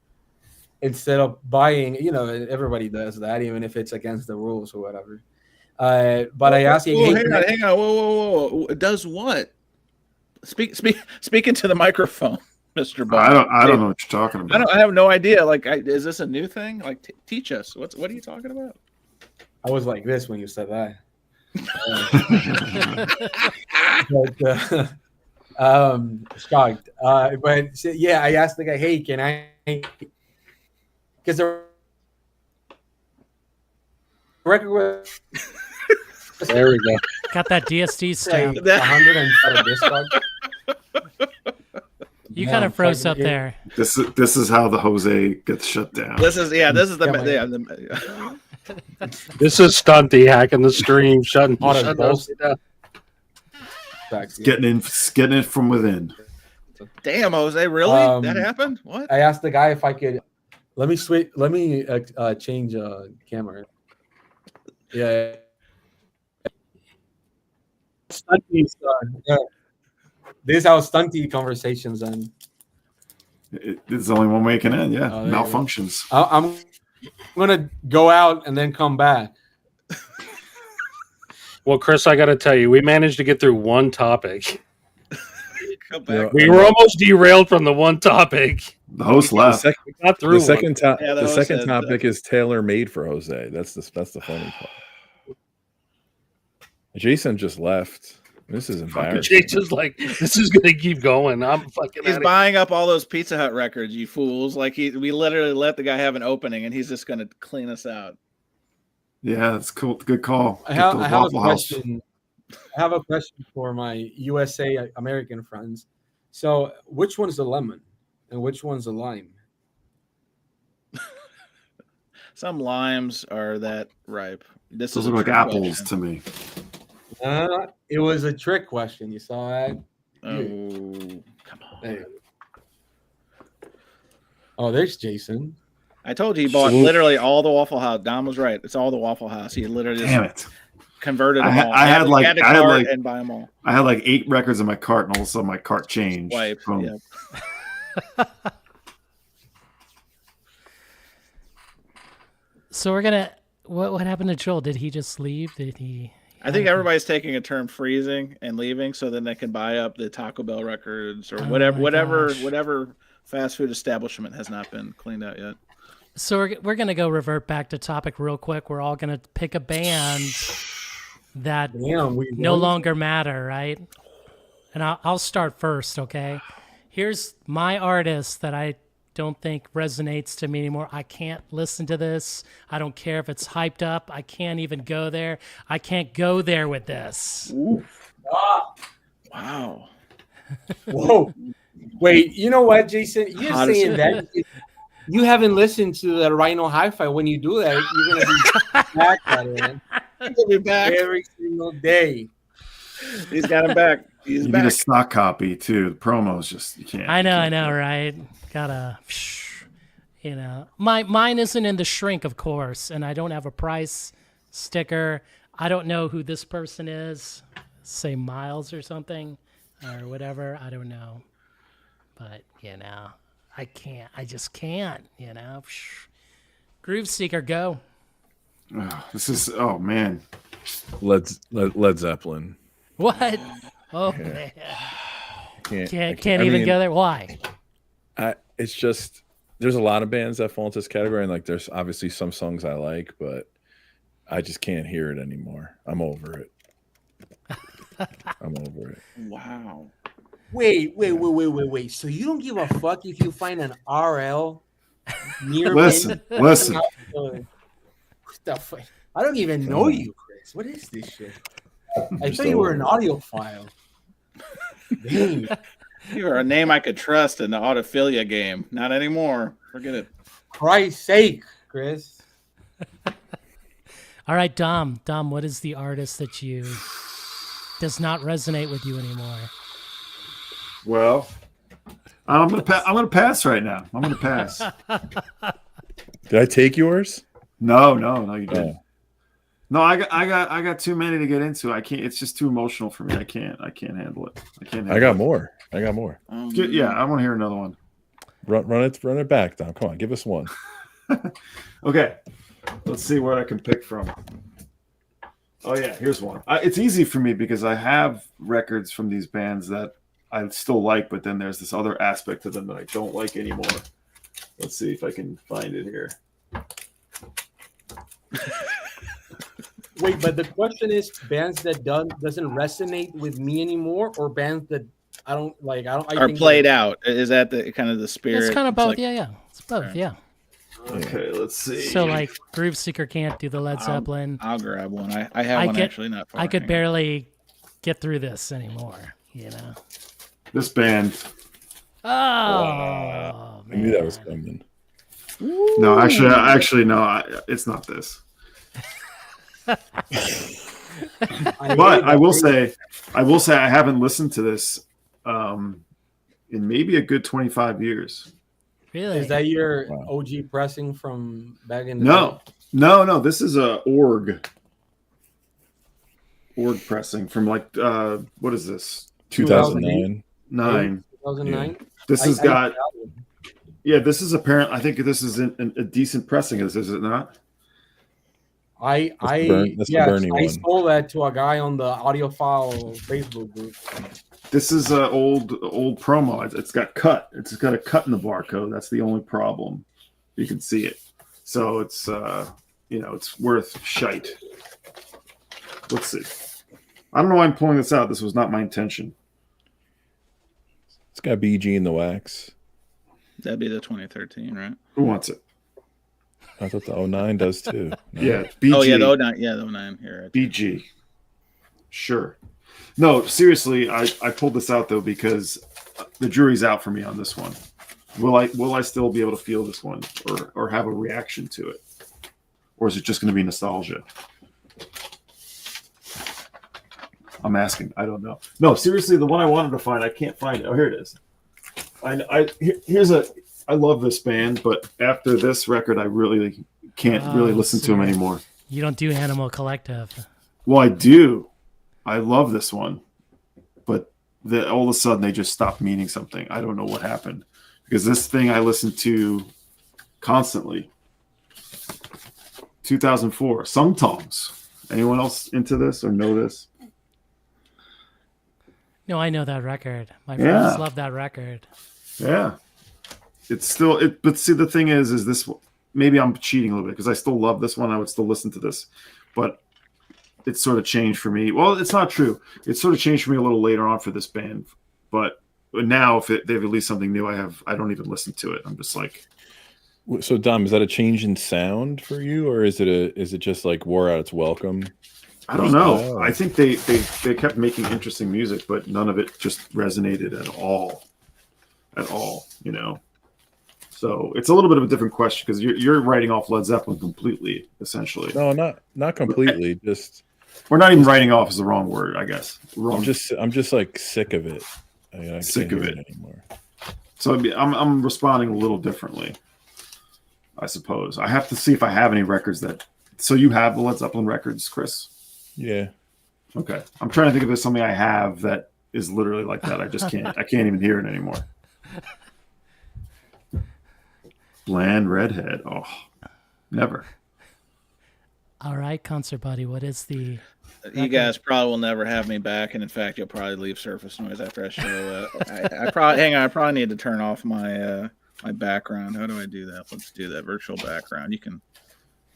instead of buying. You know, everybody does that, even if it's against the rules or whatever. But I asked him, hang on. Whoa. Does what? Speak into the microphone, Mr. Bond. I don't know what you're talking about. I have no idea. Like, is this a new thing? Like, teach us. What are you talking about? I was like this when you said that. Shocked. But yeah, I asked the guy, hey, can I? Because the record was. There we go. Got that DSD stamp. 100 and Discog. You kind of froze up there. This is how the Jose gets shut down. This is the This is Stunty hacking the stream, shutting Getting in from within. Damn, Jose, really? That happened? What? I asked the guy if I could. Let me change camera. Yeah. Stunty's this is how Stunty conversations end. It's the only one way it can end. Yeah, malfunctions. I'm gonna go out and then come back. Well, Chris, I got to tell you, we managed to get through one topic. Come back. We were almost derailed from the one topic. The host left. We got through The second host topic is tailor made for Jose. That's the funny part. Jason just left. This is embarrassing. Jason's like, this is gonna keep going. I'm fucking. He's buying up all those Pizza Hut records, you fools! Like we literally let the guy have an opening, and he's just gonna clean us out. Yeah, that's cool. Good call. I have a question. I have a question for my USA American friends. So, which one's the lemon, and which one's the lime? Some limes are that ripe. Those look like apples to me. It was a trick question. You saw that? Oh, come on. Hey. Oh, there's Jason. I told you he bought literally all the Waffle House. Dom was right. It's all the Waffle House. He literally just converted them all. I had like and buy them all. I had like 8 records in my cart, and all of a sudden my cart changed. Yeah. So we're gonna. What happened to Joel? Did he just leave? Did he? I think everybody's taking a turn freezing and leaving, so then they can buy up the Taco Bell records or whatever fast food establishment has not been cleaned out yet. So we're gonna go revert back to topic real quick. We're all gonna pick a band that no longer matter, right? And I'll start first, okay? Here's my artist that I don't think resonates to me anymore. I can't listen to this. I don't care if it's hyped up. I can't even go there. I can't go there with this. Wow. Whoa. Wait, you know what, Jason? You're saying that you haven't listened to the Rhino Hi-Fi. When you do that, you're gonna be back at it, man. He'll be back every single day. He's got him back. He's back. Need a stock copy too. The promos just you can't. I know, right? Gotta, mine isn't in the shrink, of course, and I don't have a price sticker. I don't know who this person is. Say Miles or something or whatever. I don't know, but I can't. I just can't. Groove Seeker, go. This is man. Led Zeppelin. What? Oh man. Can't even go there. Why? It's just there's a lot of bands that fall into this category, and like there's obviously some songs I like, but I just can't hear it anymore. I'm over it. Wow. Wait. So you don't give a fuck if you find an RL near? Listen. the fuck? I don't even know you, Chris. What is this shit? I thought you were an audiophile. Dang. You are a name I could trust in the autophilia game. Not anymore. Forget it. Christ's sake, Chris. All right, Dom. Dom, what is the artist that does not resonate with you anymore? Well, I'm gonna pass right now. I'm gonna pass. Did I take yours? No, you didn't. No, I got too many to get into. I can't. It's just too emotional for me. I can't handle it. I got more. Yeah, I want to hear another one. Run it back, Dom. Come on, give us one. Okay, let's see what I can pick from. Oh yeah, here's one. It's easy for me because I have records from these bands that I still like, but then there's this other aspect to them that I don't like anymore. Let's see if I can find it here. Wait, but the question is bands that doesn't resonate with me anymore, or bands that I don't like. I think played out. Is that the kind of the spirit? It's kind of both. like, yeah. It's both. Right. Yeah. Okay, let's see. So like Groove Seeker can't do the Led Zeppelin. I'll grab one. I have one actually not far. I could barely get through this anymore, This band. Oh, wow. I knew that was coming. No, actually, no. It's not this. But I will say I haven't listened to this in maybe a good 25 years. Really? Is that your OG pressing from back in the day? No. This is a org pressing from like what is this? 2009. 2009. This has got. Yeah, this is apparent. I think this is a decent pressing. Is it not? I stole that to a guy on the audiophile Facebook group. This is an old promo. It's got cut. It's got a cut in the barcode. That's the only problem. You can see it. So it's it's worth shite. Let's see. I don't know why I'm pulling this out. This was not my intention. It's got BG in the wax. That'd be the 2013, right? Who wants it? I thought the 09 does too. No. Yeah, BG. Oh yeah, the 09. Yeah, the 09 here. BG. Sure. No, seriously, I pulled this out though because the jury's out for me on this one. Will I still be able to feel this one or have a reaction to it, or is it just going to be nostalgia? I'm asking. I don't know. No, seriously, the one I wanted to find, I can't find it. Oh, here it is. I love this band, but after this record, I really can't really listen to them anymore. You don't do Animal Collective. Well, I do. I love this one, but all of a sudden they just stopped meaning something. I don't know what happened because this thing I listened to constantly. 2004, Sungtongs. Anyone else into this or know this? No, I know that record. My friends love that record. Yeah. It's still but see the thing is this maybe I'm cheating a little bit because I still love this one. I would still listen to this, but it's sort of changed for me. Well, it's not true. It sort of changed for me a little later on for this band, but now if they've released something new, I don't even listen to it. I'm just like. So Dom, is that a change in sound for you, or is it just like wore out its welcome? I don't know. I think they kept making interesting music, but none of it just resonated at all. So it's a little bit of a different question because you're writing off Led Zeppelin completely, essentially. No, not completely. Just we're not even writing off is the wrong word, I guess. Wrong. I'm just like sick of it. I sick can't of hear it anymore. So I'm responding a little differently, I suppose. I have to see if I have any records that. So you have the Led Zeppelin records, Chris? Yeah. Okay. I'm trying to think if there's something I have that is literally like that. I just can't. I can't even hear it anymore. Bland redhead. Oh, never. All right, concert buddy. What is the? You guys probably will never have me back, and in fact, you'll probably leave surface noise after I show. I probably need to turn off my my background. How do I do that? Let's do that. Virtual background. You can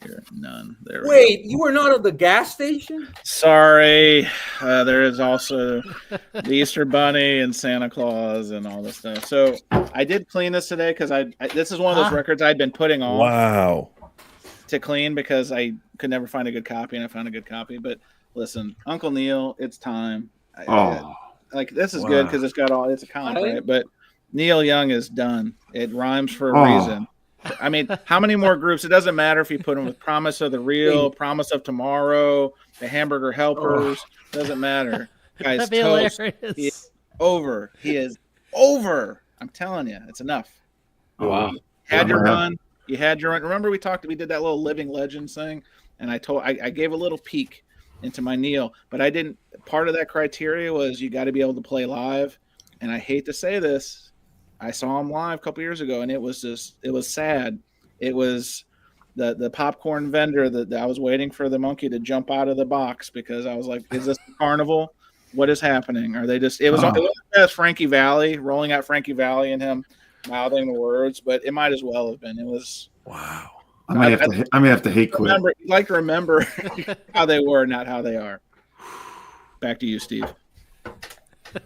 hear none. There. Wait, you were not at the gas station? Sorry. There is also the Easter Bunny and Santa Claus and all this stuff. So I did clean this today because this is one of those records I'd been putting on. Wow. to clean because I could never find a good copy, and I found a good copy. But listen, Uncle Neil, it's time. Like this is good because it's a comp, right? But Neil Young is done. It rhymes for a reason. I mean, how many more groups? It doesn't matter if you put them with Promise of the Real, Promise of Tomorrow, the Hamburger Helpers. Doesn't matter. Guys, toast. He is over. He is over. I'm telling you, it's enough. Wow. Had your run. You had your run. Remember we did that little Living Legends thing, and I gave a little peek into my Neil, but I didn't. Part of that criteria was you got to be able to play live, and I hate to say this. I saw him live a couple years ago, and it was sad. It was the popcorn vendor that I was waiting for the monkey to jump out of the box because I was like, is this a carnival? What is happening? Are they just, it was Frankie Valli, rolling out Frankie Valli and him mouthing the words, but it might as well have been. It was, wow. I may have to hate quit. You'd like to remember how they were, not how they are. Back to you, Steve. That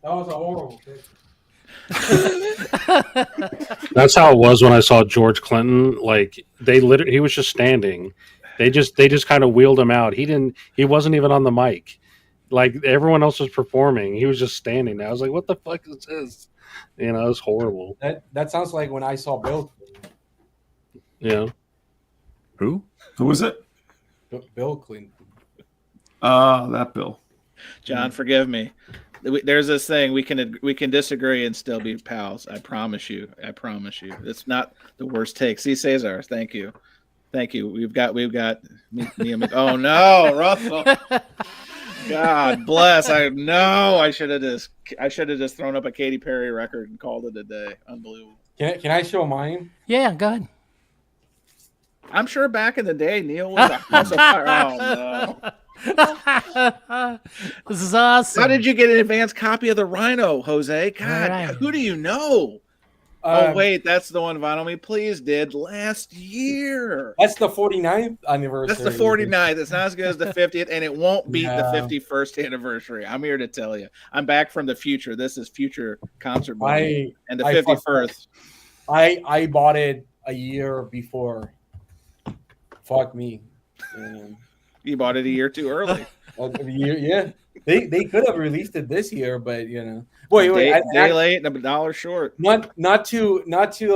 was a horrible pick. That's how it was when I saw George Clinton. Like he was just standing. They just kind of wheeled him out. He wasn't even on the mic. Like everyone else was performing. He was just standing there. I was like, what the fuck is this? You know, it was horrible. That sounds like when I saw Bill. Yeah. Who was it? Bill Clinton. That Bill. John, forgive me. There's this thing we can disagree and still be pals. I promise you. It's not the worst take. See, Cesar, thank you. We've got me and oh no, Russell. God bless. I should have just thrown up a Katy Perry record and called it a day. Unbelievable. Can I show mine? Yeah, go ahead. I'm sure back in the day, Neil was a house of fire. Oh no. This is awesome. How did you get an advanced copy of the Rhino, Jose? God, right. Who do you know? Oh, wait, that's the one Vinyl Me Please did last year. That's the 49th anniversary. That's the 49th. It's not as good as the 50th, and it won't beat the 51st anniversary. I'm here to tell you. I'm back from the future. This is future concert movie. And the 51st. I bought it a year before. Fuck me. You bought it a year too early. Yeah. They could have released it this year, but day late and $1 short. Not to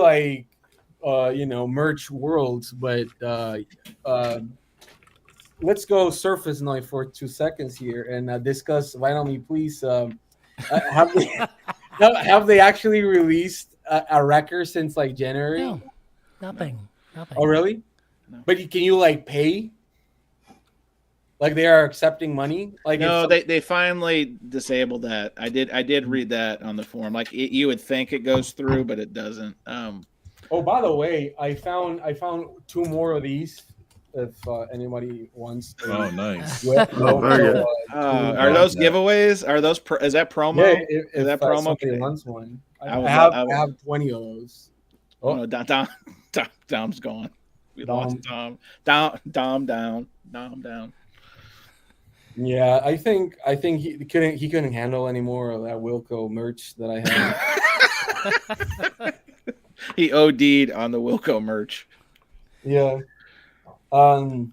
like merch worlds, but let's go surface now for 2 seconds here and discuss Vinyl Me Please. Have they actually released a record since like January? No, nothing. Oh really? No. But can you like pay? Like they are accepting money? Like no, they finally disabled that. I did read that on the forum. Like you would think it goes through, but it doesn't. Oh, by the way, I found 2 more of these. If anybody wants. Oh, nice. Are those giveaways? Are those? Is that promo? Yeah, is that promo? Somebody wants one. I have 20 of those. Oh no, Dom's gone. We lost Dom. Dom down. Yeah, I think he couldn't handle any more of that Wilco merch that I had. He OD'd on the Wilco merch. Yeah. But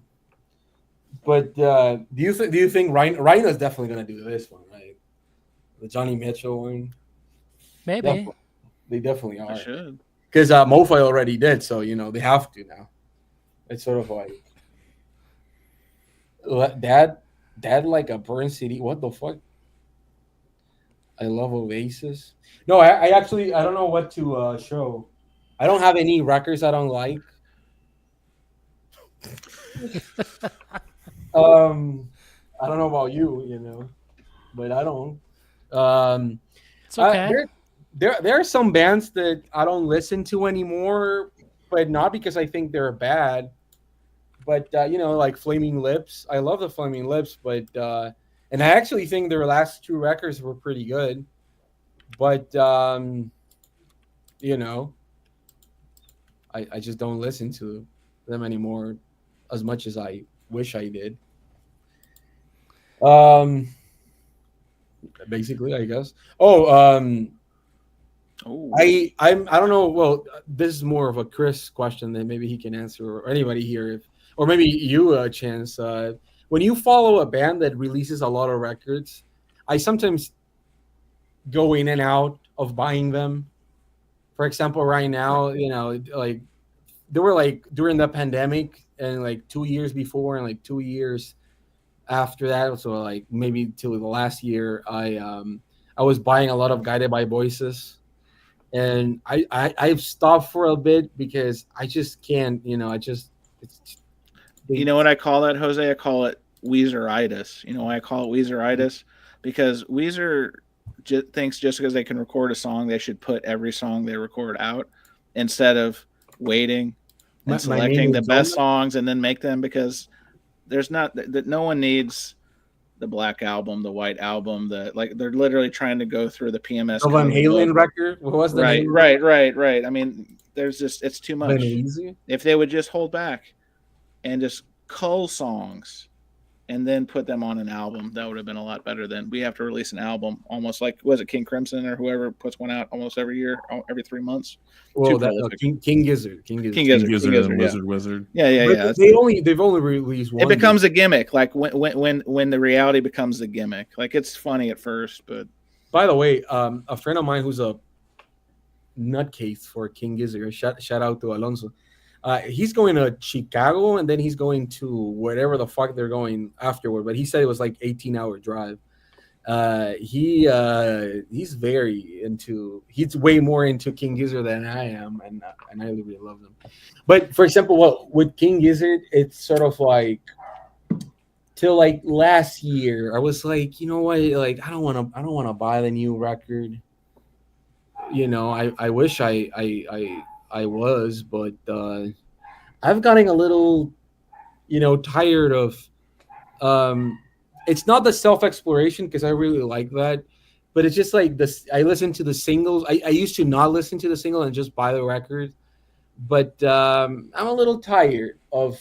do you think Rhino's definitely gonna do this one, right? The Johnny Mitchell one. Maybe. They definitely are. They should. Because MoFi already did, so they have to now. It's sort of like Dad like a burn CD. What the fuck? I love Oasis. No, I actually I don't know what to show. I don't have any records I don't like. I don't know about you, but I don't. It's okay. There are some bands that I don't listen to anymore, but not because I think they're bad. But like Flaming Lips, I love the Flaming Lips, but and I actually think their last 2 records were pretty good. But I just don't listen to them anymore as much as I wish I did. Basically, I guess. Ooh. I don't know. Well, this is more of a Chris question that maybe he can answer, or anybody here, or maybe you, Chance. When you follow a band that releases a lot of records, I sometimes go in and out of buying them. For example, right now, like there were like during the pandemic and like 2 years before and like 2 years after that, so like maybe till the last year, I was buying a lot of Guided by Voices, and I've stopped for a bit because I just can't, You know what I call that, Jose? I call it Weezeritis. You know why I call it Weezeritis? Because Weezer thinks just because they can record a song, they should put every song they record out instead of waiting and selecting the best songs and then make them, because there's not that no one needs the Black Album, the White Album, they're literally trying to go through the PMS. The Van Halen record. What was the name? Right. I mean, it's too much. If they would just hold back and just cull songs and then put them on an album, that would have been a lot better than we have to release an album almost like, was it King Crimson or whoever puts one out almost every year, every 3 months? Well, King Gizzard. King Gizzard, Wizard. Yeah. They've only released one. It becomes a gimmick, like when the reality becomes the gimmick. Like, it's funny at first, but. By the way, a friend of mine who's a nutcase for King Gizzard, shout out to Alonso. He's going to Chicago, and then he's going to wherever the fuck they're going afterward. But he said it was like 18-hour drive. He's way more into King Gizzard than I am, and I really love them. But for example, with King Gizzard, it's sort of like till like last year, I was like, you know what, like I don't want to buy the new record. I wish I was, but I've gotten a little, tired of. It's not the self-exploration, because I really like that, but it's just like this. I listen to the singles. I used to not listen to the single and just buy the record, but I'm a little tired of.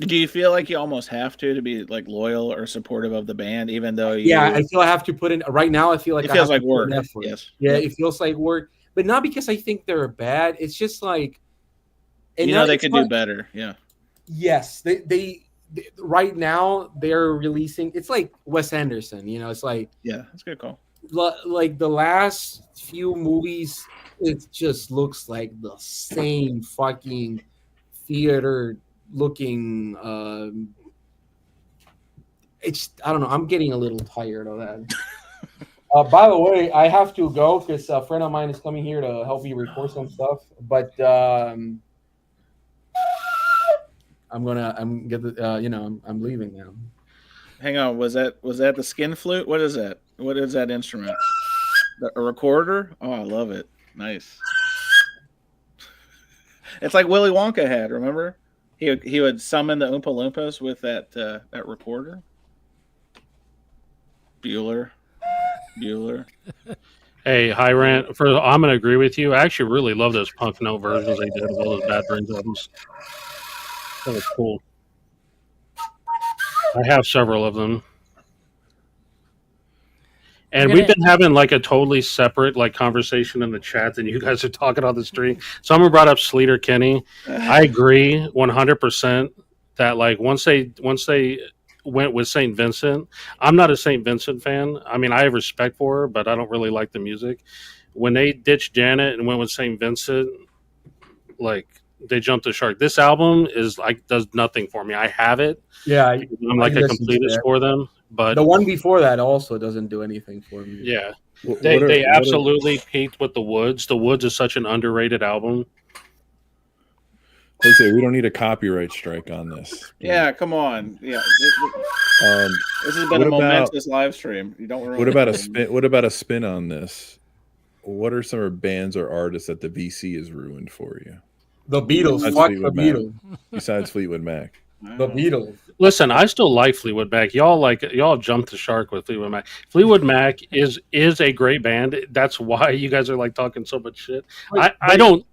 Do you feel like you almost have to be like loyal or supportive of the band, even though I feel I have to put in right now. I feel like it feels like work. Yes. Yeah, it feels like work. But not because I think they're bad. It's just like, they could do better. Yeah. Yes, they right now they're releasing. It's like Wes Anderson. It's like, yeah, that's a good call. Like the last few movies, it just looks like the same fucking theater looking. I don't know. I'm getting a little tired of that. By the way, I have to go because a friend of mine is coming here to help me record some stuff. But I'm leaving now. Hang on, was that the skin flute? What is that? What is that instrument? A recorder? Oh, I love it. Nice. It's like Willy Wonka had. Remember, he would summon the Oompa Loompas with that recorder. Bueller. Hey, High Rant. I'm going to agree with you. I actually really love those Punk Note versions they did of all those Bad Brains albums. That was cool. I have several of them. And we've been having like a totally separate like conversation in the chat than you guys are talking on the stream. Someone brought up Sleater Kinney. I agree 100% that like once they went with St. Vincent, I'm not a St. Vincent fan. I mean, I have respect for her, but I don't really like the music. When they ditched Janet and went with St. Vincent, like they jumped the shark. This album is like does nothing for me. I have it. Yeah, I'm like a completist for them. But the one before that also doesn't do anything for me. Yeah, they absolutely peaked with The Woods. The Woods is such an underrated album. Jose, we don't need a copyright strike on this. Yeah, come on. Yeah, this has been a momentous live stream. You don't. What about a spin? What about a spin on this? What are some bands or artists that the VC has ruined for you? The Beatles. Fuck the Beatles. Besides Fleetwood Mac. The Beatles. Listen, I still like Fleetwood Mac. Y'all jumped the shark with Fleetwood Mac. Fleetwood Mac is a great band. That's why you guys are like talking so much shit. I don't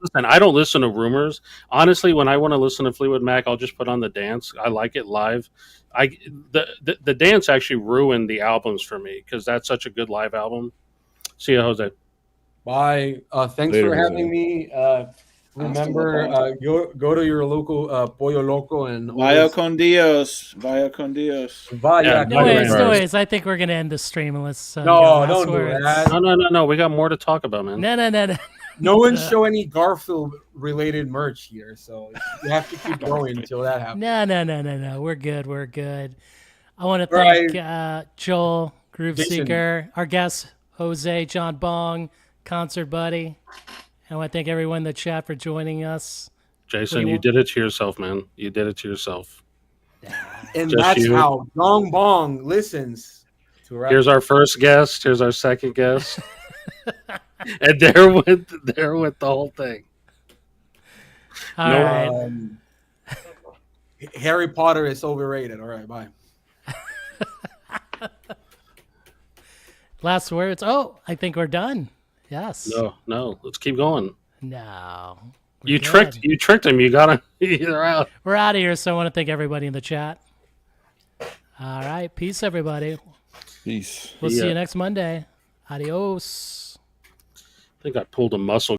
listen to rumors. Honestly, when I want to listen to Fleetwood Mac, I'll just put on the dance. I like it live. The dance actually ruined the albums for me because that's such a good live album. See you, Jose. Bye. Thanks Later, for Jose. having me. Remember, go to your local Pollo Loco and Vaya con Dios. Vaya con Dios. Vaya. No worries, Right. no worries. I think we're gonna end the stream unless No, don't do that. No. We got more to talk about, man. No. No one show any Garfield related merch here, so you have to keep going until that happens. No. We're good. I want to thank Joel, Groove Jason. Seeker, our guest Jose, John Bong, Concert Buddy. I want to thank everyone in the chat for joining us. Jason, you did it to yourself, man. You did it to yourself. And Just that's you. how Dong Bong listens to rap. Here's our first guest. Here's our second guest. And there went the whole thing. All No, right. Harry Potter is overrated. All right, bye. Last words. Oh, I think we're done. Yes. No. Let's keep going. No. You tricked him. You got him. You're out. We're out of here, so I want to thank everybody in the chat. All right. Peace, everybody. Peace. We'll see you next Monday. Adios. I think I pulled a muscle